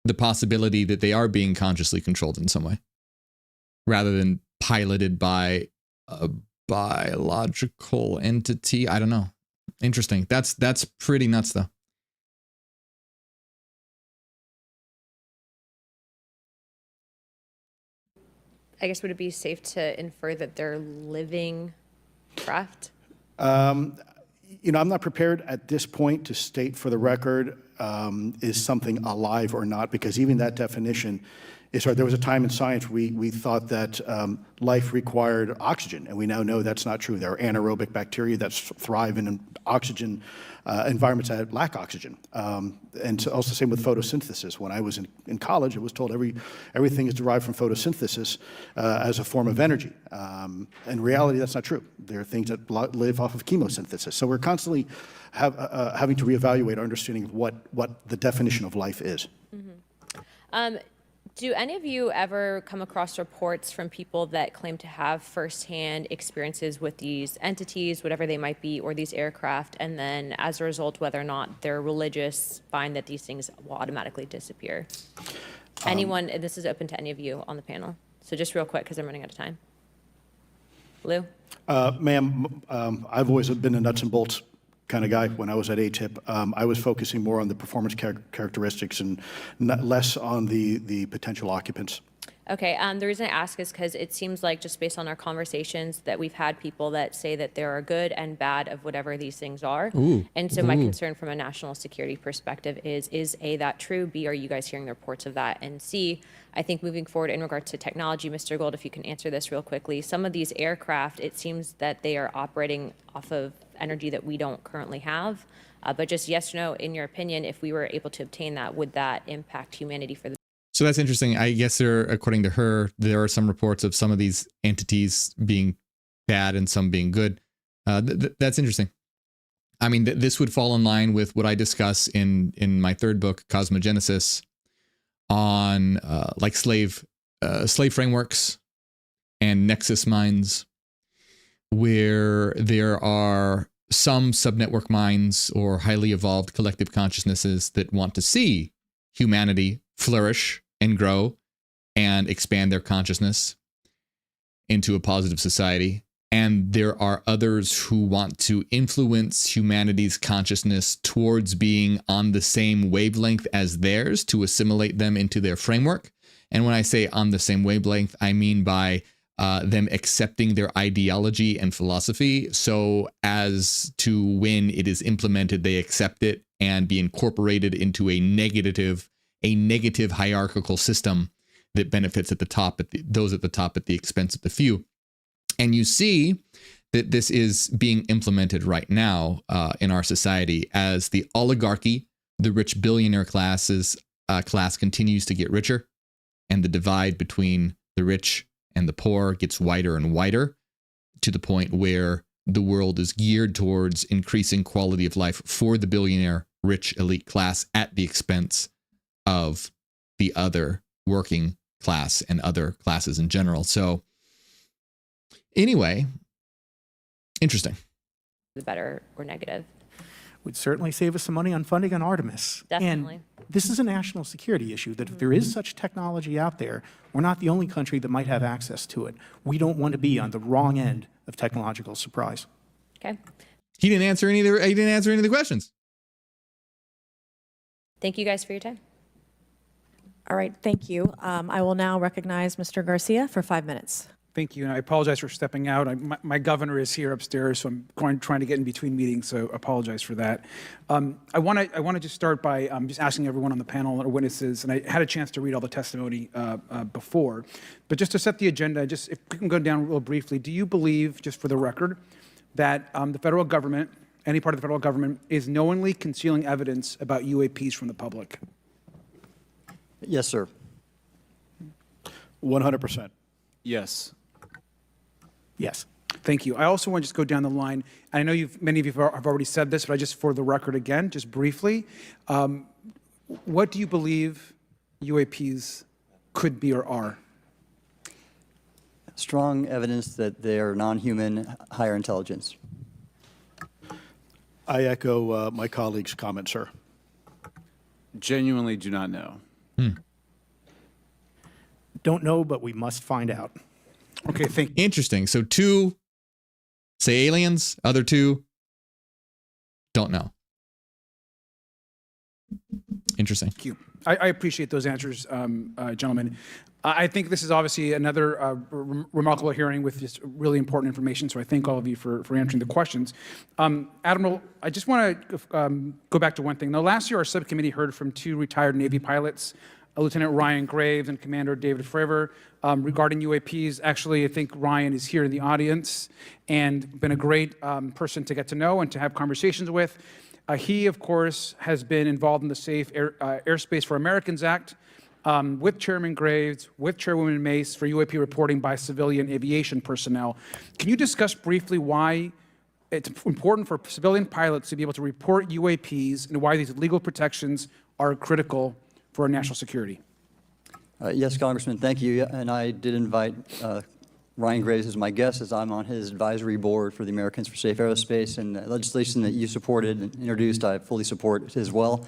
the possibility that they are being consciously controlled in some way, rather than piloted by a biological entity. I don't know. Interesting. That's pretty nuts, though. I guess would it be safe to infer that they're living craft? You know, I'm not prepared at this point to state for the record is something alive or not, because even that definition is hard. There was a time in science we thought that life required oxygen, and we now know that's not true. There are anaerobic bacteria that thrive in oxygen environments that lack oxygen. And so also the same with photosynthesis. When I was in college, it was told everything is derived from photosynthesis as a form of energy. In reality, that's not true. There are things that live off of chemosynthesis. So we're constantly having to reevaluate our understanding of what the definition of life is. Mm-hmm. Do any of you ever come across reports from people that claim to have firsthand experiences with these entities, whatever they might be, or these aircraft, and then as a result, whether or not they're religious, find that these things will automatically disappear? Anyone, and this is open to any of you on the panel. So just real quick, because I'm running out of time. Lou? Ma'am, I've always been a nuts and bolts kind of guy. When I was at ATIP, I was focusing more on the performance characteristics and less on the potential occupants. Okay, the reason I ask is because it seems like, just based on our conversations, that we've had people that say that there are good and bad of whatever these things are. Ooh. And so my concern from a national security perspective is A, that true? B, are you guys hearing the reports of that? And C, I think moving forward in regard to technology, Mr. Gold, if you can answer this real quickly, some of these aircraft, it seems that they are operating off of energy that we don't currently have. But just yes or no, in your opinion, if we were able to obtain that, would that impact humanity for the... So that's interesting. I guess according to her, there are some reports of some of these entities being bad and some being good. That's interesting. I mean, this would fall in line with what I discuss in my third book, Cosmogenesis, on like slave frameworks and nexus minds, where there are some subnetwork minds or highly evolved collective consciousnesses that want to see humanity flourish and grow and expand their consciousness into a positive society. And there are others who want to influence humanity's consciousness towards being on the same wavelength as theirs to assimilate them into their framework. And when I say on the same wavelength, I mean by them accepting their ideology and philosophy, so as to when it is implemented, they accept it and be incorporated into a negative hierarchical system that benefits at the top, those at the top at the expense of the few. And you see that this is being implemented right now in our society as the oligarchy, the rich billionaire class continues to get richer, and the divide between the rich and the poor gets wider and wider, to the point where the world is geared towards increasing quality of life for the billionaire rich elite class at the expense of the other working class and other classes in general. So anyway, interesting. The better or negative? Would certainly save us some money on funding on Artemis. Definitely. And this is a national security issue, that if there is such technology out there, we're not the only country that might have access to it. We don't want to be on the wrong end of technological surprise. Okay. He didn't answer any of the questions. Thank you guys for your time. All right, thank you. I will now recognize Mr. Garcia for 5 minutes. Thank you, and I apologize for stepping out. My governor is here upstairs, so I'm trying to get in between meetings, so apologize for that. I want to just start by just asking everyone on the panel or witnesses, and I had a chance to read all the testimony before, but just to set the agenda, just if we can go down real briefly, do you believe, just for the record, that the federal government, any part of the federal government, is knowingly concealing evidence about UAPs from the public? Yes, sir. 100%. Yes. Yes. Thank you. I also want to just go down the line. I know many of you have already said this, but I just, for the record again, just briefly, what do you believe UAPs could be or are? Strong evidence that they are non-human, higher intelligence. I echo my colleague's comment, sir. Genuinely do not know. Don't know, but we must find out. Okay, thank you. Interesting. So 2 say aliens, other 2 don't know. Interesting. Thank you. I appreciate those answers, gentlemen. I think this is obviously another remarkable hearing with just really important information, so I thank all of you for answering the questions. Admiral, I just want to go back to one thing. Now, last year, our subcommittee heard from 2 retired Navy pilots, Lieutenant Ryan Graves and Commander David Fravor, regarding UAPs. Actually, I think Ryan is here in the audience and been a great person to get to know and to have conversations with. He, of course, has been involved in the Safe Airspace for Americans Act with Chairman Graves, with Chairwoman Mace for UAP reporting by civilian aviation personnel. Can you discuss briefly why it's important for civilian pilots to be able to report UAPs and why these legal protections are critical for our national security? Yes, Congressman, thank you. And I did invite Ryan Graves as my guest, as I'm on his advisory board for the Americans for Safe Aerospace, and legislation that you supported and introduced, I fully support as well.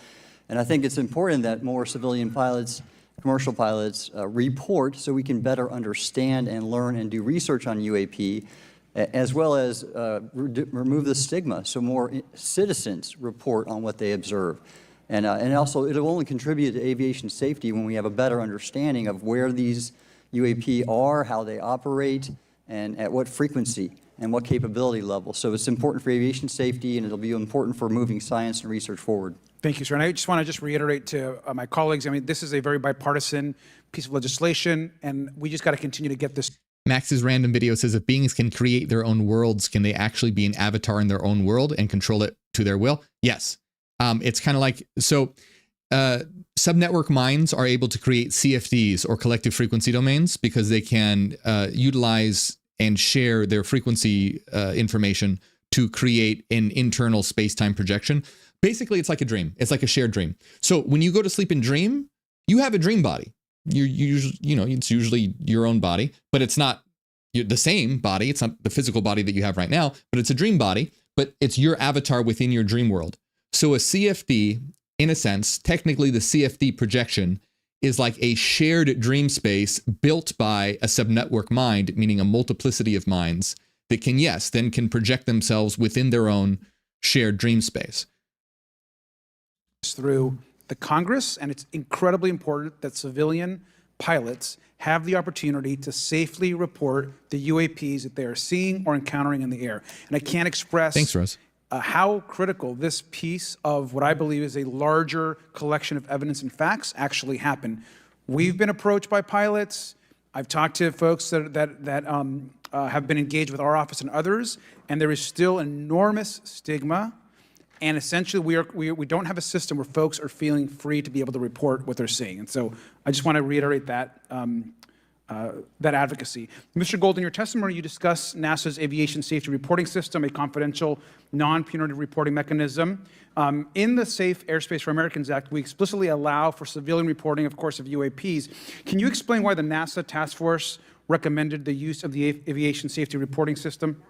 And I think it's important that more civilian pilots, commercial pilots, report so we can better understand and learn and do research on UAP, as well as remove the stigma so more citizens report on what they observe. And also, it'll only contribute to aviation safety when we have a better understanding of where these UAP are, how they operate, and at what frequency and what capability level. So it's important for aviation safety, and it'll be important for moving science and research forward. Thank you, sir. And I just want to reiterate to my colleagues, I mean, this is a very bipartisan piece of legislation, and we just got to continue to get this. Max's random video says, if beings can create their own worlds, can they actually be an avatar in their own world and control it to their will? Yes. It's kind of like, so subnetwork minds are able to create CFDs or collective frequency domains because they can utilize and share their frequency information to create an internal space-time projection. Basically, it's like a dream. It's like a shared dream. So when you go to sleep and dream, you have a dream body. It's usually your own body, but it's not the same body. It's not the physical body that you have right now, but it's a dream body, but it's your avatar within your dream world. So a CFD, in a sense, technically the CFD projection is like a shared dream space built by a subnetwork mind, meaning a multiplicity of minds that can, yes, then can project themselves within their own shared dream space. Through the Congress, and it's incredibly important that civilian pilots have the opportunity to safely report the UAPs that they are seeing or encountering in the air. And I can't express Thanks, Rose. How critical this piece of what I believe is a larger collection of evidence and facts actually happen. We've been approached by pilots. I've talked to folks that have been engaged with our office and others, and there is still enormous stigma. And essentially, we don't have a system where folks are feeling free to be able to report what they're seeing. And so I just want to reiterate that advocacy. Mr. Gold, in your testimony, you discuss NASA's aviation safety reporting system, a confidential, non-punitive reporting mechanism. In the Safe Airspace for Americans Act, we explicitly allow for civilian reporting, of course, of UAPs. Can you explain why the NASA task force recommended the use of the aviation safety reporting system?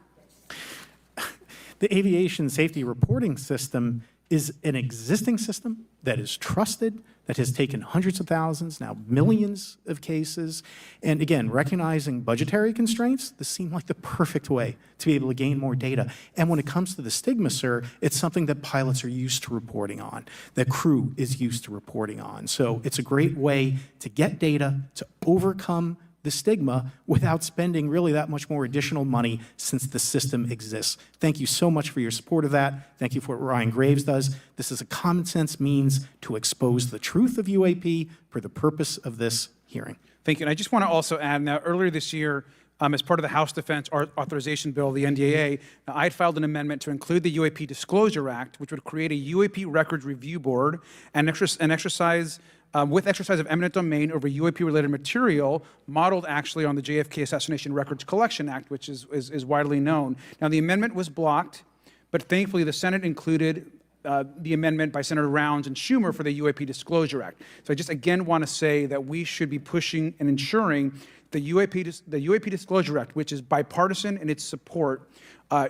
The aviation safety reporting system is an existing system that is trusted, that has taken hundreds of thousands, now millions of cases. And again, recognizing budgetary constraints, this seemed like the perfect way to be able to gain more data. And when it comes to the stigma, sir, it's something that pilots are used to reporting on, that crew is used to reporting on. So it's a great way to get data, to overcome the stigma without spending really that much more additional money since the system exists. Thank you so much for your support of that. Thank you for what Ryan Graves does. This is a common sense means to expose the truth of UAP for the purpose of this hearing. Thank you. And I just want to also add, now earlier this year, as part of the House Defense Authorization Bill, the NDAA, I had filed an amendment to include the UAP Disclosure Act, which would create a UAP Records Review Board and exercise of eminent domain over UAP-related material, modeled actually on the JFK Assassination Records Collection Act, which is widely known. Now, the amendment was blocked, but thankfully the Senate included the amendment by Senator Rounds and Schumer for the UAP Disclosure Act. So I just again want to say that we should be pushing and ensuring the UAP Disclosure Act, which is bipartisan in its support,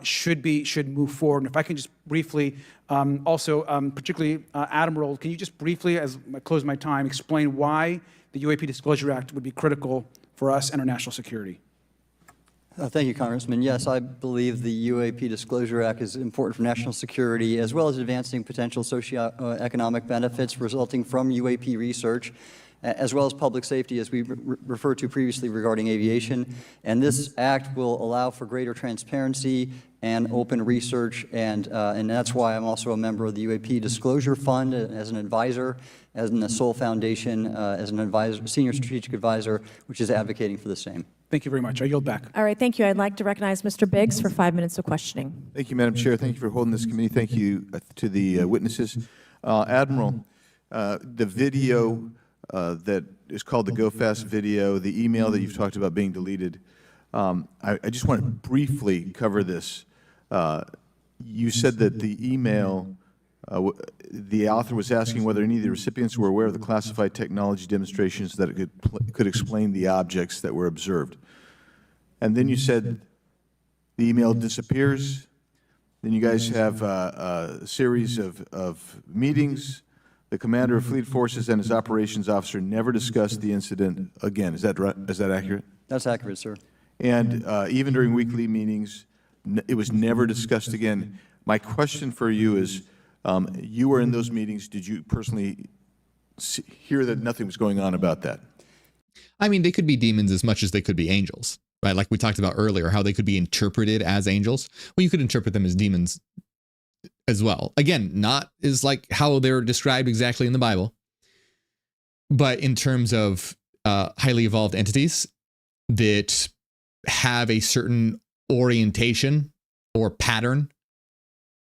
should move forward. And if I can just briefly, particularly Admiral, can you just briefly, as I close my time, explain why the UAP Disclosure Act would be critical for us and our national security? Thank you, Congressman. Yes, I believe the UAP Disclosure Act is important for national security, as well as advancing potential socioeconomic benefits resulting from UAP research, as well as public safety, as we referred to previously regarding aviation. And this act will allow for greater transparency and open research, and that's why I'm also a member of the UAP Disclosure Fund as an advisor, as in the Sol Foundation, as an advisor, senior strategic advisor, which is advocating for the same. Thank you very much. I yield back. All right, thank you. I'd like to recognize Mr. Biggs for 5 minutes of questioning. Thank you, Madam Chair. Thank you for holding this committee. Thank you to the witnesses. Admiral, the video that is called the Go Fast video, the email that you've talked about being deleted, I just want to briefly cover this. You said that the email, the author was asking whether any of the recipients were aware of the classified technology demonstrations that it could explain the objects that were observed. And then you said the email disappears. Then you guys have a series of meetings. The commander of fleet forces and his operations officer never discussed the incident again. Is that right? Is that accurate? That's accurate, sir. And even during weekly meetings, it was never discussed again. My question for you is, you were in those meetings. Did you personally hear that nothing was going on about that? I mean, they could be demons as much as they could be angels, right? Like we talked about earlier, how they could be interpreted as angels. Well, you could interpret them as demons as well. Again, not as like how they're described exactly in the Bible, but in terms of highly evolved entities that have a certain orientation or pattern,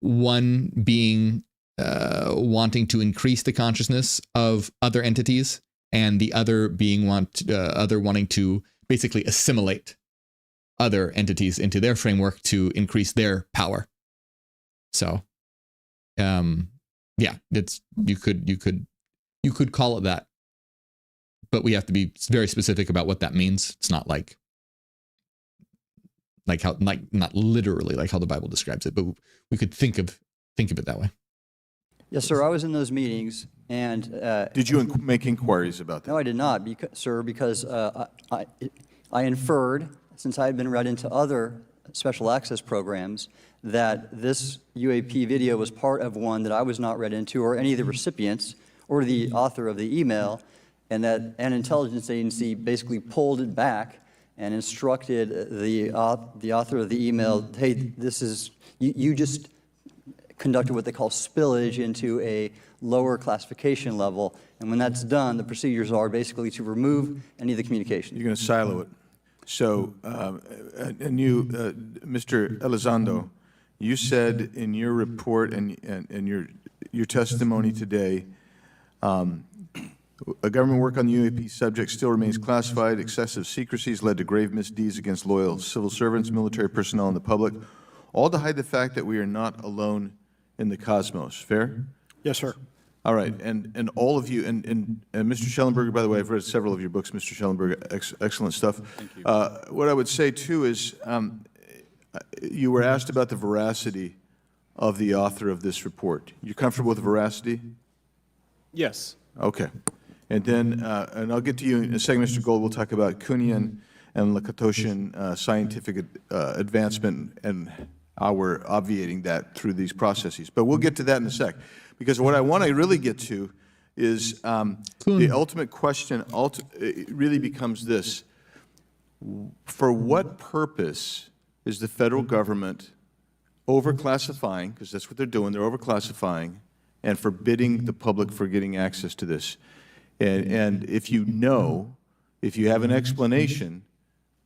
one being wanting to increase the consciousness of other entities, and the other being wanting to basically assimilate other entities into their framework to increase their power. So, yeah, it's you could call it that, but we have to be very specific about what that means. It's not like not literally like how the Bible describes it, but we could think of it that way. Yes, sir. I was in those meetings, and did you make inquiries about that? No, I did not, sir, because I inferred, since I had been read into other special access programs, that this UAP video was part of one that I was not read into, or any of the recipients, or the author of the email, and that an intelligence agency basically pulled it back and instructed the author of the email, hey, this is, you just conducted what they call spillage into a lower classification level, and when that's done, the procedures are basically to remove any of the communication. You're going to silo it. So, and you, Mr. Elizondo, you said in your report and your testimony today, a government work on the UAP subject still remains classified. Excessive secrecy has led to grave misdeeds against loyal civil servants, military personnel, and the public, all to hide the fact that we are not alone in the cosmos. Fair? Yes, sir. All right, and all of you, and Mr. Shellenberger, by the way, I've read several of your books, Mr. Shellenberger, excellent stuff. Thank you. What I would say, too, is you were asked about the veracity of the author of this report. You're comfortable with veracity? Yes. Okay. And then, and I'll get to you in a second, Mr. Gold. We'll talk about Kuhnian and Lakatoshian scientific advancement and how we're obviating that through these processes. But we'll get to that in a sec. Because what I want to really get to is the ultimate question it really becomes this. For what purpose is the federal government overclassifying, because that's what they're doing, they're overclassifying, and forbidding the public for getting access to this? And if you know, if you have an explanation,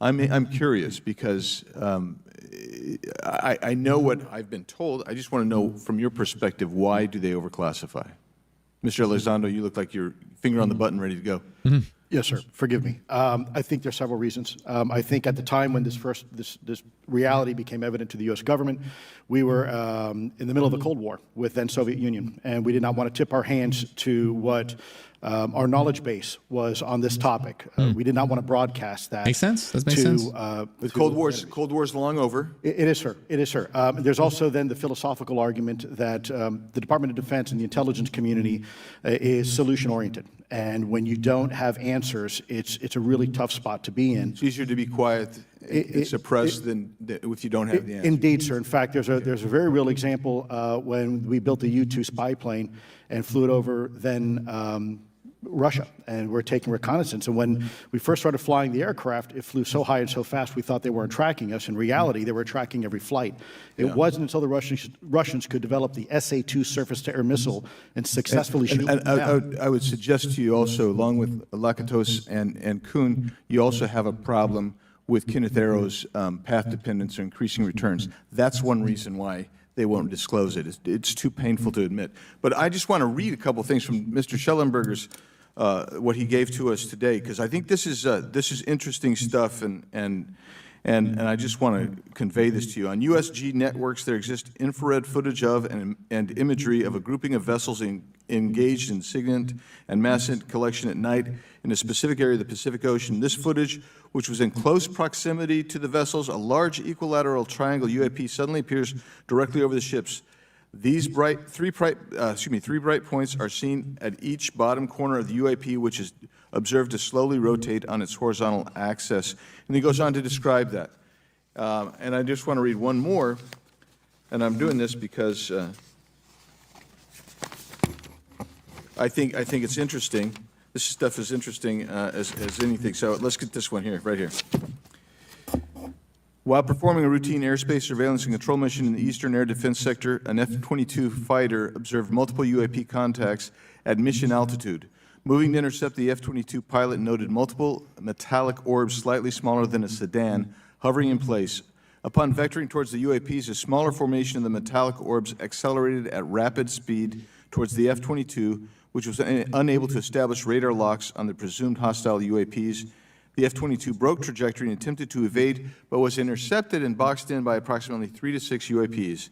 I'm curious, because I know what I've been told. I just want to know from your perspective, why do they overclassify? Mr. Elizondo, you look like your finger on the button, ready to go. Mm-hmm. Yes, sir. Forgive me. I think there's several reasons. I think at the time when this reality became evident to the U.S. government, we were in the middle of the Cold War with then Soviet Union, and we did not want to tip our hands to what our knowledge base was on this topic. We did not want to broadcast that. Makes sense. That makes sense. The Cold War's long over. It is, sir. It is, sir. There's also then the philosophical argument that the Department of Defense and the intelligence community is solution-oriented. And when you don't have answers, it's a really tough spot to be in. It's easier to be quiet and suppressed than if you don't have the answer. Indeed, sir. In fact, there's a very real example when we built the U-2 spy plane and flew it over then Russia, and we're taking reconnaissance. And when we first started flying the aircraft, it flew so high and so fast we thought they weren't tracking us. In reality, they were tracking every flight. It wasn't until the Russians could develop the SA-2 surface-to-air missile and successfully shoot them down. I would suggest to you also, along with Lakatos and Kuhn, you also have a problem with Kenneth Arrow's path dependence or increasing returns. That's one reason why they won't disclose it. It's too painful to admit. But I just want to read a couple things from Mr. Shellenberger's, what he gave to us today, because I think this is interesting stuff, and I just want to convey this to you. On USG networks, there exists infrared footage of and imagery of a grouping of vessels engaged in SIGINT and mass collection at night in a specific area of the Pacific Ocean. This footage, which was in close proximity to the vessels, a large equilateral triangle UAP suddenly appears directly over the ships. These three bright points are seen at each bottom corner of the UAP, which is observed to slowly rotate on its horizontal axis. And he goes on to describe that. And I just want to read one more, and I'm doing this because I think it's interesting. This stuff is interesting as anything. So let's get this one here, right here. While performing a routine airspace surveillance and control mission in the Eastern Air Defense Sector, an F-22 fighter observed multiple UAP contacts at mission altitude. Moving to intercept the F-22, pilot noted multiple metallic orbs slightly smaller than a sedan hovering in place. Upon vectoring towards the UAPs, a smaller formation of the metallic orbs accelerated at rapid speed towards the F-22, which was unable to establish radar locks on the presumed hostile UAPs. The F-22 broke trajectory and attempted to evade, but was intercepted and boxed in by approximately 3 to 6 UAPs.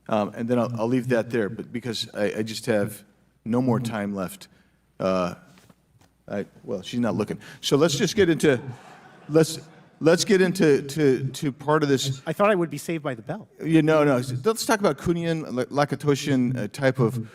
And then I'll leave that there, but because I just have no more time left. Well, she's not looking. So let's just get into let's get into part of this. I thought I would be saved by the bell. No. Let's talk about Kuhnian, Lakatoshian type of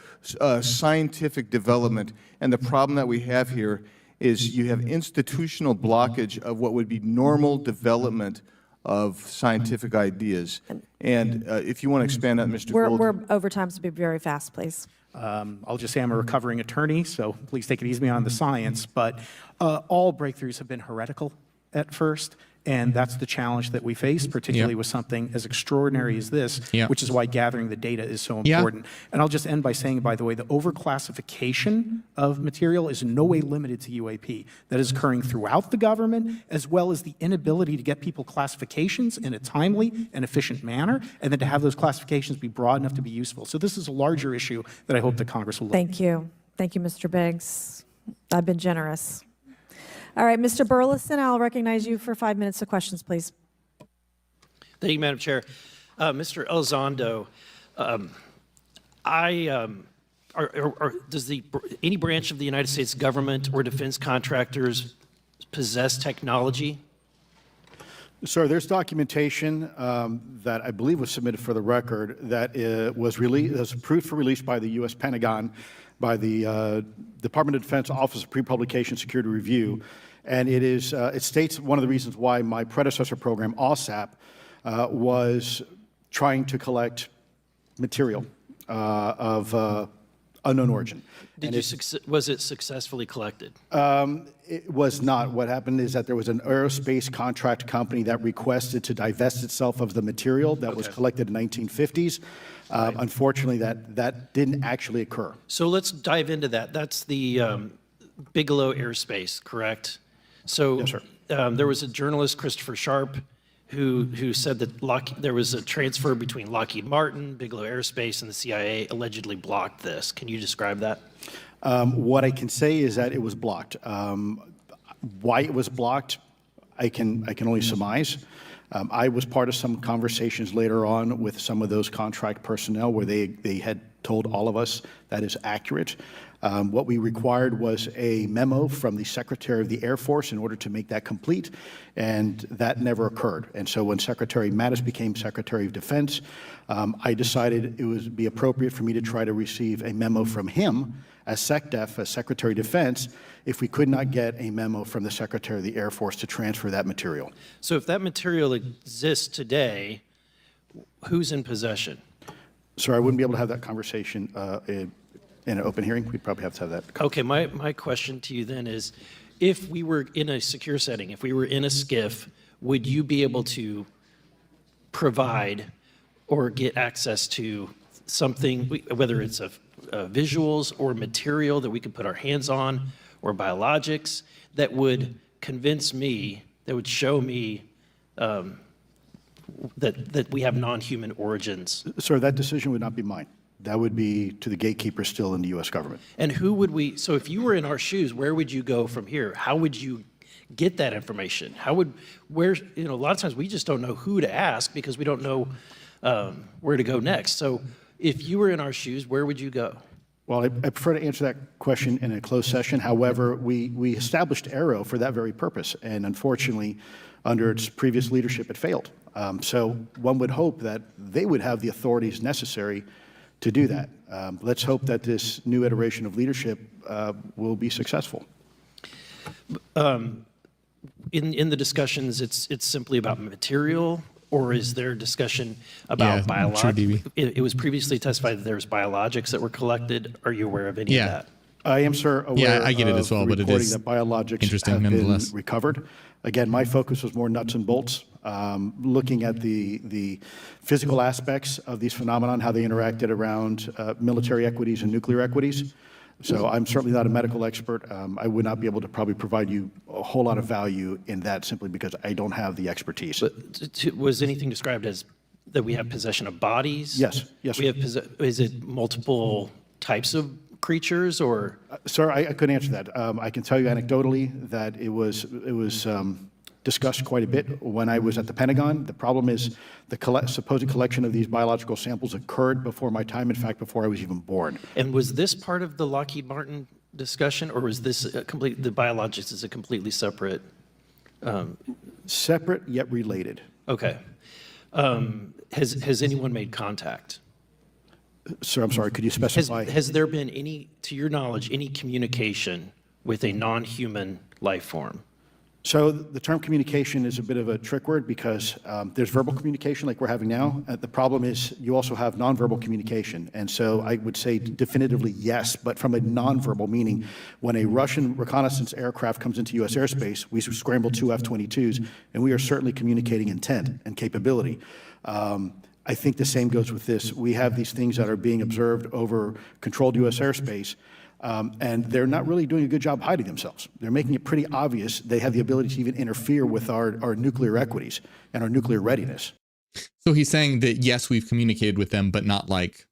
scientific development, and the problem that we have here is you have institutional blockage of what would be normal development of scientific ideas. And if you want to expand on Mr. Gold. We're over time, so be very fast, please. I'll just say I'm a recovering attorney, so please take it easy on the science. But all breakthroughs have been heretical at first, and that's the challenge that we face, particularly with something as extraordinary as this, which is why gathering the data is so important. And I'll just end by saying, by the way, the overclassification of material is in no way limited to UAP. That is occurring throughout the government, as well as the inability to get people classifications in a timely and efficient manner, and then to have those classifications be broad enough to be useful. So this is a larger issue that I hope that Congress will look at. Thank you. Thank you, Mr. Biggs. I've been generous. All right, Mr. Burleson, I'll recognize you for 5 minutes of questions, please. Thank you, Madam Chair. Mr. Elizondo, does any branch of the United States government or defense contractors possess technology Sir, there's documentation that I believe was submitted for the record that was approved for release by the U.S. Pentagon, by the Department of Defense Office of Pre-Publication Security Review, and it states one of the reasons why my predecessor program, OSAP, was trying to collect material of unknown origin. Was it successfully collected? It was not. What happened is that there was an aerospace contract company that requested to divest itself of the material that was collected in the 1950s. Unfortunately, that didn't actually occur. So let's dive into that. That's the Bigelow Airspace, correct? So yes, sir. There was a journalist, Christopher Sharp, who said that there was a transfer between Lockheed Martin, Bigelow Airspace, and the CIA allegedly blocked this. Can you describe that? What I can say is that it was blocked. Why it was blocked, I can only surmise. I was part of some conversations later on with some of those contract personnel where they had told all of us that is accurate. What we required was a memo from the Secretary of the Air Force in order to make that complete, and that never occurred. And so when Secretary Mattis became Secretary of Defense, I decided it would be appropriate for me to try to receive a memo from him as SecDef, as Secretary of Defense, if we could not get a memo from the Secretary of the Air Force to transfer that material. So if that material exists today, who's in possession? Sir, I wouldn't be able to have that conversation in an open hearing. We'd probably have to have that. Okay, my question to you then is, if we were in a secure setting, if we were in a SCIF, would you be able to provide or get access to something, whether it's visuals or material that we could put our hands on, or biologics, that would convince me, that would show me that we have non-human origins? Sir, that decision would not be mine. That would be to the gatekeeper still in the U.S. government. And who would we, so if you were in our shoes, where would you go from here? How would you get that information? A lot of times we just don't know who to ask because we don't know where to go next. So if you were in our shoes, where would you go? Well, I prefer to answer that question in a closed session. However, we established AARO for that very purpose, and unfortunately, under its previous leadership, it failed. So one would hope that they would have the authorities necessary to do that. Let's hope that this new iteration of leadership will be successful. In the discussions, it's simply about material, or is there discussion about biologics? It was previously testified that there's biologics that were collected. Are you aware of any of that? I am, sir, aware I get it as well, but it is that biologics interesting have nonetheless. been recovered. Again, my focus was more nuts and bolts, looking at the physical aspects of these phenomenon, how they interacted around military equities and nuclear equities. So I'm certainly not a medical expert. I would not be able to probably provide you a whole lot of value in that simply because I don't have the expertise. But was anything described as that we have possession of bodies? Yes, yes. We have is it multiple types of creatures, or? Sir, I couldn't answer that. I can tell you anecdotally that it was discussed quite a bit when I was at the Pentagon. The problem is the supposed collection of these biological samples occurred before my time, in fact, before I was even born. And was this part of the Lockheed Martin discussion, or was this the biologics is a completely separate? Separate yet related. Okay. Has anyone made contact? Sir, I'm sorry, could you specify? Has there been any, to your knowledge, any communication with a non-human life form? So the term communication is a bit of a trick word because there's verbal communication like we're having now. The problem is you also have nonverbal communication. And so I would say definitively yes, but from a nonverbal meaning, when a Russian reconnaissance aircraft comes into U.S. airspace, we scramble 2 F-22s, and we are certainly communicating intent and capability. I think the same goes with this. We have these things that are being observed over controlled U.S. airspace, and they're not really doing a good job hiding themselves. They're making it pretty obvious they have the ability to even interfere with our nuclear equities and our nuclear readiness. So he's saying that, yes, we've communicated with them, but not like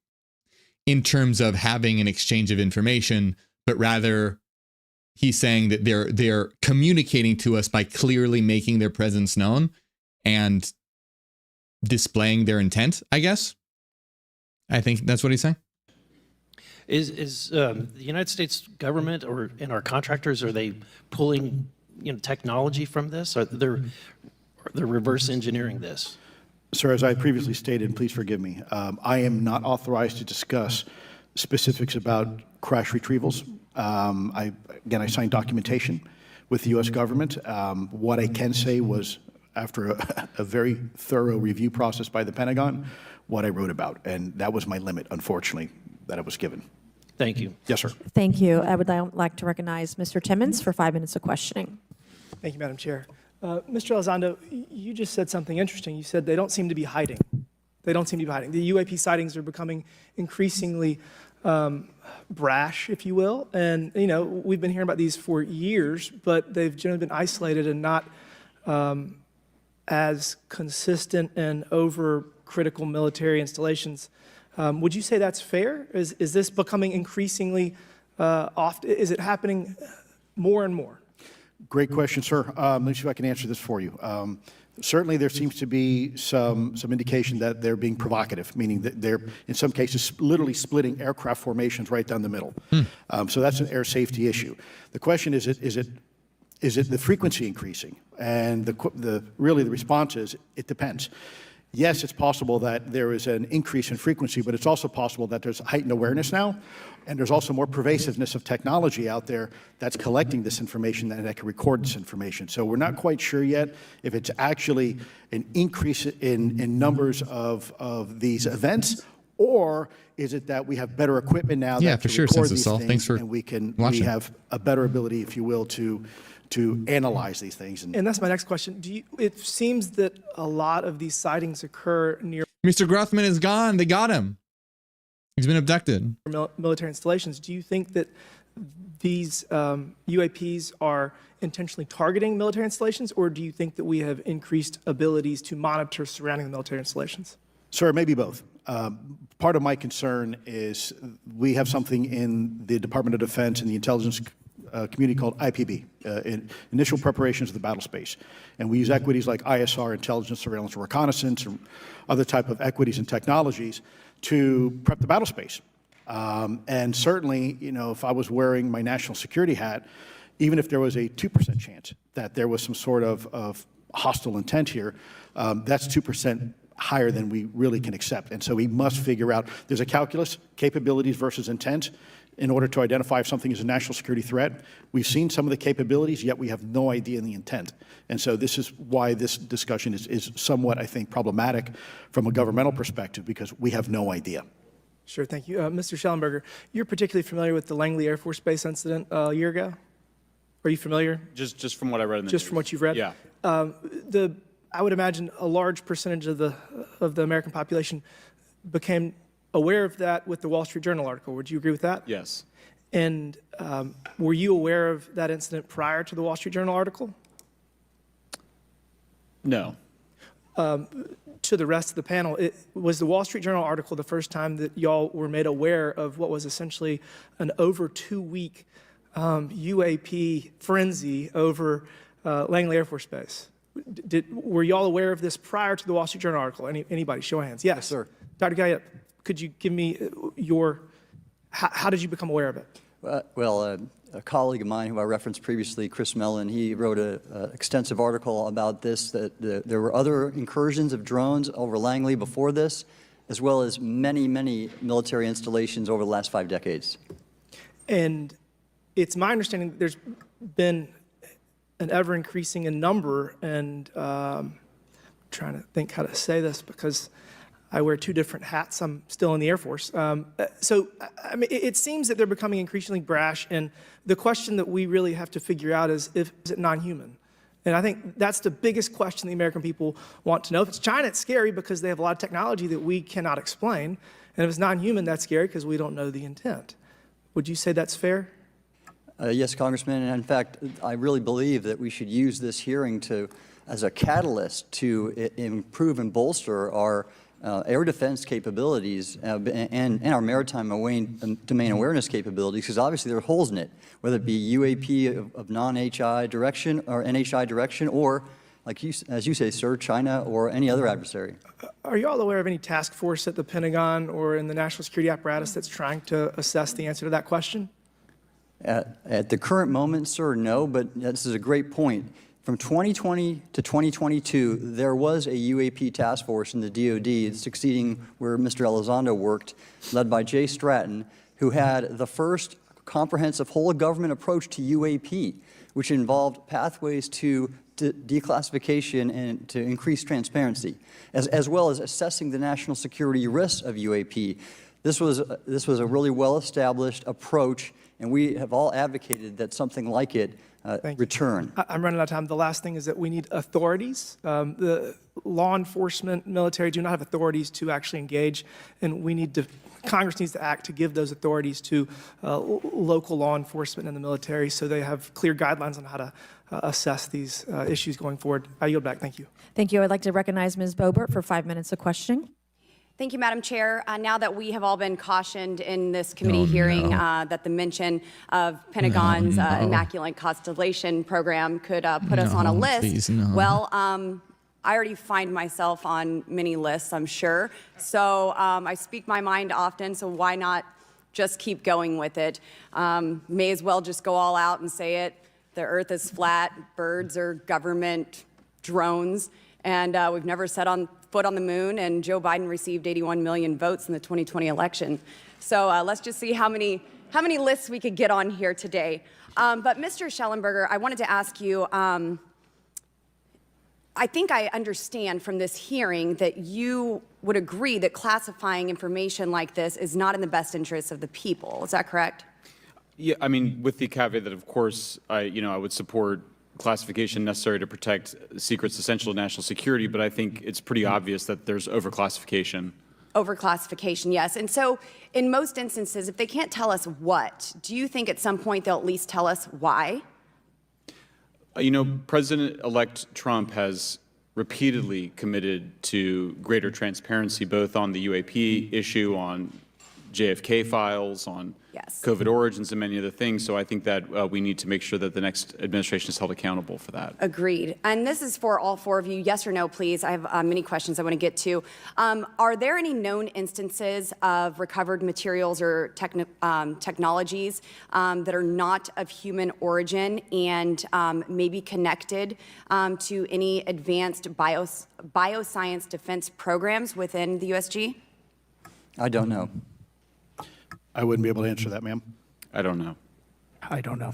in terms of having an exchange of information, but rather he's saying that they're communicating to us by clearly making their presence known and displaying their intent, I guess. I think that's what he's saying. Is the United States government and our contractors, are they pulling technology from this? Are they're reverse engineering this? Sir, as I previously stated, and please forgive me, I am not authorized to discuss specifics about crash retrievals. I signed documentation with the U.S. government. What I can say was, after a very thorough review process by the Pentagon, what I wrote about. And that was my limit, unfortunately, that I was given. Thank you. Yes, sir. Thank you. I would like to recognize Mr. Timmons for 5 minutes of questioning. Thank you, Madam Chair. Mr. Elizondo, you just said something interesting. You said they don't seem to be hiding. They don't seem to be hiding. The UAP sightings are becoming increasingly brash, if you will. And, you know, we've been hearing about these for years, but they've generally been isolated and not as consistent and over critical military installations. Would you say that's fair? Is this becoming increasingly often? Is it happening more and more? Great question, sir. Let me see if I can answer this for you. Certainly, there seems to be some indication that they're being provocative, meaning that they're, in some cases, literally splitting aircraft formations right down the middle. So that's an air safety issue. The question is it the frequency increasing? And really the response is, it depends. Yes, it's possible that there is an increase in frequency, but it's also possible that there's heightened awareness now, and there's also more pervasiveness of technology out there that's collecting this information and that can record this information. So we're not quite sure yet if it's actually an increase in numbers of these events, or is it that we have better equipment now that can record these things, and we have a better ability, if you will, to analyze these things. And that's my next question. It seems that a lot of these sightings occur near Mr. Grothman is gone. They got him. He's been abducted. Military installations. Do you think that these UAPs are intentionally targeting military installations, or do you think that we have increased abilities to monitor surrounding the military installations? Sir, maybe both. Part of my concern is we have something in the Department of Defense and the intelligence community called IPB, Initial Preparations of the Battle Space. And we use equities like ISR, intelligence, surveillance, and reconnaissance, and other type of equities and technologies to prep the battle space. And certainly, you know, if I was wearing my national security hat, even if there was a 2% chance that there was some sort of hostile intent here, that's 2% higher than we really can accept. And so we must figure out, there's a calculus, capabilities versus intent, in order to identify if something is a national security threat. We've seen some of the capabilities, yet we have no idea in the intent. And so this is why this discussion is somewhat, I think, problematic from a governmental perspective, because we have no idea. Sure, thank you. Mr. Shellenberger, you're particularly familiar with the Langley Air Force Base incident a year ago? Are you familiar? Just from what I read in the Just news. from what you've read? Yeah. I would imagine a large percentage of the American population became aware of that with the Wall Street Journal article. Would you agree with that? Yes. And were you aware of that incident prior to the Wall Street Journal article? No. To the rest of the panel, was the Wall Street Journal article the first time that y'all were made aware of what was essentially an over 2-week UAP frenzy over Langley Air Force Base? Were y'all aware of this prior to the Wall Street Journal article? Anybody? Show of hands. Yes, sir. Dr. Gallaudet, could you give me how did you become aware of it? Well, a colleague of mine who I referenced previously, Chris Mellon, he wrote an extensive article about this, that there were other incursions of drones over Langley before this, as well as many, many military installations over the last 5 decades. And it's my understanding that there's been an ever-increasing in number, and I'm trying to think how to say this because I wear 2 different hats. I'm still in the Air Force. So, I mean, it seems that they're becoming increasingly brash, and the question that we really have to figure out is it non-human? And I think that's the biggest question the American people want to know. If it's China, it's scary because they have a lot of technology that we cannot explain. And if it's non-human, that's scary because we don't know the intent. Would you say that's fair? Yes, Congressman, and in fact, I really believe that we should use this hearing as a catalyst to improve and bolster our air defense capabilities and our maritime domain awareness capabilities, because obviously there are holes in it, whether it be UAP of non-HI direction or NHI direction, or, like as you say, sir, China or any other adversary. Are you all aware of any task force at the Pentagon or in the national security apparatus that's trying to assess the answer to that question? At the current moment, sir, no, but this is a great point. From 2020 to 2022, there was a UAP task force in the DoD succeeding where Mr. Elizondo worked, led by Jay Stratton, who had the first comprehensive whole-of-government approach to UAP, which involved pathways to declassification and to increase transparency, as well as assessing the national security risks of UAP. This was a really well-established approach, and we have all advocated that something like it return. I'm running out of time. The last thing is that we need authorities. The law enforcement, military do not have authorities to actually engage, and Congress needs to act to give those authorities to local law enforcement and the military so they have clear guidelines on how to assess these issues going forward. I yield back. Thank you. Thank you. I'd like to recognize Ms. Boebert for 5 minutes of questioning. Thank you, Madam Chair. Now that we have all been cautioned in this committee hearing that the mention of Pentagon's Immaculate Constellation program could put us on a list, well, I already find myself on many lists, I'm sure. So I speak my mind often, so why not just keep going with it? May as well just go all out and say it. The earth is flat, birds are government drones, and we've never set foot on the moon, and Joe Biden received 81 million votes in the 2020 election. So let's just see how many lists we could get on here today. But Mr. Shellenberger, I wanted to ask you, I think I understand from this hearing that you would agree that classifying information like this is not in the best interest of the people. Is that correct? Yeah, I mean, with the caveat that, of course, I would support classification necessary to protect secrets essential to national security, but I think it's pretty obvious that there's overclassification. Overclassification, yes. And so in most instances, if they can't tell us what, do you think at some point they'll at least tell us why? President-elect Trump has repeatedly committed to greater transparency, both on the UAP issue, on JFK files, on COVID origins, and many other things. So I think that we need to make sure that the next administration is held accountable for that. Agreed. And this is for all four of you. Yes or no, please. I have many questions I want to get to. Are there any known instances of recovered materials or technologies that are not of human origin and maybe connected to any advanced bioscience defense programs within the USG? I don't know. I wouldn't be able to answer that, ma'am. I don't know. I don't know.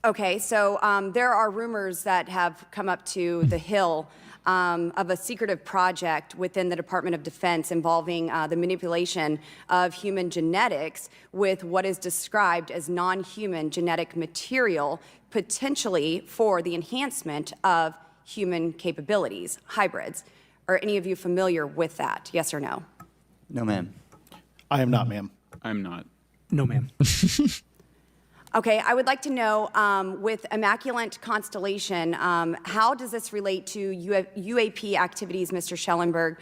Okay, so there are rumors that have come up to the Hill of a secretive project within the Department of Defense involving the manipulation of human genetics with what is described as non-human genetic material, potentially for the enhancement of human capabilities, hybrids. Are any of you familiar with that? Yes or no? No, ma'am. I am not, ma'am. I'm not. No, ma'am. Okay, I would like to know, with Immaculate Constellation, how does this relate to UAP activities, Mr. Shellenberger,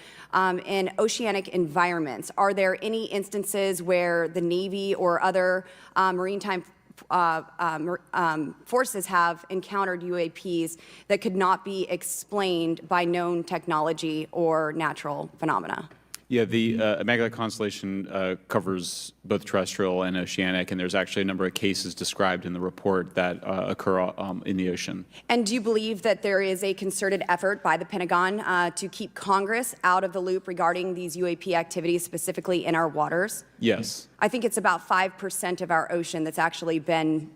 in oceanic environments? Are there any instances where the Navy or other maritime forces have encountered UAPs that could not be explained by known technology or natural phenomena? Yeah, the Immaculate Constellation covers both terrestrial and oceanic, and there's actually a number of cases described in the report that occur in the ocean. And do you believe that there is a concerted effort by the Pentagon to keep Congress out of the loop regarding these UAP activities, specifically in our waters? Yes. I think it's about 5% of our ocean that's actually been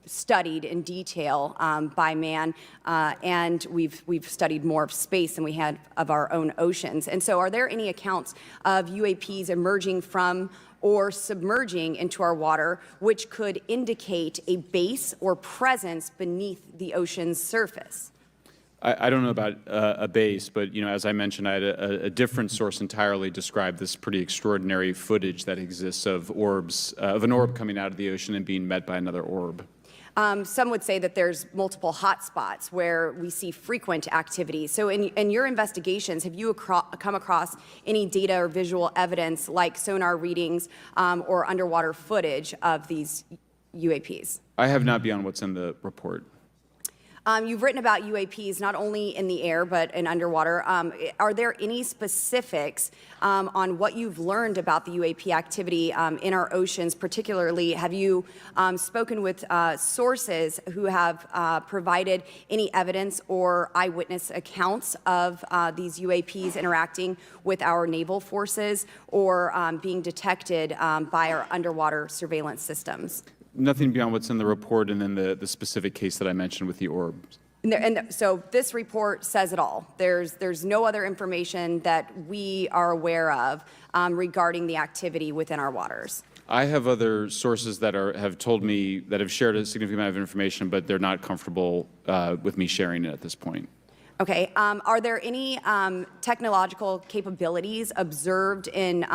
studied in detail by man, and we've studied more of space than we had of our own oceans. And so are there any accounts of UAPs emerging from or submerging into our water which could indicate a base or presence beneath the ocean's surface? I don't know about a base, but as I mentioned, I had a different source entirely describe this pretty extraordinary footage that exists of orbs, of an orb coming out of the ocean and being met by another orb. Some would say that there's multiple hotspots where we see frequent activity. So in your investigations, have you come across any data or visual evidence like sonar readings or underwater footage of these UAPs? I have not beyond what's in the report. You've written about UAPs not only in the air but in underwater. Are there any specifics on what you've learned about the UAP activity in our oceans? Particularly, have you spoken with sources who have provided any evidence or eyewitness accounts of these UAPs interacting with our naval forces or being detected by our underwater surveillance systems? Nothing beyond what's in the report and then the specific case that I mentioned with the orbs. So this report says it all. There's no other information that we are aware of regarding the activity within our waters. I have other sources that have told me that have shared a significant amount of information, but they're not comfortable with me sharing it at this point. Okay. Are there any technological capabilities observed in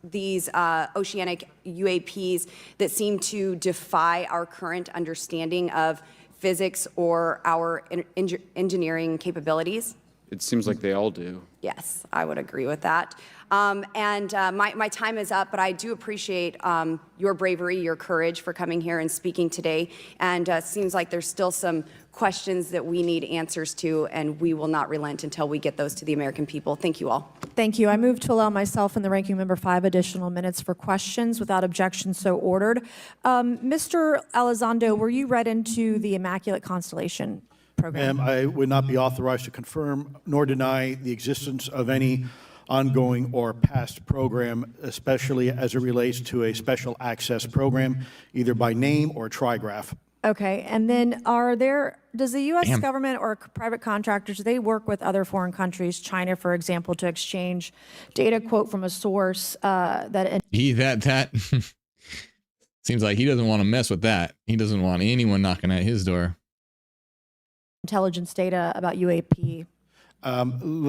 these oceanic UAPs that seem to defy our current understanding of physics or our engineering capabilities? It seems like they all do. Yes, I would agree with that. My time is up, but I do appreciate your bravery, your courage for coming here and speaking today. And it seems like there's still some questions that we need answers to, and we will not relent until we get those to the American people. Thank you all. Thank you. I move to allow myself and the ranking member 5 additional minutes for questions without objection, so ordered. Mr. Elizondo, were you read into the Immaculate Constellation program? Ma'am, I would not be authorized to confirm nor deny the existence of any ongoing or past program, especially as it relates to a special access program, either by name or trigraph. Okay, and then does the U.S. government or private contractors, do they work with other foreign countries, China, for example, to exchange data, quote, from a source that seems like he doesn't want to mess with that. He doesn't want anyone knocking at his door. Intelligence data about UAP? Let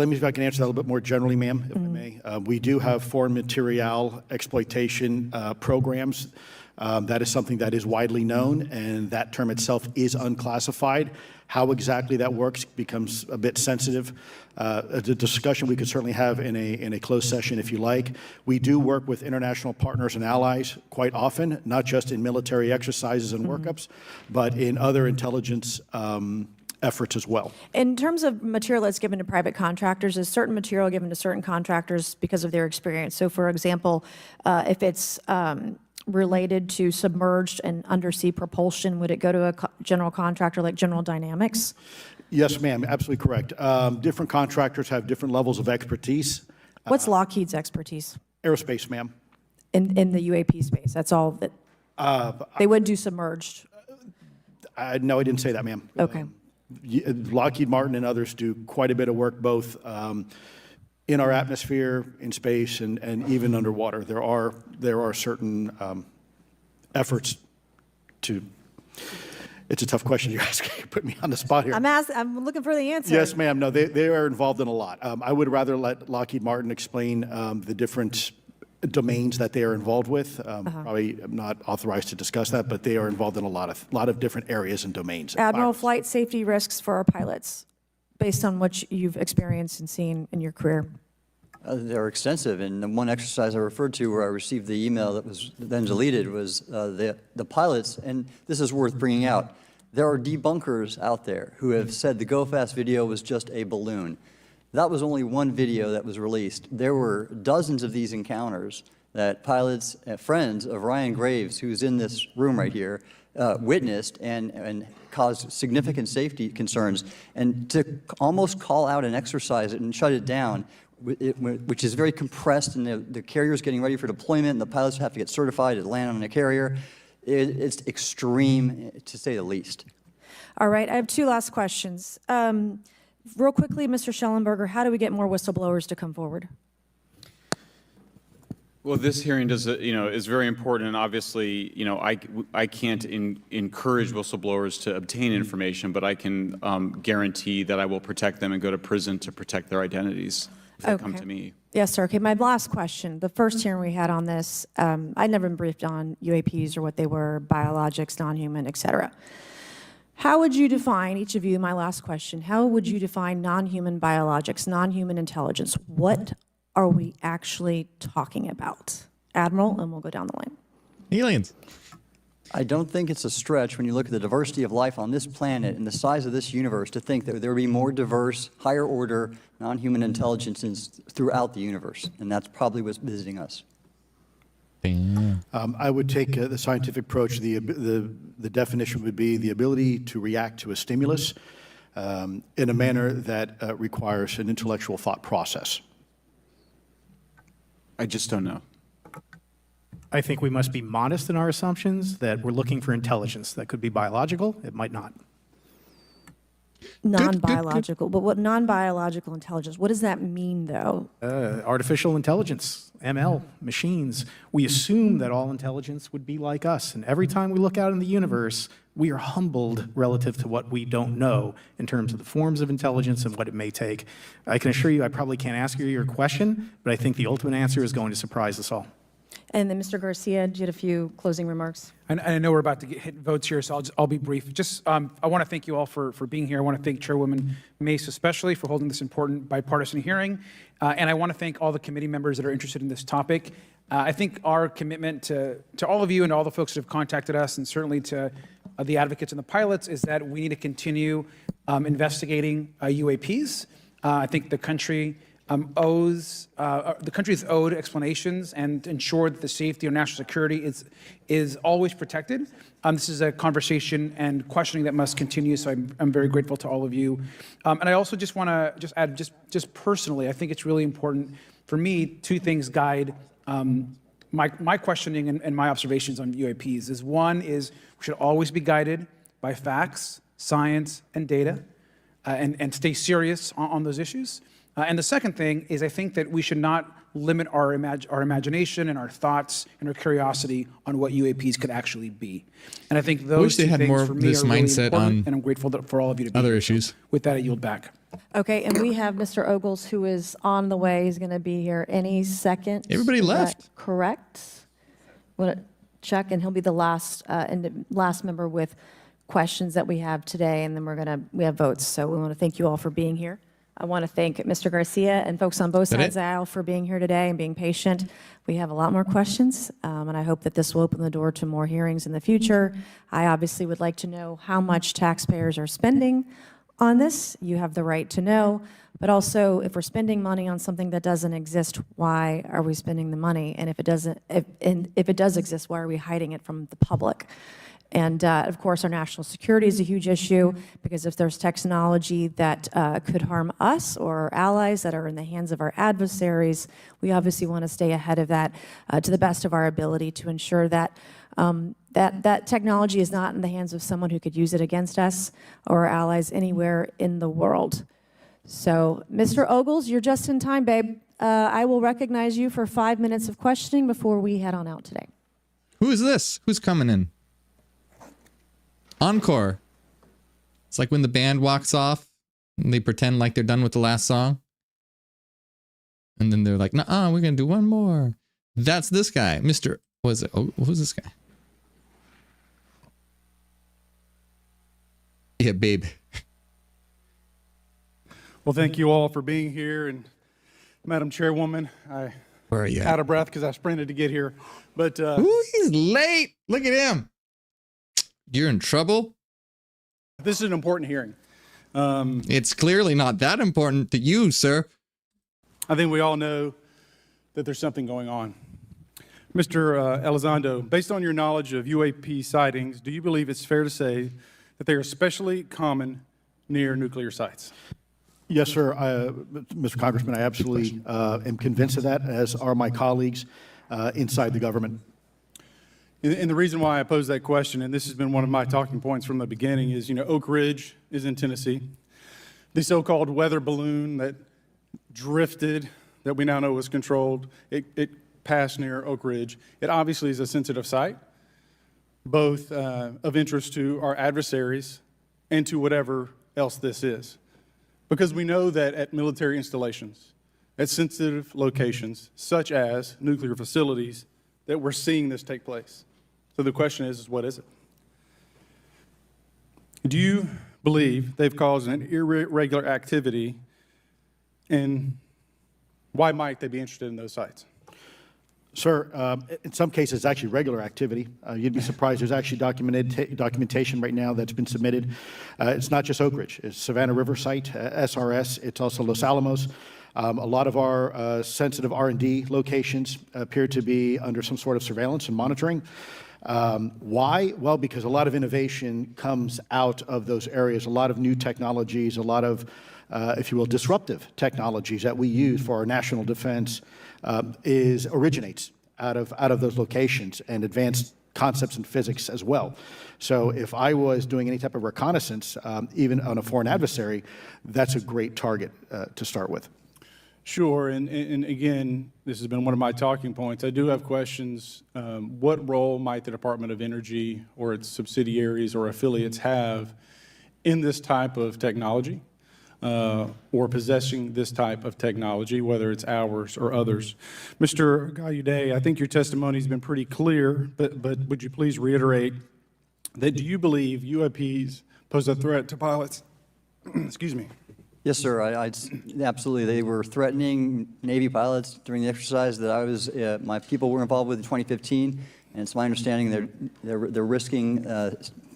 me see if I can answer that a little bit more generally, ma'am, if I may. We do have foreign material exploitation programs. That is something that is widely known, and that term itself is unclassified. How exactly that works becomes a bit sensitive. A discussion we could certainly have in a closed session if you like. We do work with international partners and allies quite often, not just in military exercises and workups, but in other intelligence efforts as well. In terms of material that's given to private contractors, is certain material given to certain contractors because of their experience? So, for example, if it's related to submerged and undersea propulsion, would it go to a general contractor like General Dynamics? Yes, ma'am, absolutely correct. Different contractors have different levels of expertise. What's Lockheed's expertise? Aerospace, ma'am. In the UAP space, that's all that they would do submerged? No, I didn't say that, ma'am. Okay. Lockheed Martin and others do quite a bit of work both in our atmosphere, in space, and even underwater. There are certain efforts to. It's a tough question you're asking. You put me on the spot here. I'm looking for the answer. Yes, ma'am. No, they are involved in a lot. I would rather let Lockheed Martin explain the different domains that they are involved with. Probably am not authorized to discuss that, but they are involved in a lot of different areas and domains. Admiral, flight safety risks for our pilots, based on what you've experienced and seen in your career. They're extensive, and the one exercise I referred to where I received the email that was then deleted was the pilots, and this is worth bringing out. There are debunkers out there who have said the Go Fast video was just a balloon. That was only one video that was released. There were dozens of these encounters that pilots, friends of Ryan Graves, who's in this room right here, witnessed and caused significant safety concerns. And to almost call out and exercise it and shut it down, which is very compressed, and the carrier's getting ready for deployment, and the pilots have to get certified to land on a carrier, it's extreme, to say the least. All right, I have two last questions. Real quickly, Mr. Shellenberger, how do we get more whistleblowers to come forward? Well, this hearing is very important, and obviously, I can't encourage whistleblowers to obtain information, but I can guarantee that I will protect them and go to prison to protect their identities if they come to me. Yes, sir. Okay, my last question. The first hearing we had on this, I'd never been briefed on UAPs or what they were, biologics, non-human, et cetera. How would you define, each of you, my last question, how would you define non-human biologics, non-human intelligence? What are we actually talking about? Admiral, and we'll go down the line. Aliens. I don't think it's a stretch when you look at the diversity of life on this planet and the size of this universe to think that there will be more diverse, higher order, non-human intelligences throughout the universe. And that's probably what's visiting us. I would take the scientific approach. The definition would be the ability to react to a stimulus in a manner that requires an intellectual thought process. I just don't know. I think we must be modest in our assumptions that we're looking for intelligence. That could be biological, it might not. Non-biological, but what non-biological intelligence, what does that mean though? Artificial intelligence, ML, machines. We assume that all intelligence would be like us. And every time we look out in the universe, we are humbled relative to what we don't know in terms of the forms of intelligence and what it may take. I can assure you I probably can't ask you your question, but I think the ultimate answer is going to surprise us all. And then Mr. Garcia, do you have a few closing remarks? I know we're about to hit votes here, so I'll be brief. Just, I want to thank you all for being here. I want to thank Chairwoman Mace especially for holding this important bipartisan hearing. And I want to thank all the committee members that are interested in this topic. I think our commitment to all of you and all the folks that have contacted us, and certainly to the advocates and the pilots, is that we need to continue investigating UAPs. I think the country the country is owed explanations and ensure that the safety or national security is always protected. This is a conversation and questioning that must continue, so I'm very grateful to all of you. And I also just want to add, just personally, I think it's really important for me, two things guide my questioning and my observations on UAPs. One is we should always be guided by facts, science, and data, and stay serious on those issues. And the second thing is I think that we should not limit our imagination and our thoughts and our curiosity on what UAPs could actually be. And I think those two things for me are really important, and I'm grateful for all of you to be other here. issues. With that, I yield back. Okay, and we have Mr. Ogles, who is on the way. He's going to be here any second. Everybody Is that left. correct? Want to check, and he'll be the last member with questions that we have today, and then we have votes. So we want to thank you all for being here. I want to thank Mr. Garcia and folks on both sides of the aisle for being here today and being patient. We have a lot more questions, and I hope that this will open the door to more hearings in the future. I obviously would like to know how much taxpayers are spending on this. You have the right to know. But also, if we're spending money on something that doesn't exist, why are we spending the money? And if it does exist, why are we hiding it from the public? And of course, our national security is a huge issue, because if there's technology that could harm us or our allies that are in the hands of our adversaries, we obviously want to stay ahead of that to the best of our ability to ensure that that technology is not in the hands of someone who could use it against us or our allies anywhere in the world. So, Mr. Ogles, you're just in time, babe. I will recognize you for 5 minutes of questioning before we head on out today. Who is this? Who's coming in? Encore. It's like when the band walks off and they pretend like they're done with the last song. And then they're like, "Nuh-uh, we're going to do one more." That's this guy. Mr. Who's this guy? Yeah, babe. Well, thank you all for being here. And Madam Chairwoman, Where are you out of breath because I sprinted to get here. But ooh, he's late. Look at him. You're in trouble. This is an important hearing. It's clearly not that important to you, sir. I think we all know that there's something going on. Mr. Elizondo, based on your knowledge of UAP sightings, do you believe it's fair to say that they are especially common near nuclear sites? Yes, sir. Mr. Congressman, I absolutely am convinced of that, as are my colleagues inside the government. And the reason why I pose that question, and this has been one of my talking points from the beginning, is, Oak Ridge is in Tennessee. The so-called weather balloon that drifted, that we now know was controlled, it passed near Oak Ridge. It obviously is a sensitive site, both of interest to our adversaries and to whatever else this is. Because we know that at military installations, at sensitive locations, such as nuclear facilities, that we're seeing this take place. So the question is what is it? Do you believe they've caused an irregular activity, and why might they be interested in those sites? Sir, in some cases, it's actually regular activity. You'd be surprised. There's actually documentation right now that's been submitted. It's not just Oak Ridge. It's Savannah River Site, SRS. It's also Los Alamos. A lot of our sensitive R&D locations appear to be under some sort of surveillance and monitoring. Why? Well, because a lot of innovation comes out of those areas, a lot of new technologies, a lot of, if you will, disruptive technologies that we use for our national defense originates out of those locations, and advanced concepts in physics as well. So if I was doing any type of reconnaissance, even on a foreign adversary, that's a great target to start with. Sure, and again, this has been one of my talking points. I do have questions. What role might the Department of Energy or its subsidiaries or affiliates have in this type of technology, or possessing this type of technology, whether it's ours or others? Mr. Gallaudet, I think your testimony has been pretty clear, but would you please reiterate that do you believe UAPs pose a threat to pilots? Excuse me. Yes, sir. Absolutely. They were threatening Navy pilots during the exercise that I was, my people were involved with in 2015, and it's my understanding they're risking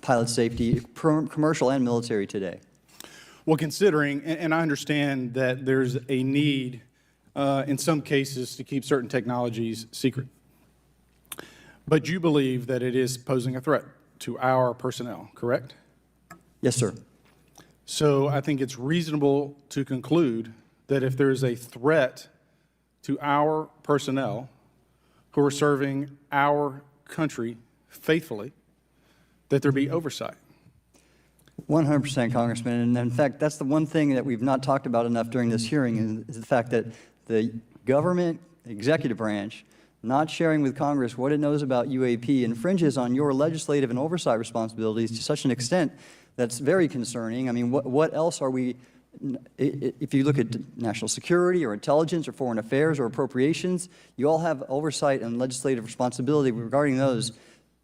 pilot safety, commercial and military today. Well, considering, and I understand that there's a need in some cases to keep certain technologies secret, but you believe that it is posing a threat to our personnel, correct? Yes, sir. So I think it's reasonable to conclude that if there is a threat to our personnel who are serving our country faithfully, that there be oversight. 100%, Congressman. And in fact, that's the one thing that we've not talked about enough during this hearing is the fact that the government executive branch not sharing with Congress what it knows about UAP infringes on your legislative and oversight responsibilities to such an extent that's very concerning. I mean, what else are we, if you look at national security or intelligence or foreign affairs or appropriations, you all have oversight and legislative responsibility regarding those.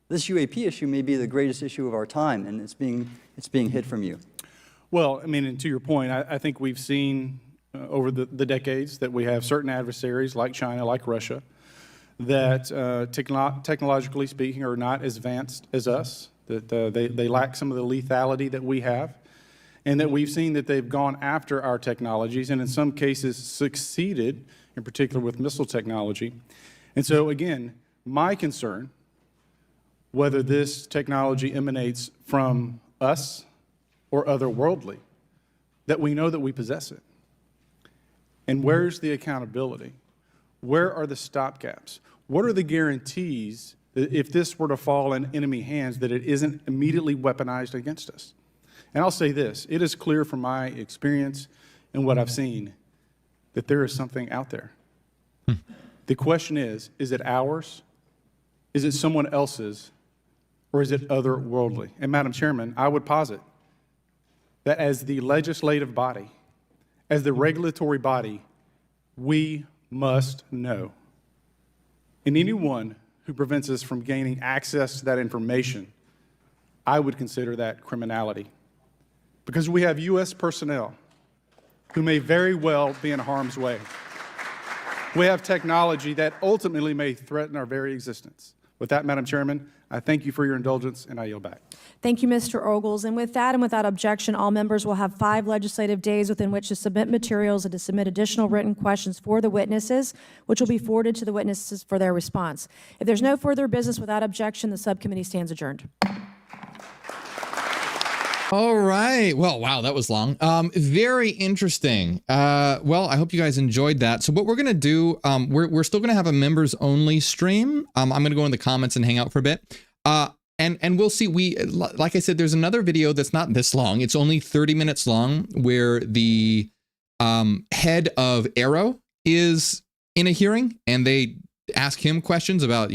This UAP issue may be the greatest issue of our time, and it's being hid from you. Well, I mean, and to your point, I think we've seen over the decades that we have certain adversaries like China, like Russia, that technologically speaking are not as advanced as us, that they lack some of the lethality that we have, and that we've seen that they've gone after our technologies and in some cases succeeded, in particular with missile technology. And so again, my concern, whether this technology emanates from us or otherworldly, that we know that we possess it. And where's the accountability? Where are the stopgaps? What are the guarantees that if this were to fall in enemy hands, that it isn't immediately weaponized against us? And I'll say this, it is clear from my experience and what I've seen that there is something out there. The question is it ours? Is it someone else's? Or is it otherworldly? And Madam Chairman, I would posit that as the legislative body, as the regulatory body, we must know. And anyone who prevents us from gaining access to that information, I would consider that criminality. Because we have U.S. personnel who may very well be in harm's way. We have technology that ultimately may threaten our very existence. With that, Madam Chairman, I thank you for your indulgence, and I yield back. Thank you, Mr. Ogles. And with that and without objection, all members will have 5 legislative days within which to submit materials and to submit additional written questions for the witnesses, which will be forwarded to the witnesses for their response. If there's no further business without objection, the subcommittee stands adjourned. All right. Well, wow, that was long. Very interesting. Well, I hope you guys enjoyed that. So what we're going to do, we're still going to have a members only stream. I'm going to go in the comments and hang out for a bit. And we'll see. Like I said, there's another video that's not this long. It's only 30 minutes long where the head of AARO is in a hearing and they ask him questions about,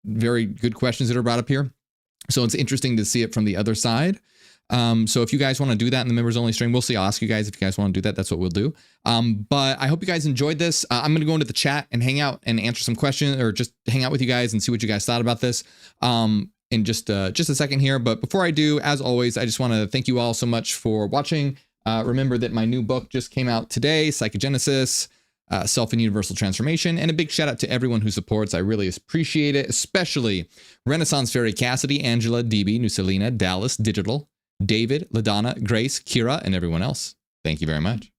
very good questions that are brought up here. So it's interesting to see it from the other side. So if you guys want to do that in the members only stream, we'll see. I'll ask you guys if you guys want to do that. That's what we'll do. But I hope you guys enjoyed this. I'm going to go into the chat and hang out and answer some questions, or just hang out with you guys and see what you guys thought about this in just a second here. But before I do, as always, I just want to thank you all so much for watching. Remember that my new book just came out today, Psychogenesis. Self and Universal Transformation. And a big shout out to everyone who supports. I really appreciate it, especially Renaissance Fairy Cassidy, Angela, DB, Nucelina, Dallas, Digital, David, LaDonna, Grace, Kira, and everyone else. Thank you very much.